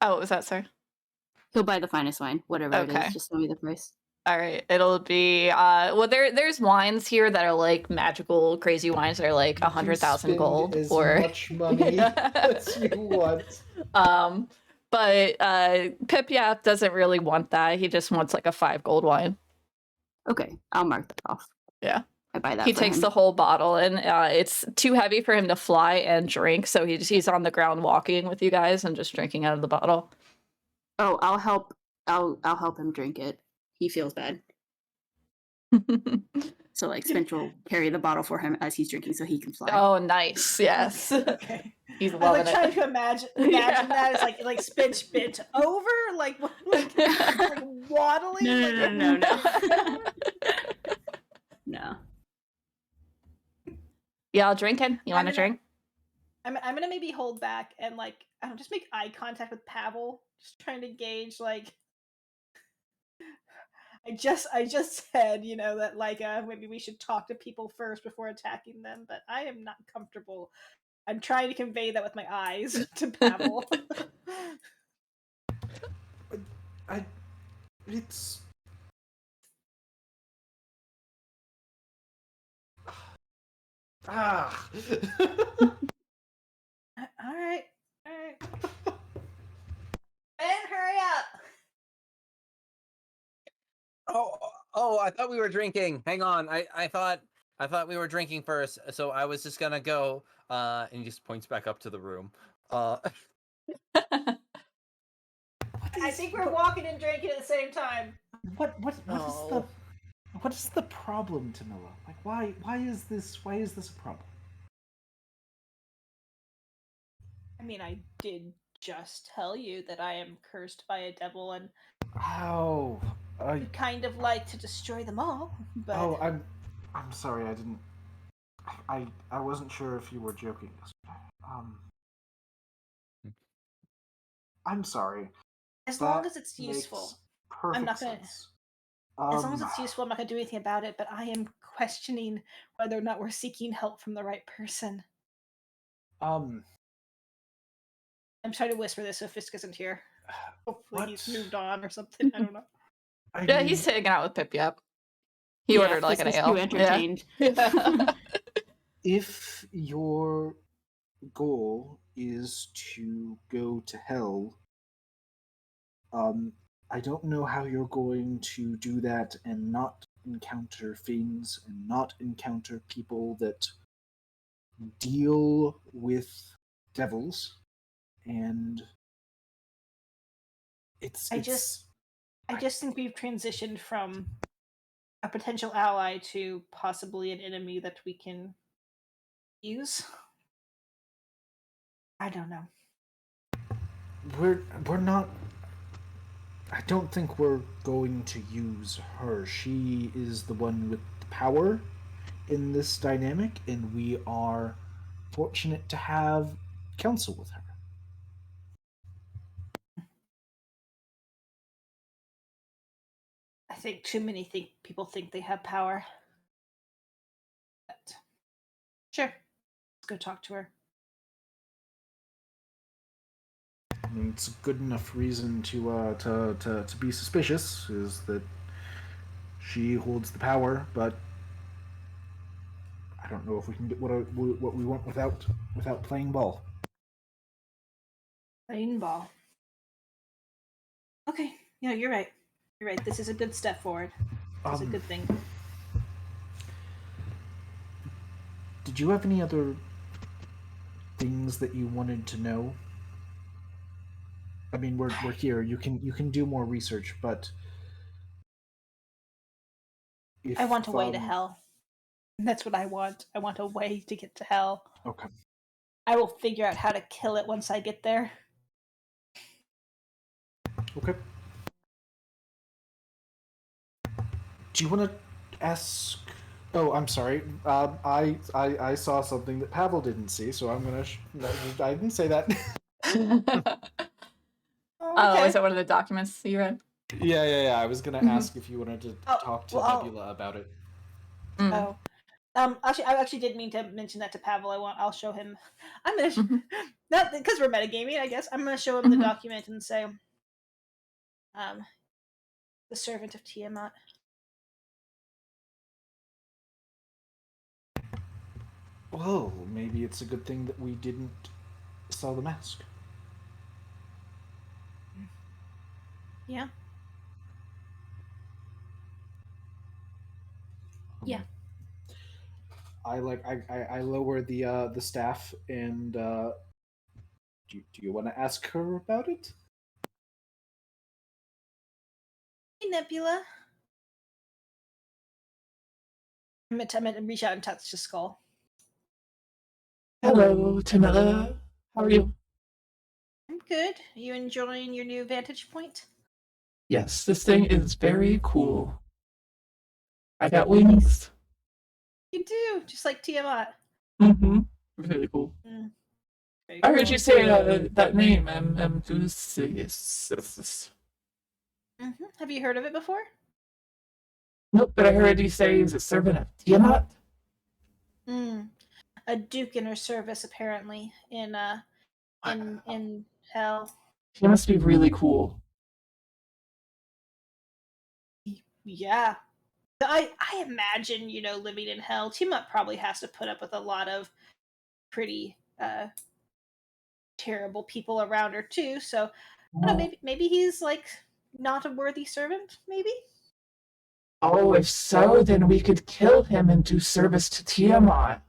what was that, sir? He'll buy the finest wine, whatever it Okay. is. Just tell me the price. All right, it'll be well. There's wines here that are like magical, crazy wines that are like 100,000 gold as or much money as you want. But Pip Yap doesn't really want that. He just wants like a 5 gold wine. Okay, I'll mark that off. Yeah. I buy that. He takes the whole bottle, and it's too heavy for him to fly and drink, so he's on the ground walking with you guys and just drinking out of the bottle. Oh, I'll help. I'll help him drink it. He feels bad. So like Spinch will carry the bottle for him as he's drinking so he can fly. Oh, nice. Yes. Okay. He's I'm loving like trying it. to imagine Yeah. that. It's like Spinch bent over, like waddling. No. No. Y'all drinking? You want to gonna- drink? I'm gonna maybe hold back and I don't just make eye contact with Pavel, just trying to gauge I just said, that maybe we should talk to people first before attacking them, but I am not comfortable. I'm trying to convey that with my eyes to Pavel. It's ah. All right. Ben, hurry up. Oh, I thought we were drinking. Hang on. I thought we were drinking first, so I was just gonna go. And he just points back up to the room. I think we're walking and drinking at the same time. What is the problem, Tamila? Like, why is this a problem? I mean, I did just tell you that I am cursed by a devil and Oh, would kind of like to destroy them all, but I'm sorry. I didn't. I wasn't sure if you were joking. I'm sorry. as long as it's useful. Perfect I'm not gonna. sense. As long as it's useful, I'm not gonna do anything about it. But I am questioning whether or not we're seeking help from the right person. I'm trying to whisper this so Fisk isn't here. Hopefully he's moved on or something. I don't know. Yeah, he's hanging out with Pip. Yep. He ordered like an Fisk is ale. too entertained. Yeah. If your goal is to go to hell, I don't know how you're going to do that and not encounter fiends and not encounter people that deal with devils, and I just think we've transitioned from a potential ally to possibly an enemy that we can use. I don't know. we're not. I don't think we're going to use her. She is the one with the power in this dynamic, and we are fortunate to have counsel with her. I think too many people think they have power. But sure, let's go talk to her. I mean, it's a good enough reason to be suspicious, is that she holds the power, but I don't know if we can get what we want without playing ball. Playing ball. Okay, yeah, you're right. You're right. This is a good step forward. This is a good thing. Did you have any other things that you wanted to know? I mean, we're here. You can do more research, but if, I want a way to hell. That's what I want. I want a way to get to hell. Okay. I will figure out how to kill it once I get there. Okay. Do you want to ask? Oh, I'm sorry. I saw something that Pavel didn't see, so I'm gonna. I didn't say that. Oh, is that one of the documents you read? Yeah. I was gonna ask if you wanted to talk to Nebula about it. Oh. I actually did mean to mention that to Pavel. I'll show him. I'm gonna not because we're metagaming. I guess I'm gonna show him the document and say, the servant of Tiamat. Well, maybe it's a good thing that we didn't sell the mask. Yeah. Yeah. I lower the staff and do you want to ask her about it? Hey, Nebula. I'm gonna reach out and touch the skull. Hello, Tamila. How are you? I'm good. You enjoying your new vantage point? Yes, this thing is very cool. I got wings. You do, just like Tiamat. Mm-hmm. Really cool. Very I heard cool. you say that name, Amdusis. Have you heard of it before? Nope, but I heard you say he's a servant of Tiamat. A duke in her service, apparently, in hell. He must be really cool. Yeah. I imagine, living in hell, Tiamat probably has to put up with a lot of pretty terrible people around her too. So I don't know, maybe he's like not a worthy servant, maybe? Oh, if so, then we could kill him and do service to Tiamat.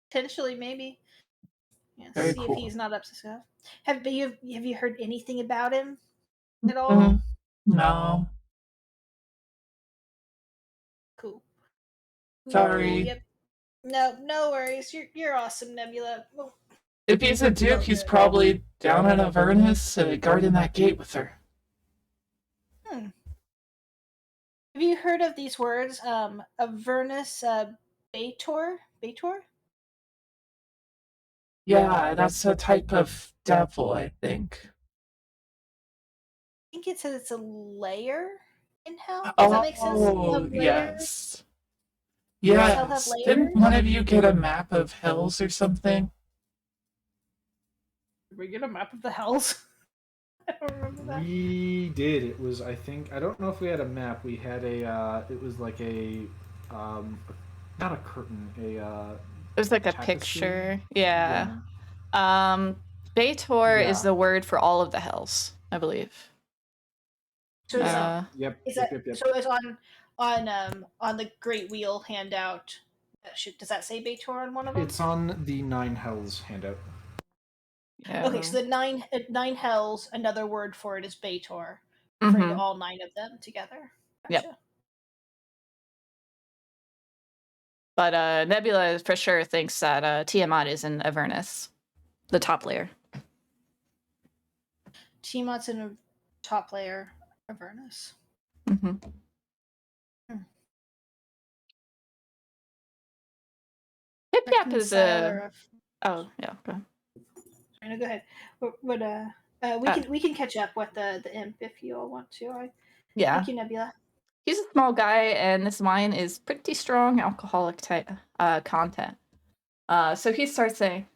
Potentially, maybe. Yeah, Very see cool. if he's not up to stuff. Have you heard anything about him at all? No. Cool. Sorry. Yep. No worries. You're awesome, Nebula. Well, If he's a duke, he's probably down in Avernus, guarding that gate with her. Have you heard of these words? Avernus, Bator? Bator? Yeah, that's a type of devil, I think. I think it says it's a layer in hell. Does that make sense? Oh, yes. Hell have Yes. layers? Didn't one of you get a map of hells or something? Did we get a map of the hells? I don't remember that. We did. It was, I think, I don't know if we had a map. We had it was like a, not a curtain, It was like a tapestry? picture. Yeah. Bator is the word for all of the hells, I believe. So it's Yep. so it's on the Great Wheel handout. Does that say Bator on one of them? It's on the 9 Hells handout. Yeah. Okay, so the nine hells. Another word for it is Bator, Mhm. referring to all 9 of them together. Gotcha. Yep. But Nebula for sure thinks that Tiamat is in Avernus, the top layer. Tiamat's in a top layer of Avernus. Mm-hmm. Pip Yap is a. Oh yeah. Go ahead. No, go ahead. We can catch up with the imp if you all want to. Yeah. Thank you, Nebula. He's a small guy, and this wine is pretty strong alcoholic content. So he starts saying,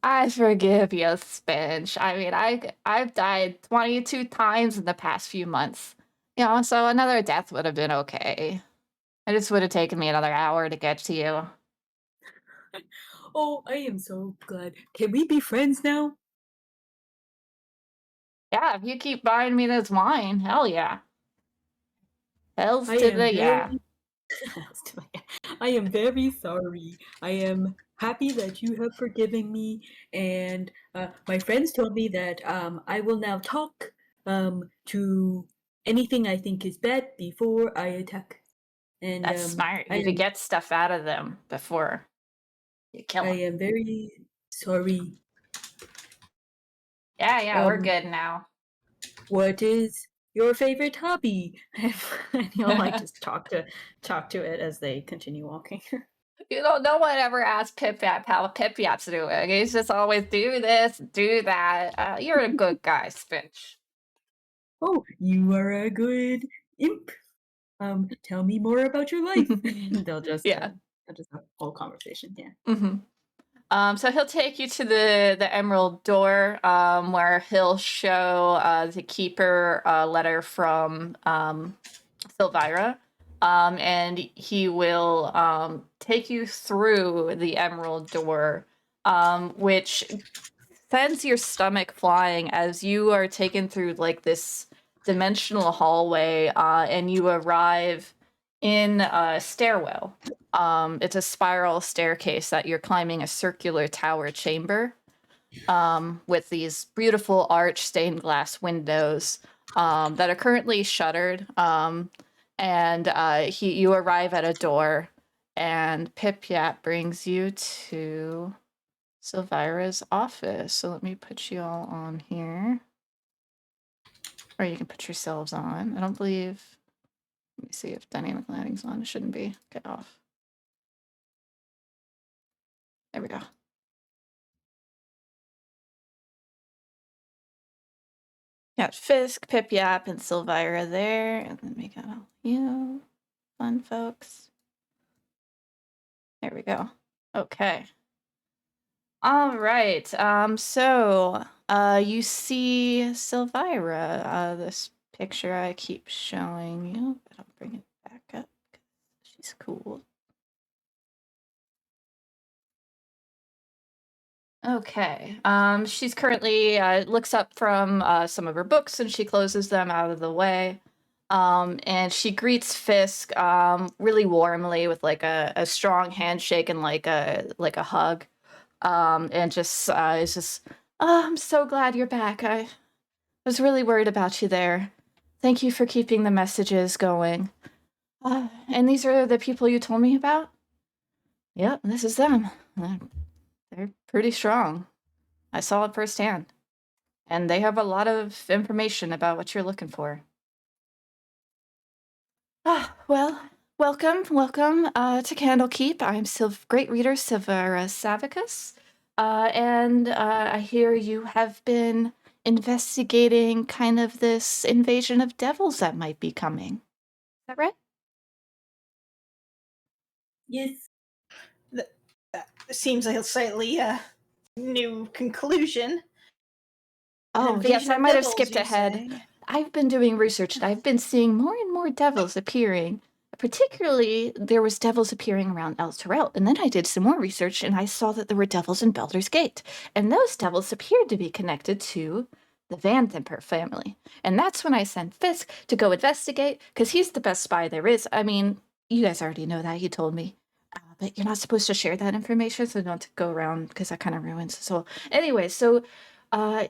"I forgive you, Spinch. I mean, I've died 22 times in the past few months. So another death would have been okay. It just would have taken me another hour to get to you." Oh, I am so glad. Can we be friends now? Yeah, if you keep buying me this wine, hell yeah. Hells I to am the yeah. I am very sorry. I am happy that you have forgiven me, and my friends told me that I will now talk to anything I think is bad before I attack. And That's smart. You to get stuff out of them before you kill I them. am very sorry. Yeah, we're good now. What is your favorite hobby? And he'll like just talk to it as they continue walking. No one ever asked Pip Yap how Pip Yap's doing. He's just always do this, do that. You're a good guy, Spinch. Oh, you are a good imp. Tell me more about your life. They'll just have a whole conversation. Yeah. Mm-hmm. So he'll take you to the Emerald Door, where he'll show the keeper a letter from Syvira, and he will take you through the Emerald Door, which sends your stomach flying as you are taken through like this dimensional hallway, and you arrive in a stairwell. It's a spiral staircase that you're climbing a circular tower chamber, with these beautiful arched stained glass windows that are currently shuttered. and you arrive at a door, and Pip Yap brings you to Syvira's office. So let me put you all on here. Or you can put yourselves on. I don't believe... Let me see if dynamic lighting's on. It shouldn't be. Get off. There we go. Got Fisk, Pip Yap, and Syvira there. And then we got all you fun folks. There we go. Okay. All right. So you see Syvira. This picture I keep showing you, but I'll bring it back up because she's cool. Okay. She's currently looks up from some of her books and she closes them out of the way. And she greets Fisk really warmly with like a strong handshake and like a hug. And just is just, oh, I'm so glad you're back. I was really worried about you there. Thank you for keeping the messages going. And these are the people you told me about? Yep, this is them. They're pretty strong. I saw it firsthand. And they have a lot of information about what you're looking for. Well, welcome to Candlekeep. I'm great reader Syvira Savikas. And I hear you have been investigating kind of this invasion of devils that might be coming. Is that right? Yes. That seems like a slightly new conclusion. Oh, yes, I might have skipped ahead. I've been doing research and I've been seeing more and more devils appearing. Particularly, there was devils appearing around El Terrell. And then I did some more research and I saw that there were devils in Baldur's Gate. And those devils appeared to be connected to the Van Thimper family. And that's when I sent Fisk to go investigate, because he's the best spy there is. I mean, you guys already know that, he told me. But you're not supposed to share that information, so don't go around, because that kind of ruins it. So anyway, so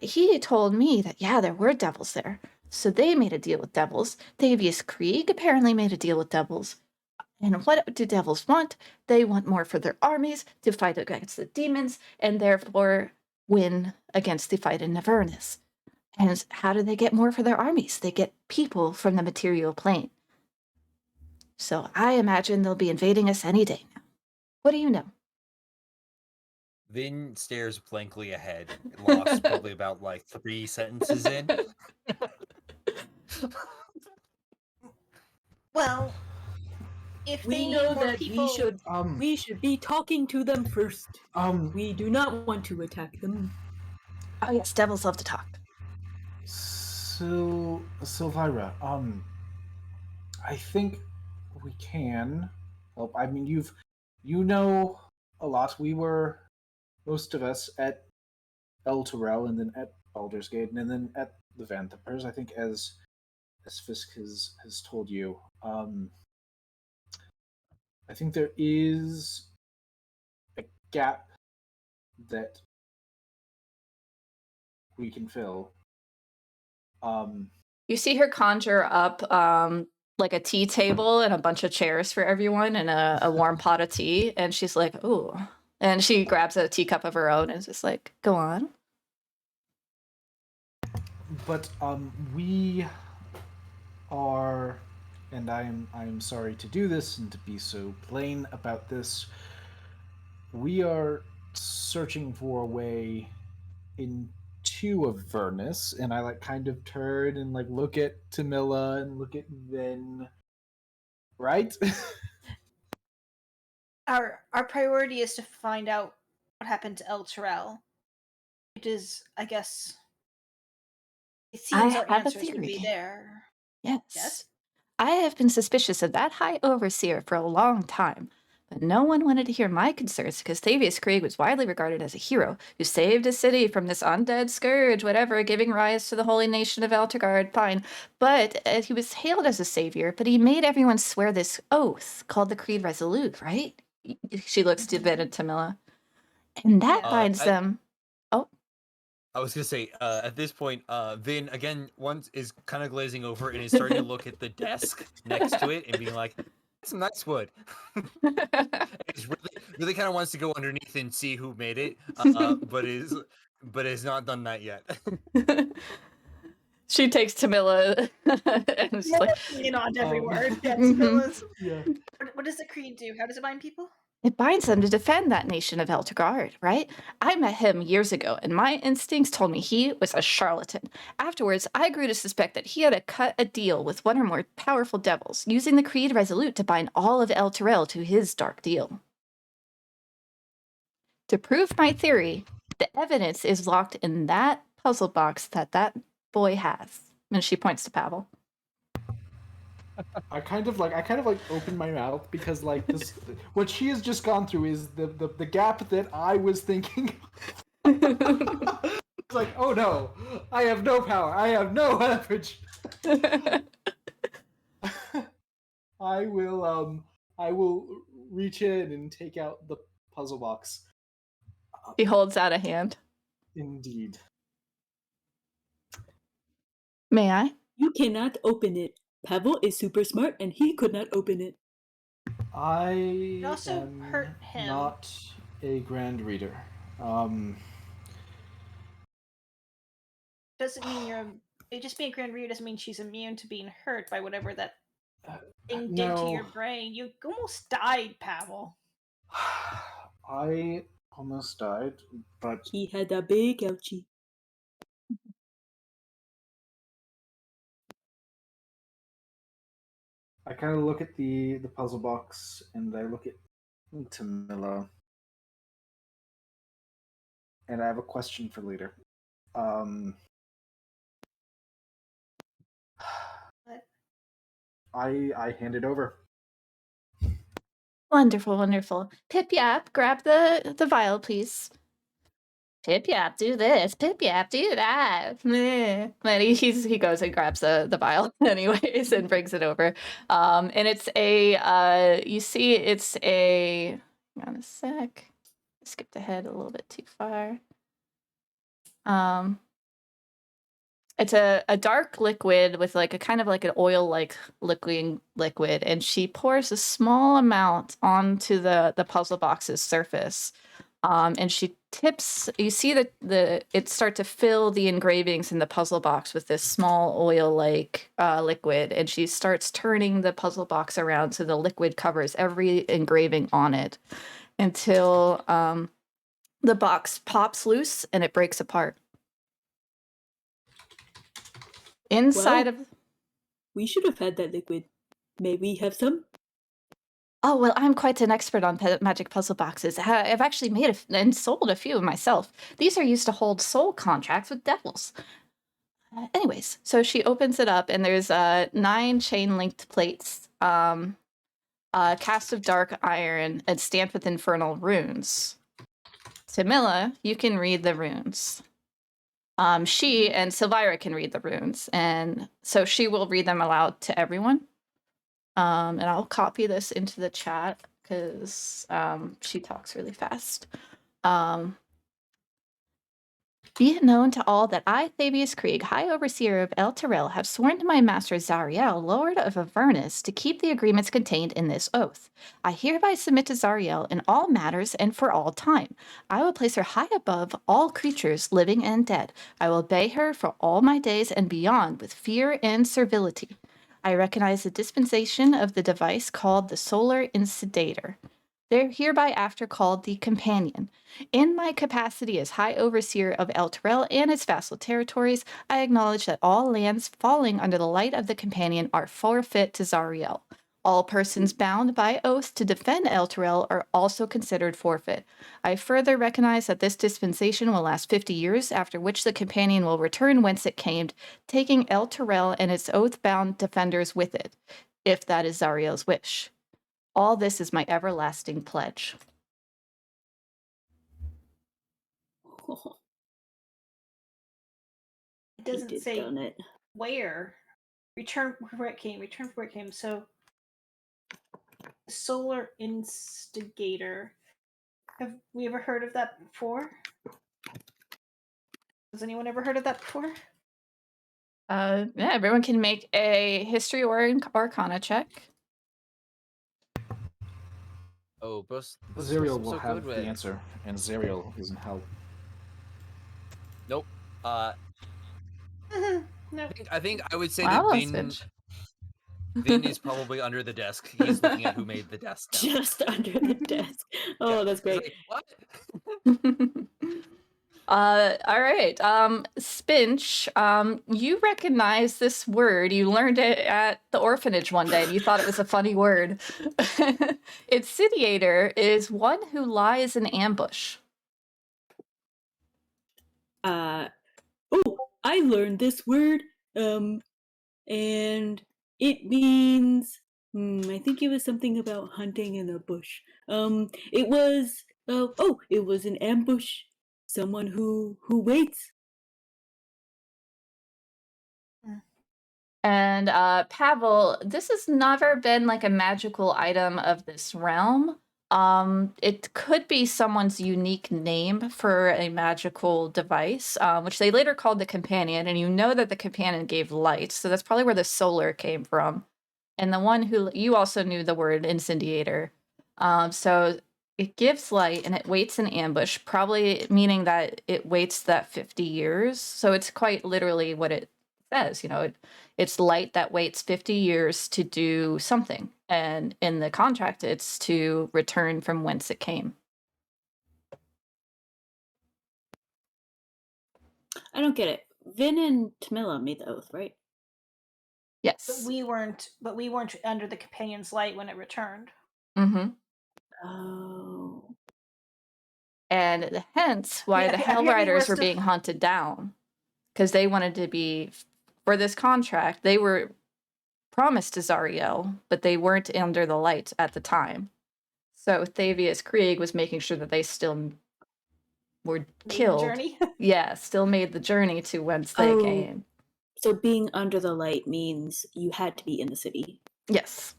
he told me that, yeah, there were devils there. So they made a deal with devils. Thavius Krieg apparently made a deal with devils. And what do devils want? They want more for their armies to fight against the demons and therefore win against the fight in Avernus. And how do they get more for their armies? They get people from the material plane. So I imagine they'll be invading us any day now. What do you know? Vin stares blankly ahead, lost probably about like 3 sentences in. Well, if We they know need more that people, we should be talking to them first. We do not want to attack them. Oh yes, devils love to talk. So, Syvira, I think we can help. I mean, you know a lot. We were, most of us, at El Terrell, and then at Baldur's Gate, and then at the Van Thimpers. I think as Fisk has told you. I think there is a gap that we can fill. You see her conjure up like a tea table and a bunch of chairs for everyone and a warm pot of tea, and she's like, "Ooh," and she grabs a teacup of her own and is just like, "Go on." But we are, and I am sorry to do this and to be so plain about this. We are searching for a way into Avernus, and I like kind of turn and like look at Tamila and look at Vin. Right? our priority is to find out what happened to El Terrell. It is, I guess, it seems our have a answers would be theory. there. Yes. Yes? I have been suspicious of that High Overseer for a long time, but no one wanted to hear my concerns because Thavius Krieg was widely regarded as a hero who saved his city from this undead scourge, whatever, giving rise to the holy nation of Eltergard, fine. But he was hailed as a savior, but he made everyone swear this oath called the Creed Resolute, right? She looks to Vin and Tamila. And that Yeah. binds them. Oh, I was gonna say, at this point, Vin again once is kind of glazing over and is starting to look at the desk next to it and being like, "That's some nice wood." It's really kind of wants to go underneath and see who made it, but is not done that yet. She takes Tamila and is like, in on every word. Yeah, Mhm. Tabilla's- Yeah. What does the creed do? How does it bind people? it binds them to defend that nation of Eltergard, right? I met him years ago, and my instincts told me he was a charlatan. Afterwards, I grew to suspect that he had cut a deal with one or more powerful devils, using the Creed Resolute to bind all of El Terrell to his dark deal. To prove my theory, the evidence is locked in that puzzle box that boy has. And she points to Pavel. I kind of like open my mouth because like this what she has just gone through is the gap that I was thinking. It's like, oh no, I have no power. I have no leverage. I will reach in and take out the puzzle box. He holds out a hand. Indeed. May I? You cannot open it. Pavel is super smart and he could not open it. I also am hurt him. not a grand reader. Doesn't mean you're. Just being a grand reader doesn't mean she's immune to being hurt by whatever that thing did to your brain. You almost died, Pavel. I almost died, but He had a big ouchie. I kind of look at the puzzle box and I look at Tamila, and I have a question for later. What? I hand it over. Wonderful, wonderful. Pip Yap, grab the vial, please. Pip Yap, do this. Pip Yap, do that. And he goes and grabs the vial anyways and brings it over. And it's you see it's hang on a sec. I skipped ahead a little bit too far. It's a dark liquid with like a kind of like an oil-like liquid, and she pours a small amount onto the puzzle box's surface. And she tips, you see it start to fill the engravings in the puzzle box with this small oil-like liquid, and she starts turning the puzzle box around so the liquid covers every engraving on it until the box pops loose and it breaks apart. Inside Well, we should have had that liquid. May we have some? Oh, well, I'm quite an expert on magic puzzle boxes. I've actually made and sold a few myself. These are used to hold soul contracts with devils. Anyways, so she opens it up, and there's 9 chain-linked plates, cast of dark iron, and stamped with infernal runes. Tamila, you can read the runes. She and Syvira can read the runes, and so she will read them aloud to everyone. And I'll copy this into the chat because she talks really fast. Be it known to all that I, Thabius Krieg, High Overseer of El Terrell, have sworn to my master Zariel, Lord of Avernus, to keep the agreements contained in this oath. I hereby submit to Zariel in all matters and for all time. I will place her high above all creatures, living and dead. I will obey her for all my days and beyond with fear and servility. I recognize the dispensation of the device called the Solar Instigator. They're hereby after called the Companion. In my capacity as High Overseer of El Terrell and its vassal territories, I acknowledge that all lands falling under the light of the Companion are forfeit to Zariel. All persons bound by oath to defend El Terrell are also considered forfeit. I further recognize that this dispensation will last 50 years, after which the Companion will return whence it came, taking El Terrell and its oath-bound defenders with it, if that is Zariel's wish. All this is my everlasting pledge. It doesn't He did say done it. where. Return where it came. Return where it came. So, Solar Instigator. Have we ever heard of that before? Has anyone ever heard of that before? Yeah, everyone can make a history or arcana check. Oh, both. Zerial I'm will so have good with. the answer, and Zerial is in hell. Nope. No. I think I would say Wow, that that's Vin is probably under the desk. He's looking at who made the desk now. Just under the desk. Oh, Yeah. that's He's great. like, what? All right. Spinch, you recognize this word. You learned it at the orphanage one day and you thought it was a funny word. Insidiator is one who lies in ambush. Oh, I learned this word. And it means. I think it was something about hunting in a bush. It was. It was an ambush. Someone who waits. And Pavel, this has never been like a magical item of this realm. It could be someone's unique name for a magical device, which they later called the companion, and you know that the companion gave light, so that's probably where the solar came from. And the one who you also knew the word incendiator. So it gives light and it waits in ambush, probably meaning that it waits that 50 years. So it's quite literally what it says, it's light that waits 50 years to do something. And in the contract, it's to return from whence it came. I don't get it. Vin and Tamila made the oath, right? But Yes. we weren't under the companion's light when it returned. Mm-hmm. Oh. And hence why the Hell Riders were being hunted down. Because they wanted to be, for this contract, they were promised to Zariel, but they weren't under the light at the time. So Thavius Krieg was making sure that they still were killed. Journey? Yeah, still made the journey to whence they came. So being under the light means you had to be in the city. Yes.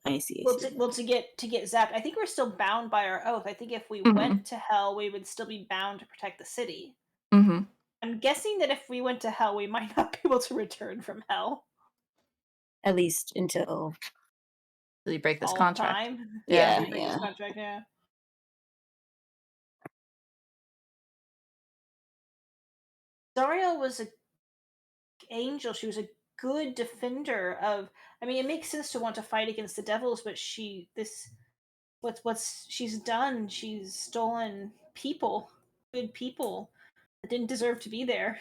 I see. To get zapped, I think we're still bound by our oath. I think if we went to hell, we would still be bound to protect the city. Mm-hmm. I'm guessing that if we went to hell, we might not be able to return from hell. At least until you break this all contract. Time. Yeah, you break this contract, yeah. Zariel was an angel. She was a good defender of. I mean, it makes sense to want to fight against the devils, but she's done. She's stolen people, good people that didn't deserve to be there.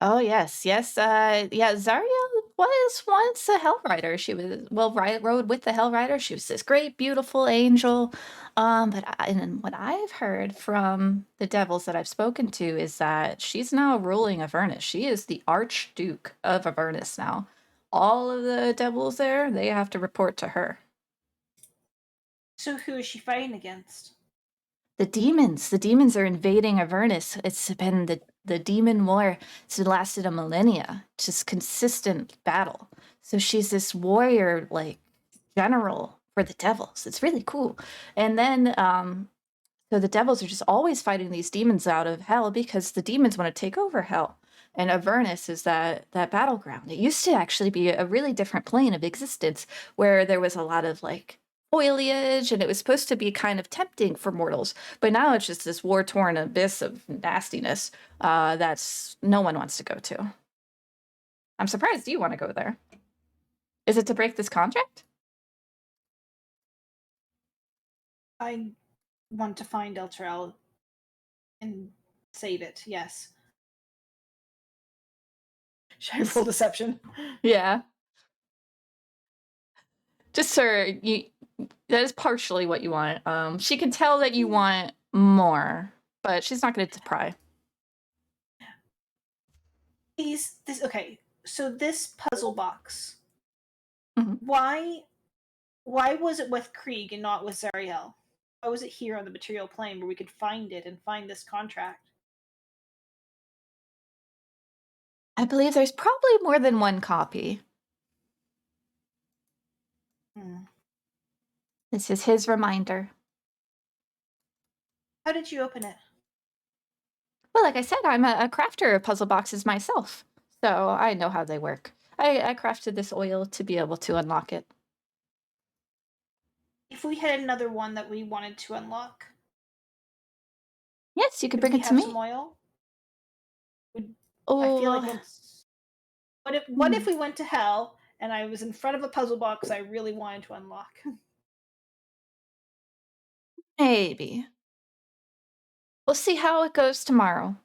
Oh yes. Zariel was once a Hell Rider. She was rode with the Hell Rider. She was this great, beautiful angel. And what I've heard from the devils that I've spoken to is that she's now ruling Avernus. She is the Archduke of Avernus now. All of the devils there, they have to report to her. So who is she fighting against? The demons. The demons are invading Avernus. It's been the demon war. It's lasted a millennia. Just consistent battle. So she's this warrior, like general for the devils. It's really cool. And then so the devils are just always fighting these demons out of hell because the demons want to take over hell. And Avernus is that battleground. It used to actually be a really different plane of existence where there was a lot of like foliage and it was supposed to be kind of tempting for mortals, but now it's just this war-torn abyss of nastiness that's no one wants to go to. I'm surprised you want to go there. Is it to break this contract? I want to find Elturel and save it, yes. Should I roll deception? Yeah. Just sir, that is partially what you want. She can tell that you want more, but she's not going to pry. Okay. So this puzzle box, Mhm. why was it with Krieg and not with Zariel? Why was it here on the material plane where we could find it and find this contract? I believe there's probably more than one copy. This is his reminder. How did you open it? Well, like I said, I'm a crafter of puzzle boxes myself, so I know how they work. I crafted this oil to be able to unlock it. If we had another one that we wanted to unlock, Yes, you could could bring we it to have some me. oil? I feel like Oh, once. What if we went to hell and I was in front of a puzzle box I really wanted to unlock? maybe. We'll see how it goes tomorrow.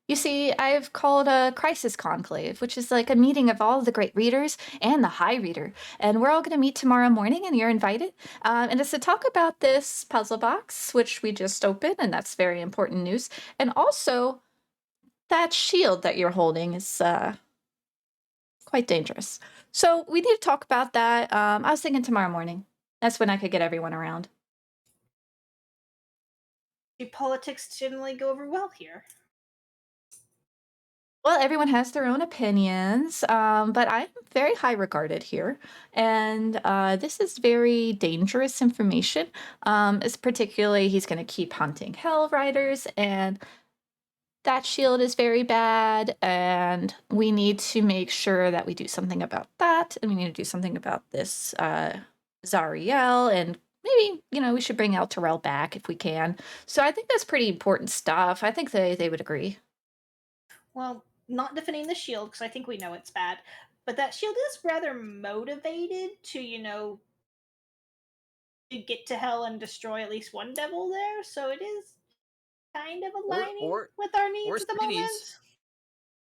You see, I've called a crisis conclave, which is like a meeting of all the great readers and the high reader. And we're all going to meet tomorrow morning, and you're invited. And it's to talk about this puzzle box, which we just opened, and that's very important news. And also, that shield that you're holding is quite dangerous. So we need to talk about that. I was thinking tomorrow morning. That's when I could get everyone around. Do politics generally go over well here? Well, everyone has their own opinions, but I'm very high regarded here, and this is very dangerous information. Is particularly he's going to keep hunting hell riders, and that shield is very bad, and we need to make sure that we do something about that, and we need to do something about this Zariel, and maybe we should bring El Terrell back if we can. So I think that's pretty important stuff. I think they would agree. Well, not defending the shield because I think we know it's bad, but that shield is rather motivated to get to hell and destroy at least one devil there. So it is kind of aligning with our needs at the cities. moment.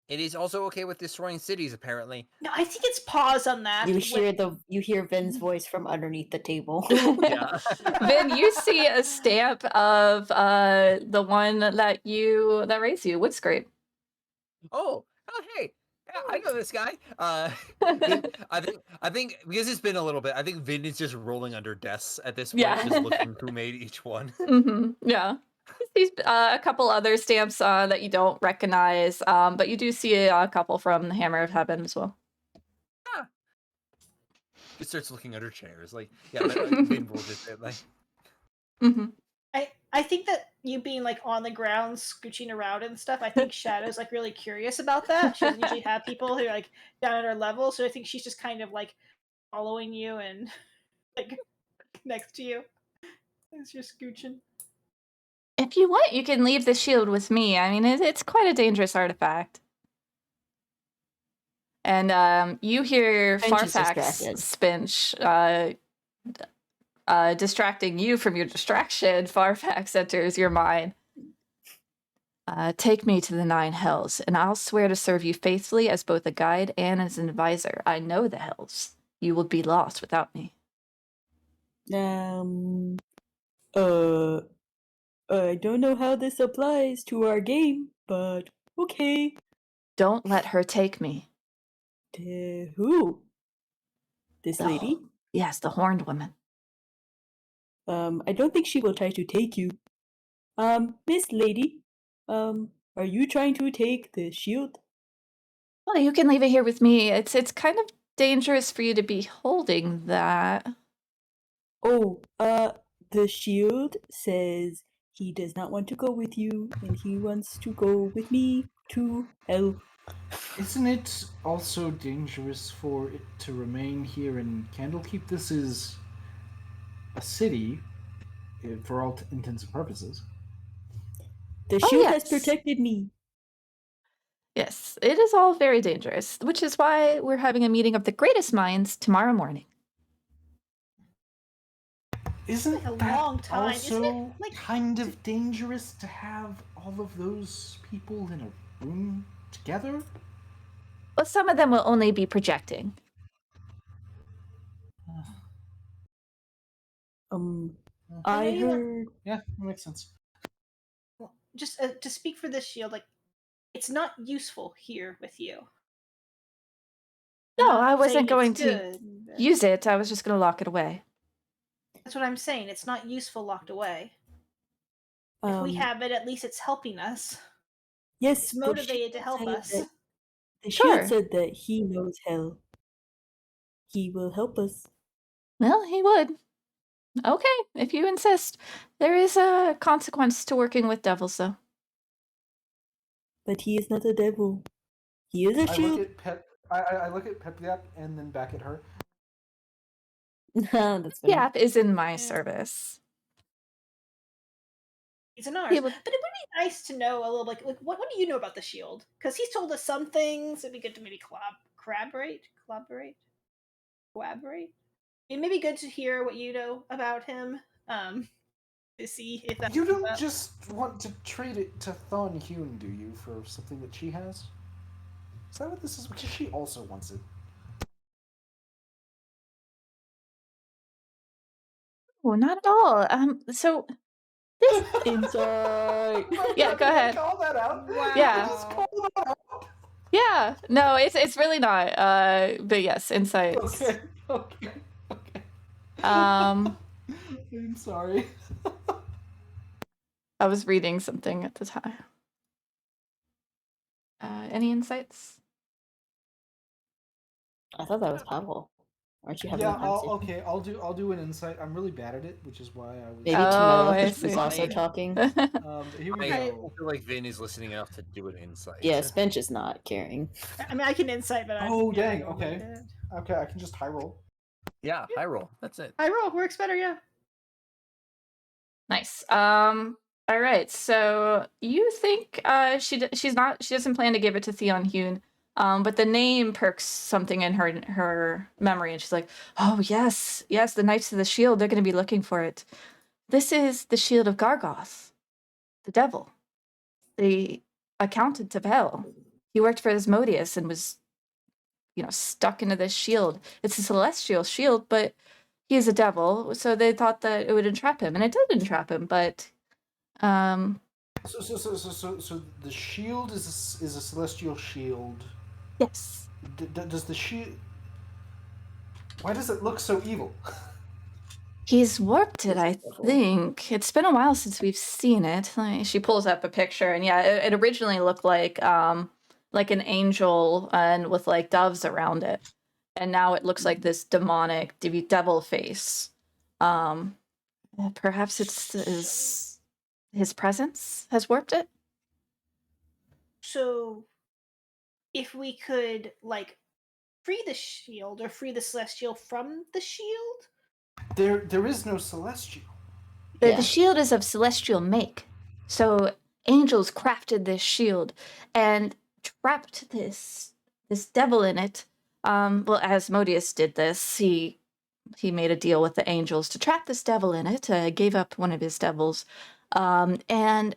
It is also okay with destroying cities, apparently. No, I think it's pause on that. You hear Vin's voice from underneath the table. Yeah. Vin, you see a stamp of the one that raised you, Wood Scrape. Oh, hey. Yeah, I know this guy. Vin, I think because it's been a little bit, I think Vin is just rolling under desks at this point, just looking who made each one. Yeah. He's a couple other stamps that you don't recognize, but you do see a couple from the Hammer of Heaven as well. He starts looking under chairs, like Vin will just like. I think that you being like on the ground scooching around and stuff, I think Shadow's like really curious about that. She doesn't usually have people who are like down at her level, so I think she's just kind of like following you and like next to you as you're scooching. If you want, you can leave the shield with me. I mean, it's quite a dangerous artifact. And you hear Farfax Spinch distracting you from your distraction. Farfax enters your mind. Take me to the 9 hells, and I'll swear to serve you faithfully as both a guide and as an advisor. I know the hells. You will be lost without me. I don't know how this applies to our game, but okay. Don't let her take me. Who? This lady? Yes, the horned woman. I don't think she will try to take you. Miss lady, are you trying to take the shield? Well, you can leave it here with me. It's kind of dangerous for you to be holding that. Oh, the shield says he does not want to go with you, and he wants to go with me to hell. Isn't it also dangerous for it to remain here in Candlekeep? This is a city, for all intents and purposes. The shield has protected me. Yes, it is all very dangerous, which is why we're having a meeting of the greatest minds tomorrow morning. Isn't a that long time. also Isn't it kind of dangerous to have all of those people in a room together? Well, some of them will only be projecting. I heard. Yeah, that makes sense. Well, just to speak for this shield, like it's not useful here with you. No, I wasn't going to use it. I was just going to lock it away. That's what I'm saying. It's not useful locked away. If we have it, at least it's helping us. Yes, it's motivated to help us. The shield said that he knows hell. He will help us. Well, he would. Okay, if you insist. There is a consequence to working with devils, though. But he is not a devil. He is a I look shield. at Pep. I look at Pepiap and then back at her. That's funny. Yap is in my Yeah. service. He's in ours. He would- But it would be nice to know a little like what do you know about the shield? Because he's told us some things. It'd be good to maybe collaborate. It may be good to hear what you know about him. To see if that You don't just want to trade it to Thon Hyun, do you, for something that she has? Is that what this is? Because she also wants it. Oh, not at all. So this Insight. Yeah, go ahead. Call that out. Yeah. Just call that out. Yeah, no, it's really not. But yes, insights. Okay. Okay. Um, I'm sorry. I was reading something at the time. Any insights? I thought that was Pavel. Aren't you having Yeah. a conversation? Okay. I'll do an insight. I'm really bad at it, which is why I was. Maybe Oh, tomorrow I was see. also talking. Here we I go. feel like Vin is listening enough to do an insight. Yeah, Spench is not caring. I mean, I can insight, but Oh, I dang, don't okay. like it. Okay, I can just high roll. Yeah, high roll. That's it. I roll works better, yeah. Nice. All right. So you think she doesn't plan to give it to Theon Hune. But the name perks something in her memory, and she's like, "Oh yes, the Knights of the Shield. They're going to be looking for it. This is the Shield of Gargoth, the devil, the accountant of hell. He worked for Asmodeus and was, stuck into this shield. It's a celestial shield, but he is a devil, so they thought that it would entrap him, and it did entrap him. But So the shield is a celestial shield. yes, Does the shield? Why does it look so evil? he's warped it, I think. It's been a while since we've seen it. She pulls up a picture, and yeah, it originally looked like an angel and with like doves around it, and now it looks like this demonic devil face. Perhaps it's his presence has warped it. So if we could like free the shield or free the celestial from the shield? There is no celestial. The shield is of celestial make. So angels crafted this shield and trapped this devil in it. Well, Asmodeus did this. He made a deal with the angels to trap this devil in it. Gave up one of his devils, and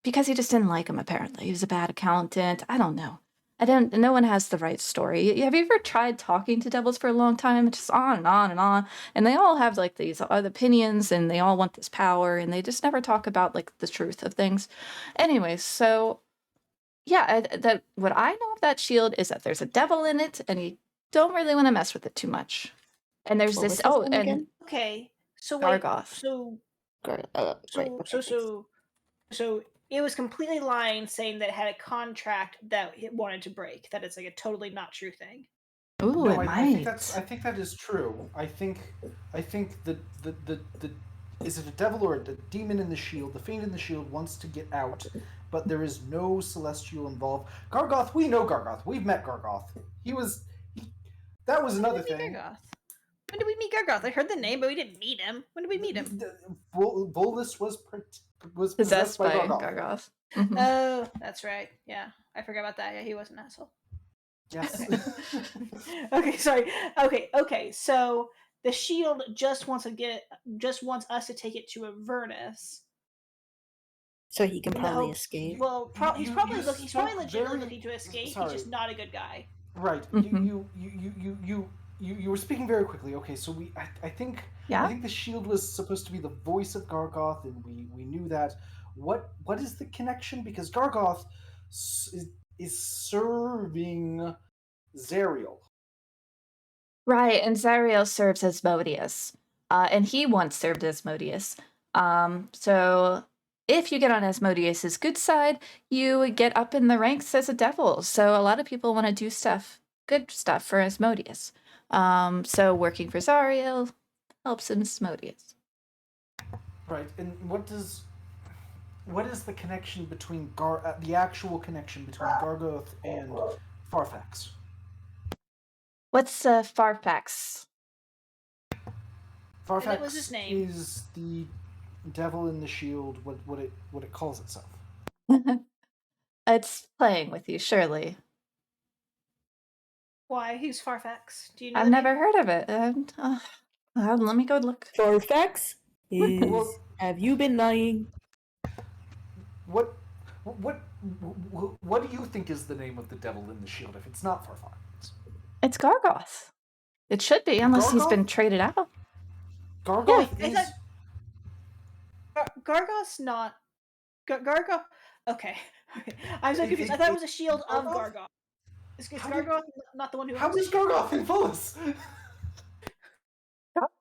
because he just didn't like him. Apparently, he was a bad accountant. I don't know. No one has the right story. Have you ever tried talking to devils for a long time? It's just on and on and on. And they all have like these other opinions and they all want this power and they just never talk about like the truth of things. Anyways, so yeah, that what I know of that shield is that there's a devil in it and you don't really want to mess with it too much. And there's What was this his oh name and again? Okay. So wait, Gargoth. so Great. so it was completely lying saying that it had a contract that it wanted to break. That it's like a totally not true thing. Ooh, No, it I might. think that is true. I think the is it a devil or a demon in the shield? The fiend in the shield wants to get out, but there is no celestial involved. Gargoth, we know Gargoth. We've met Gargoth. That was another thing. When did we meet Gargoth? I heard the name, but we didn't meet him. When did we meet him? Volus was Possessed by Gargoth. Gargoth. Mhm. Oh, that's right. Yeah, I forgot about that. Yeah, he was an asshole. Yes. Okay, sorry. Okay. So the shield just wants us to take it to Avernus. So he can in the probably hopes- escape. Well, he's You- probably you legitimately spoke looking to escape. sorry. He's just not a good guy. Right. Mhm. You were speaking very quickly. Okay, so I think Yeah. I think the shield was supposed to be the voice of Gargoth, and we knew that. What is the connection? Because Gargoth is serving Zariel. Right, and Zariel serves Asmodeus. And he once served Asmodeus. So if you get on Asmodeus's good side, you get up in the ranks as a devil. So a lot of people want to do good stuff for Asmodeus. So working for Zariel helps Asmodeus. Right, and what is the connection between the actual connection between Gargoth and Farfax? What's Farfax? Farfax that was his name. is the devil in the shield. What it calls itself. It's playing with you, surely. Why? Who's Farfax? Do you know? I've the never name? heard of it. And, let me go look. Farfax is. Well- Have you been lying? What do you think is the name of the devil in the shield if it's not Farfax? It's Gargoth. It should be, unless he's been Gargoth? traded out. Gargoth I is. thought Gargoth's not. Gargoth. Okay. I'm so confused. I thought it was a shield of Gargoth? Gargoth. Is How did- Gargoth not the one who? How owns is the shield? Gargoth infamous?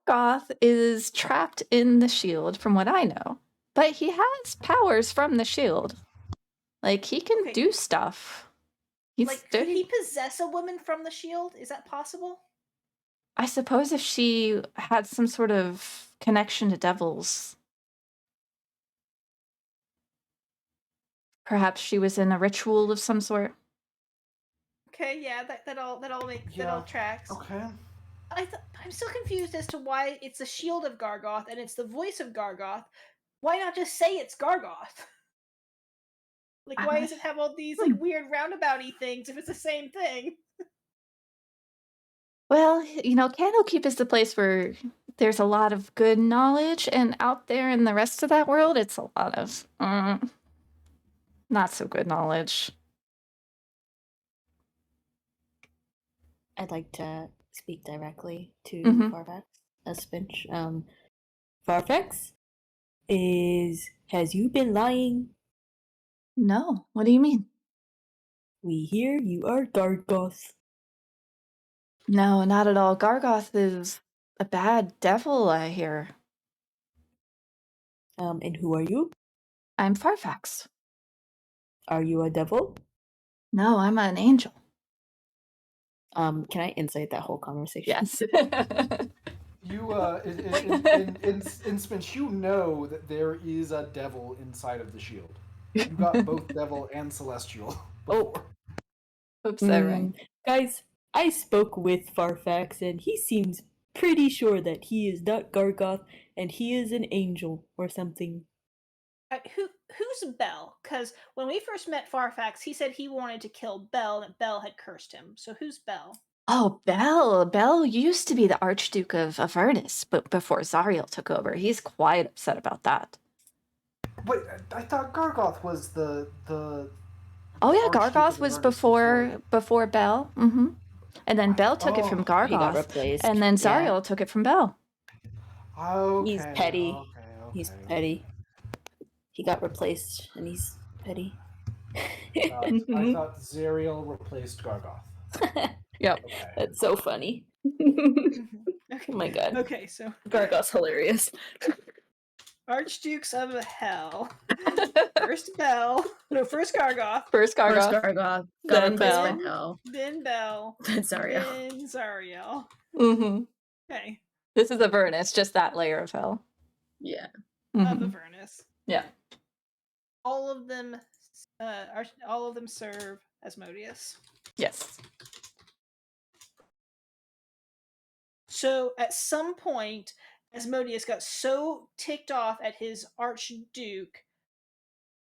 Gargoth is trapped in the shield, from what I know. But he has powers from the shield. Like, he can Okay. do stuff. He's Like, could dirty. he possess a woman from the shield? Is that possible? I suppose if she had some sort of connection to devils. Perhaps she was in a ritual of some sort. Okay, yeah, that all makes that Yeah. all tracks. Okay. I'm still confused as to why it's the shield of Gargoth and it's the voice of Gargoth. Why not just say it's Gargoth? Like, why does it have all these like weird roundabouty things if it's the same thing? Well, Candlekeep is the place where there's a lot of good knowledge, and out there in the rest of that world, it's a lot of not so good knowledge. I'd like to speak directly to Mhm. Farfax as Finch. Farfax has you been lying? No, what do you mean? We hear you are Gargoth. No, not at all. Gargoth is a bad devil, I hear. And who are you? I'm Farfax. Are you a devil? No, I'm an angel. Can I insight that whole conversation? Yes. You in Spence, you know that there is a devil inside of the shield. You got both devil and celestial. Before. Oops, I rang. Guys, I spoke with Farfax and he seems pretty sure that he is not Gargoth and he is an angel or something. Who's Bell? Because when we first met Farfax, he said he wanted to kill Bell and Bell had cursed him. So who's Bell? Oh, Bell. Bell used to be the Archduke of Avernus, but before Zariel took over. He's quite upset about that. Wait, I thought Gargoth was the. Oh yeah, Archduke Gargoth of was Avernus before Bell. Mm-hmm. And then Bell took it from Oh. He got Gargoth, replaced. and then yeah. Zariel took it from Bell. Okay. He's petty. Okay, He's okay. petty. He got replaced and he's petty. I thought Zariel replaced Gargoth. Yep. Okay. That's so funny. Okay. Oh my god. Okay, so Gargoth's hilarious. Archdukes of Hell. First Bell. No, first Gargoth. First Gargoth, First Gargoth, got then replaced Bell. by Bell, Then Bell. then Zariel. Then Zariel. Mm-hmm. Okay. This is Avernus, just that layer of hell. Yeah. Of Mhm. Avernus. Yeah. All of them serve Asmodeus. Yes. So at some point, Asmodeus got so ticked off at his Archduke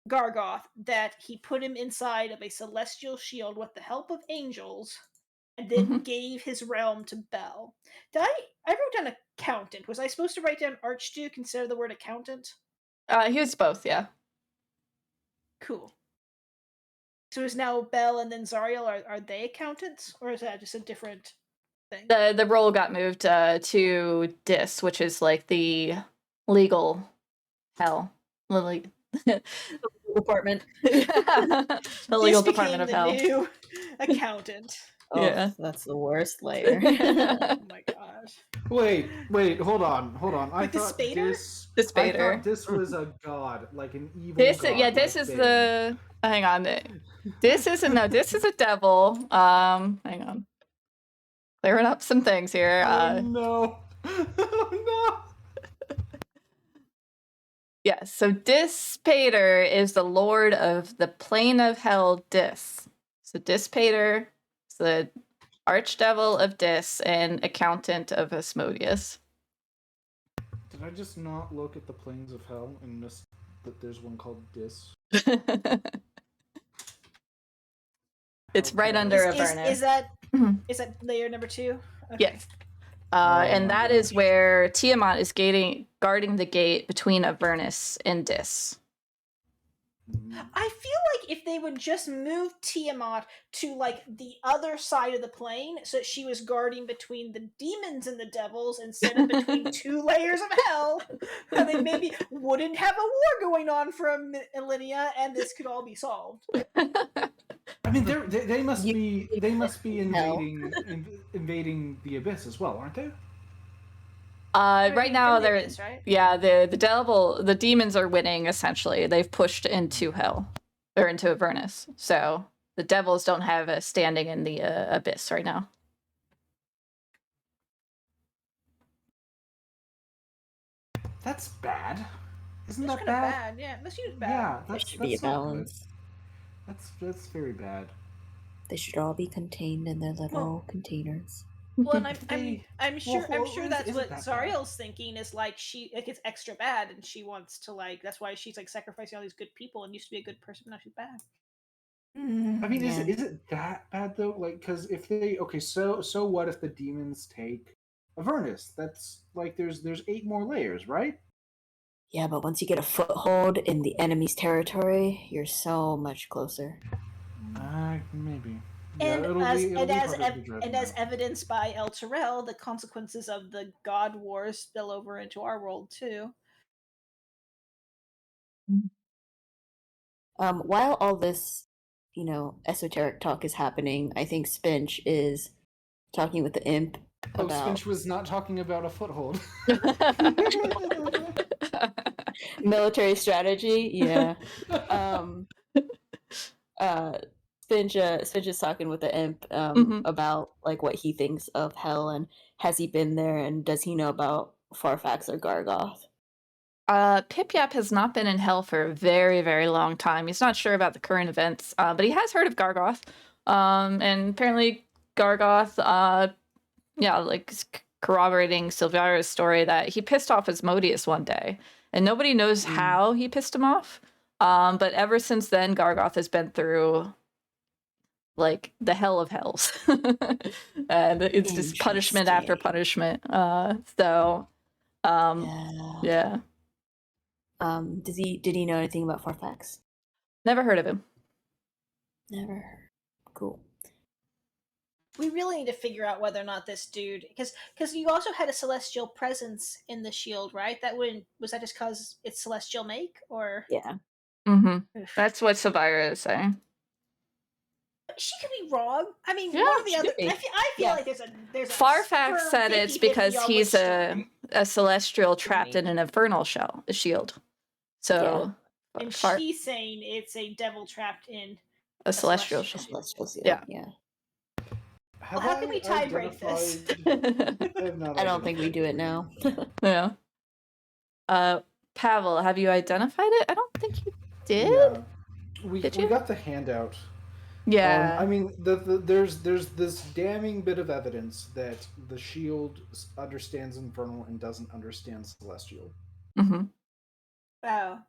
Gargoth that he put him inside of a celestial shield with the help of angels, and then gave his realm to Bel. I wrote down accountant. Was I supposed to write down Archduke instead of the word accountant? He was both, yeah. Cool. So is now Bel and then Zariel, are they accountants? Or is that just a different thing? The role got moved to Dis, which is like the legal hell. Department. The legal This department became of the hell. new accountant. Oh, Yeah. that's the worst layer. Oh my gosh. Wait, hold on. I With the thought spader? The I spader. thought this was a god, like an evil This god. this like is Bane. the hang on. This is a devil. Hang on. Clearing up some things here. Oh no! Oh no! Yes, so Dispater is the lord of the plane of hell, Dis. So Dispater is the archdevil of Dis and accountant of Asmodeus. Did I just not look at the planes of hell and miss that there's one called Dis? It's How right could I? under Is Avernus. that layer number 2? Okay. Yes. Oh And my that is gosh. where Tiamat is guarding the gate between Avernus and Dis. I feel like if they would just move Tiamat to like the other side of the plane, so that she was guarding between the demons and the devils instead of between 2 layers of hell, they maybe wouldn't have a war going on for a millennia, and this could all be solved. I mean, they must You- be Hell. invading the abyss as well, aren't they? Right now from the they're abyss, right? yeah, the demons are winning essentially. They've pushed into hell or into Avernus. So the devils don't have a standing in the abyss right now. That's bad. Isn't That's that kind of bad? bad. Yeah, this is bad. Yeah, There that's should be a not good. balance. That's very bad. They should all be contained in their little containers. Well, and They- I'm sure well, that's isn't what that bad? Zariel's thinking is like it's extra bad, and she wants to like that's why she's like sacrificing all these good people and used to be a good person, but now she's bad. I mean, Yeah. is it that bad though? Like, because if they so what if the demons take Avernus? That's like there's 8 more layers, right? Yeah, but once you get a foothold in the enemy's territory, you're so much closer. Maybe. And it'll as be harder to dread and them as out. evidenced by El Terrell, the consequences of the God Wars spill over into our world too. While all this, esoteric talk is happening, I think Spinch is talking with the imp Oh, about Spinch was not talking about a foothold. military strategy. Yeah. Spinch is talking with the imp about like what he thinks of hell and has he been there and does he know about Farfax or Gargoth? Pip-Yap has not been in hell for a very, very long time. He's not sure about the current events, but he has heard of Gargoth. And apparently Gargoth, like corroborating Syvira's story that he pissed off Asmodeus one day. And nobody knows how he pissed him off. But ever since then, Gargoth has been through like the hell of hells. And it's just punishment after punishment. Yeah. Did he know anything about Farfax? Never heard of him. Never heard. Cool. We really need to figure out whether or not this dude, because you also had a celestial presence in the shield, right? Was that just because it's celestial make, or Yeah. That's what Syvira is saying. she could be wrong. I mean, Yeah, one of the she other. could be. I feel like there's a Farfax firm said it's 50-50 because on he's which a story. celestial trapped in an infernal shield. So And she's saying it's a devil trapped in a celestial shield. Celestial seal. Yeah. Well, how can we tie break this? I don't think we do it now. Yeah. Pavel, have you identified it? I don't think you did. Yeah. We Did you? got the handout. Yeah. I mean, there's this damning bit of evidence that the shield understands infernal and doesn't understand celestial. Mm-hmm. Oh.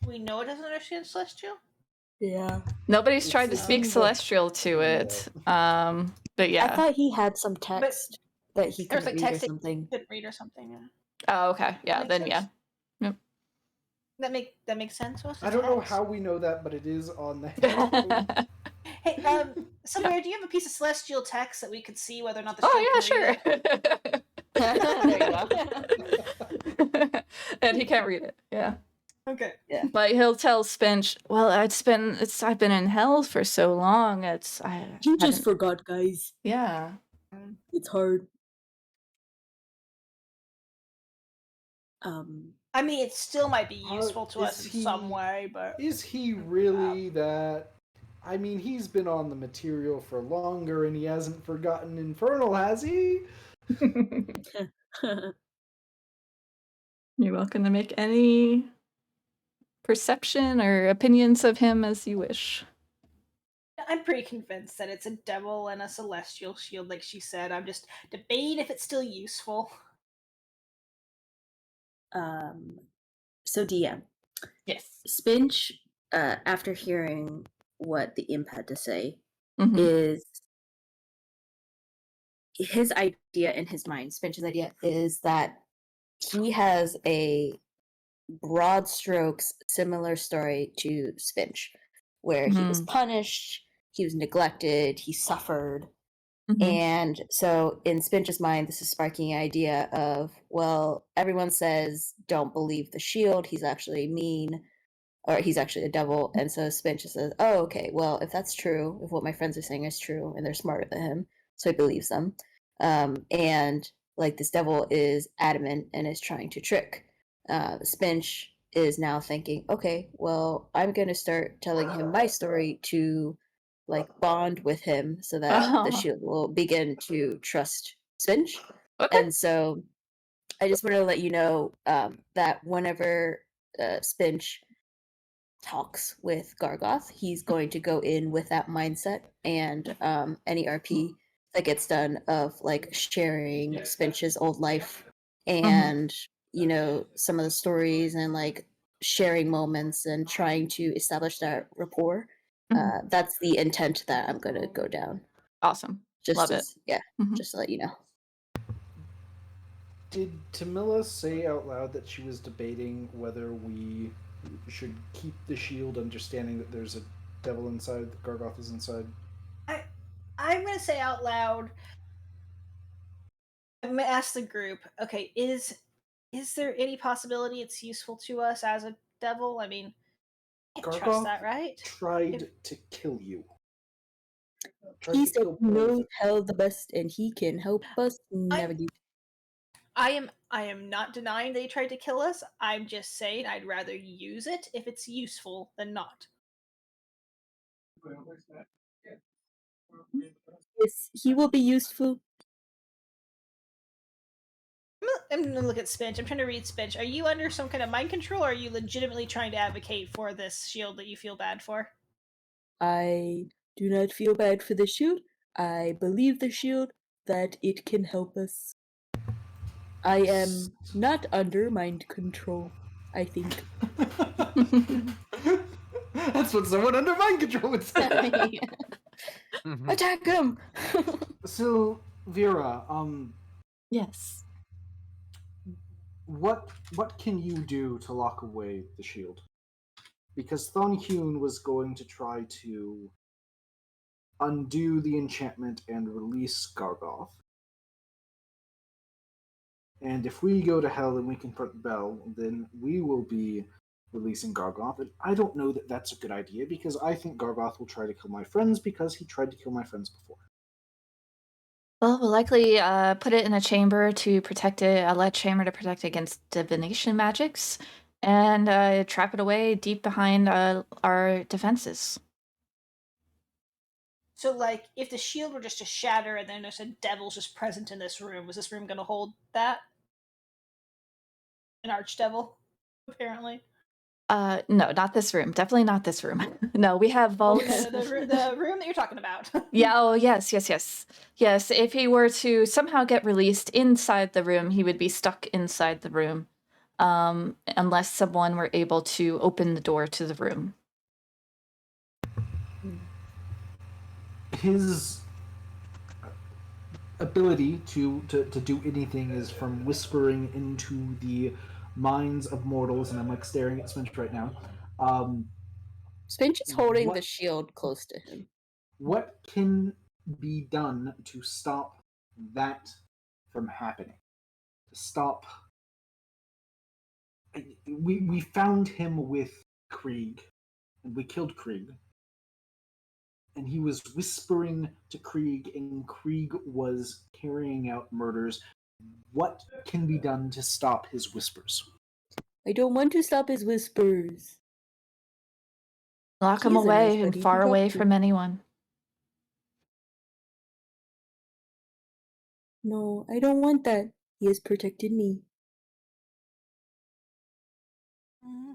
We know it doesn't understand celestial? Yeah. Nobody's tried to speak seems like- celestial to it. But yeah. I thought he had some text that he There's couldn't like read or text something. couldn't read or something. Yeah. Oh, okay. Yeah. Makes Then sense. yeah. Yep. That makes sense. What's the I don't know text? how we know that, but it is on the Hey, Syvira, do you have a piece of celestial text that we could see whether or not the Oh shield yeah, can read sure. There you go. And he can't read it. Yeah. it? Okay. But he'll tell Spinch, well, I've been in hell for so long. He just forgot, guys. Yeah. It's hard. I mean, it still might be useful to us is in some way, but Is he really that? I mean, he's been on the material for longer, and he hasn't forgotten infernal, has he? You're welcome to make any perception or opinions of him as you wish. I'm pretty convinced that it's a devil and a celestial shield, like she said. I'm just debating if it's still useful. So DM. Yes. Spinch, after hearing what the imp had to say, Mhm. is his idea in his mind, Spinch's idea, is that he has a broad strokes similar story to Spinch, where he was punished, he was neglected, he suffered. And so in Spinch's mind, this is sparking an idea of, well, everyone says don't believe the shield, he's actually mean, or he's actually a devil. And so Spinch says, oh, okay, well, if that's true, if what my friends are saying is true, and they're smarter than him, so he believes them. And like this devil is adamant and is trying to trick. Spinch is now thinking, okay, well, I'm going to start telling him my story to like bond with him so that the shield will begin to trust Spinch. Okay. And so I just wanted to let you know that whenever Spinch talks with Gargoth, he's going to go in with that mindset, and any RP that gets done of like sharing Spinch's old life and you know some of the stories and like sharing moments and trying to establish that rapport. That's the intent that I'm going to go down. Awesome. Just Love as, it. yeah, just to let you know. Did Tamila say out loud that she was debating whether we should keep the shield, understanding that there's a devil inside, that Gargoth is inside? I'm gonna say out loud. I'm gonna ask the group. Okay, is there any possibility it's useful to us as a devil? I mean, you can't trust Gargoth that, right? tried to kill you. He said he knows hell the best and he can help us navigate. I am not denying they tried to kill us. I'm just saying I'd rather use it if it's useful than not. Yes, he will be useful. I'm gonna look at Spinch. I'm trying to read Spinch. Are you under some kind of mind control, or are you legitimately trying to advocate for this shield that you feel bad for? I do not feel bad for the shield. I believe the shield that it can help us. I am not under mind control, I think. That's what someone under mind control would say. Attack him! So, Vera, Yes. what can you do to lock away the shield? Because Thonhune was going to try to undo the enchantment and release Gargoth. And if we go to hell and we confront Bell, then we will be releasing Gargoth. And I don't know that that's a good idea, because I think Gargoth will try to kill my friends because he tried to kill my friends before. Well, we'll likely put it in a chamber to protect it, a lead chamber to protect against divination magics, and trap it away deep behind our defenses. So, like, if the shield were just to shatter and then there's a devil's just present in this room, was this room going to hold that? An archdevil, apparently. No, not this room. Definitely not this room. No, we have vaults. The room that you're talking about. Yeah, oh, yes. Yes, if he were to somehow get released inside the room, he would be stuck inside the room, unless someone were able to open the door to the room. His ability to do anything is from whispering into the minds of mortals, and I'm like staring at Spinch right now. Spinch is holding What- the shield close to him. What can be done to stop that from happening? To stop. We found him with Krieg, and we killed Krieg. And he was whispering to Krieg, and Krieg was carrying out murders. What can be done to stop his whispers? I don't want to stop his whispers. Lock him He's a nice away and buddy to far talk away to. from anyone. No, I don't want that. He has protected me.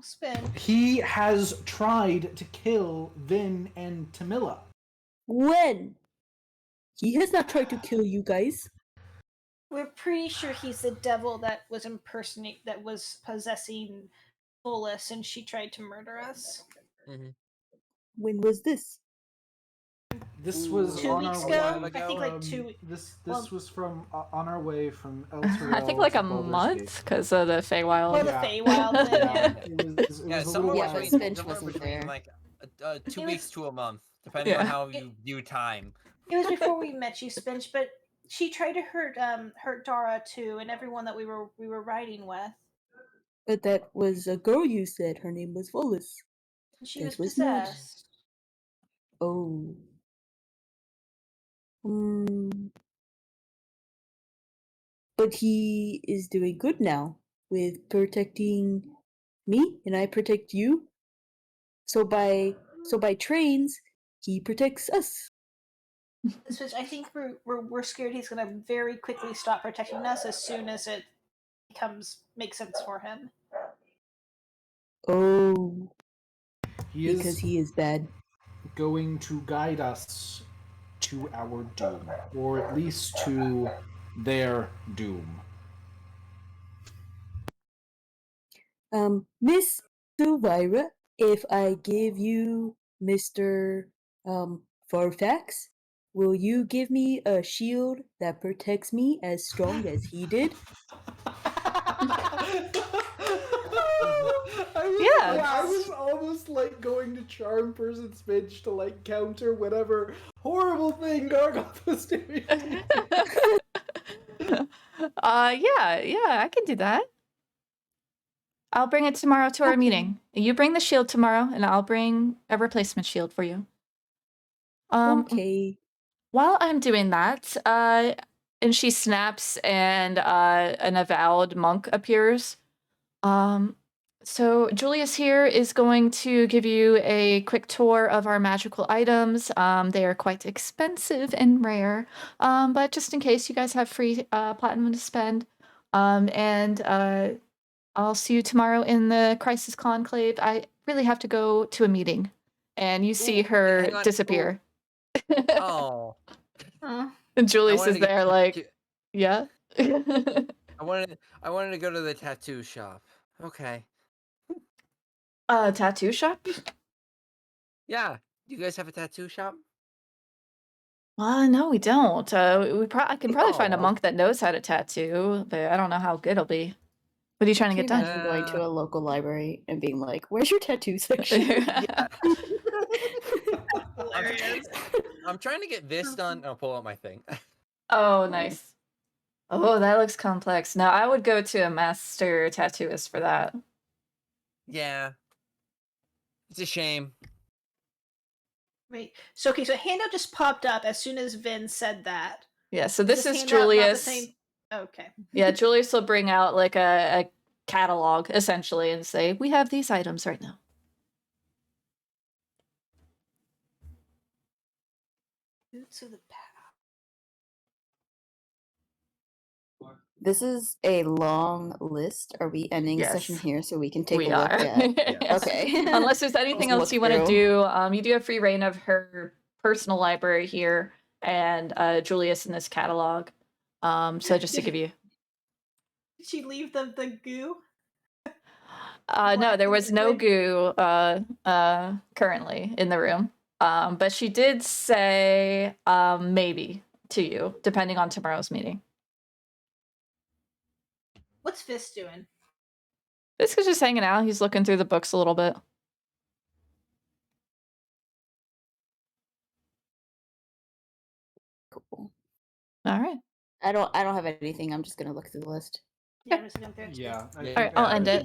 Spin. He has tried to kill Vin and Tamila. When? He has not tried to kill you guys. We're pretty sure he's the devil that was possessing Volus, and she tried to murder us. When was this? This was 2 on weeks our ago? way I think like from- 2 weeks. This well- was from on our way from Elturel I think like to a Baldur's month Gate. because of the Feywild. Well, the Yeah. Feywild thing. Yeah, Yeah. it was Yeah, a somewhere little Yeah, but between, Spinch somewhere wasn't between there. like 2 It weeks was- to a month, depending on Yeah. how you view time. It was before we met you, Spinch, but she tried to hurt Dara too, and everyone that we were riding with. But that was a girl you said. Her name was Volus. And she That was was not- possessed. Oh. Hmm. But he is doing good now with protecting me, and I protect you. So by trains, he protects us. Spinch, I think we're scared he's gonna very quickly stop protecting us as soon as it makes sense for him. Oh, He because is he is bad. going to guide us to our doom, or at least to their doom. Miss Syvira, if I give you Mr. Farfax, will you give me a shield that protects me as strong as he did? I was almost like going to charm person Spinch to like counter whatever horrible thing Gargoth was doing. Yeah, I can do that. I'll bring it tomorrow to our Okay. meeting. You bring the shield tomorrow, and I'll bring a replacement shield for you. Okay. While I'm doing that, and she snaps, and an avowed monk appears. So Julius here is going to give you a quick tour of our magical items. They are quite expensive and rare, but just in case you guys have free platinum to spend. And I'll see you tomorrow in the Crisis Conclave. I really have to go to a meeting. And you see Ooh, her hang on. disappear. Oh, And Julius wanted is to get there like, to- yeah. I wanted to go to the tattoo shop. Okay. Tattoo shop? Yeah. Do you guys have a tattoo shop? No, we don't. I can probably find a Oh. monk that knows how to tattoo, but I don't know how good it'll be. What are you trying to Can get you done? imagine going to a local library and being like, "Where's your tattoo section?" Yeah. Hilarious. I'm trying to get this done. I'll pull out my thing. Oh, nice. Oh, that looks complex. No, I would go to a master tattooist for that. Yeah. It's a shame. Wait. So okay, so a handout just popped up as soon as Vin said that. Yeah, so this is handout not the Julius. same- Okay. Yeah, Julius will bring out like a catalog essentially and say, "We have these items right now." Boots of the past. This is a long list. Are we ending the session Yes. here so we can take We a look are. at? Yes. Okay. Unless there's anything Let's else you look want to through. do, you do have free reign of her personal library here and Julius in this catalog. So just to give you. Did she leave the goo? No, there Black was no liquid? goo currently in the room. But she did say maybe to you, depending on tomorrow's meeting. What's Fist doing? This is just hanging out. He's looking through the books a little bit. Cool. All right. I don't have anything. I'm just gonna look through the list. Yeah, I'm just going through. Yeah. All right, I'll end it.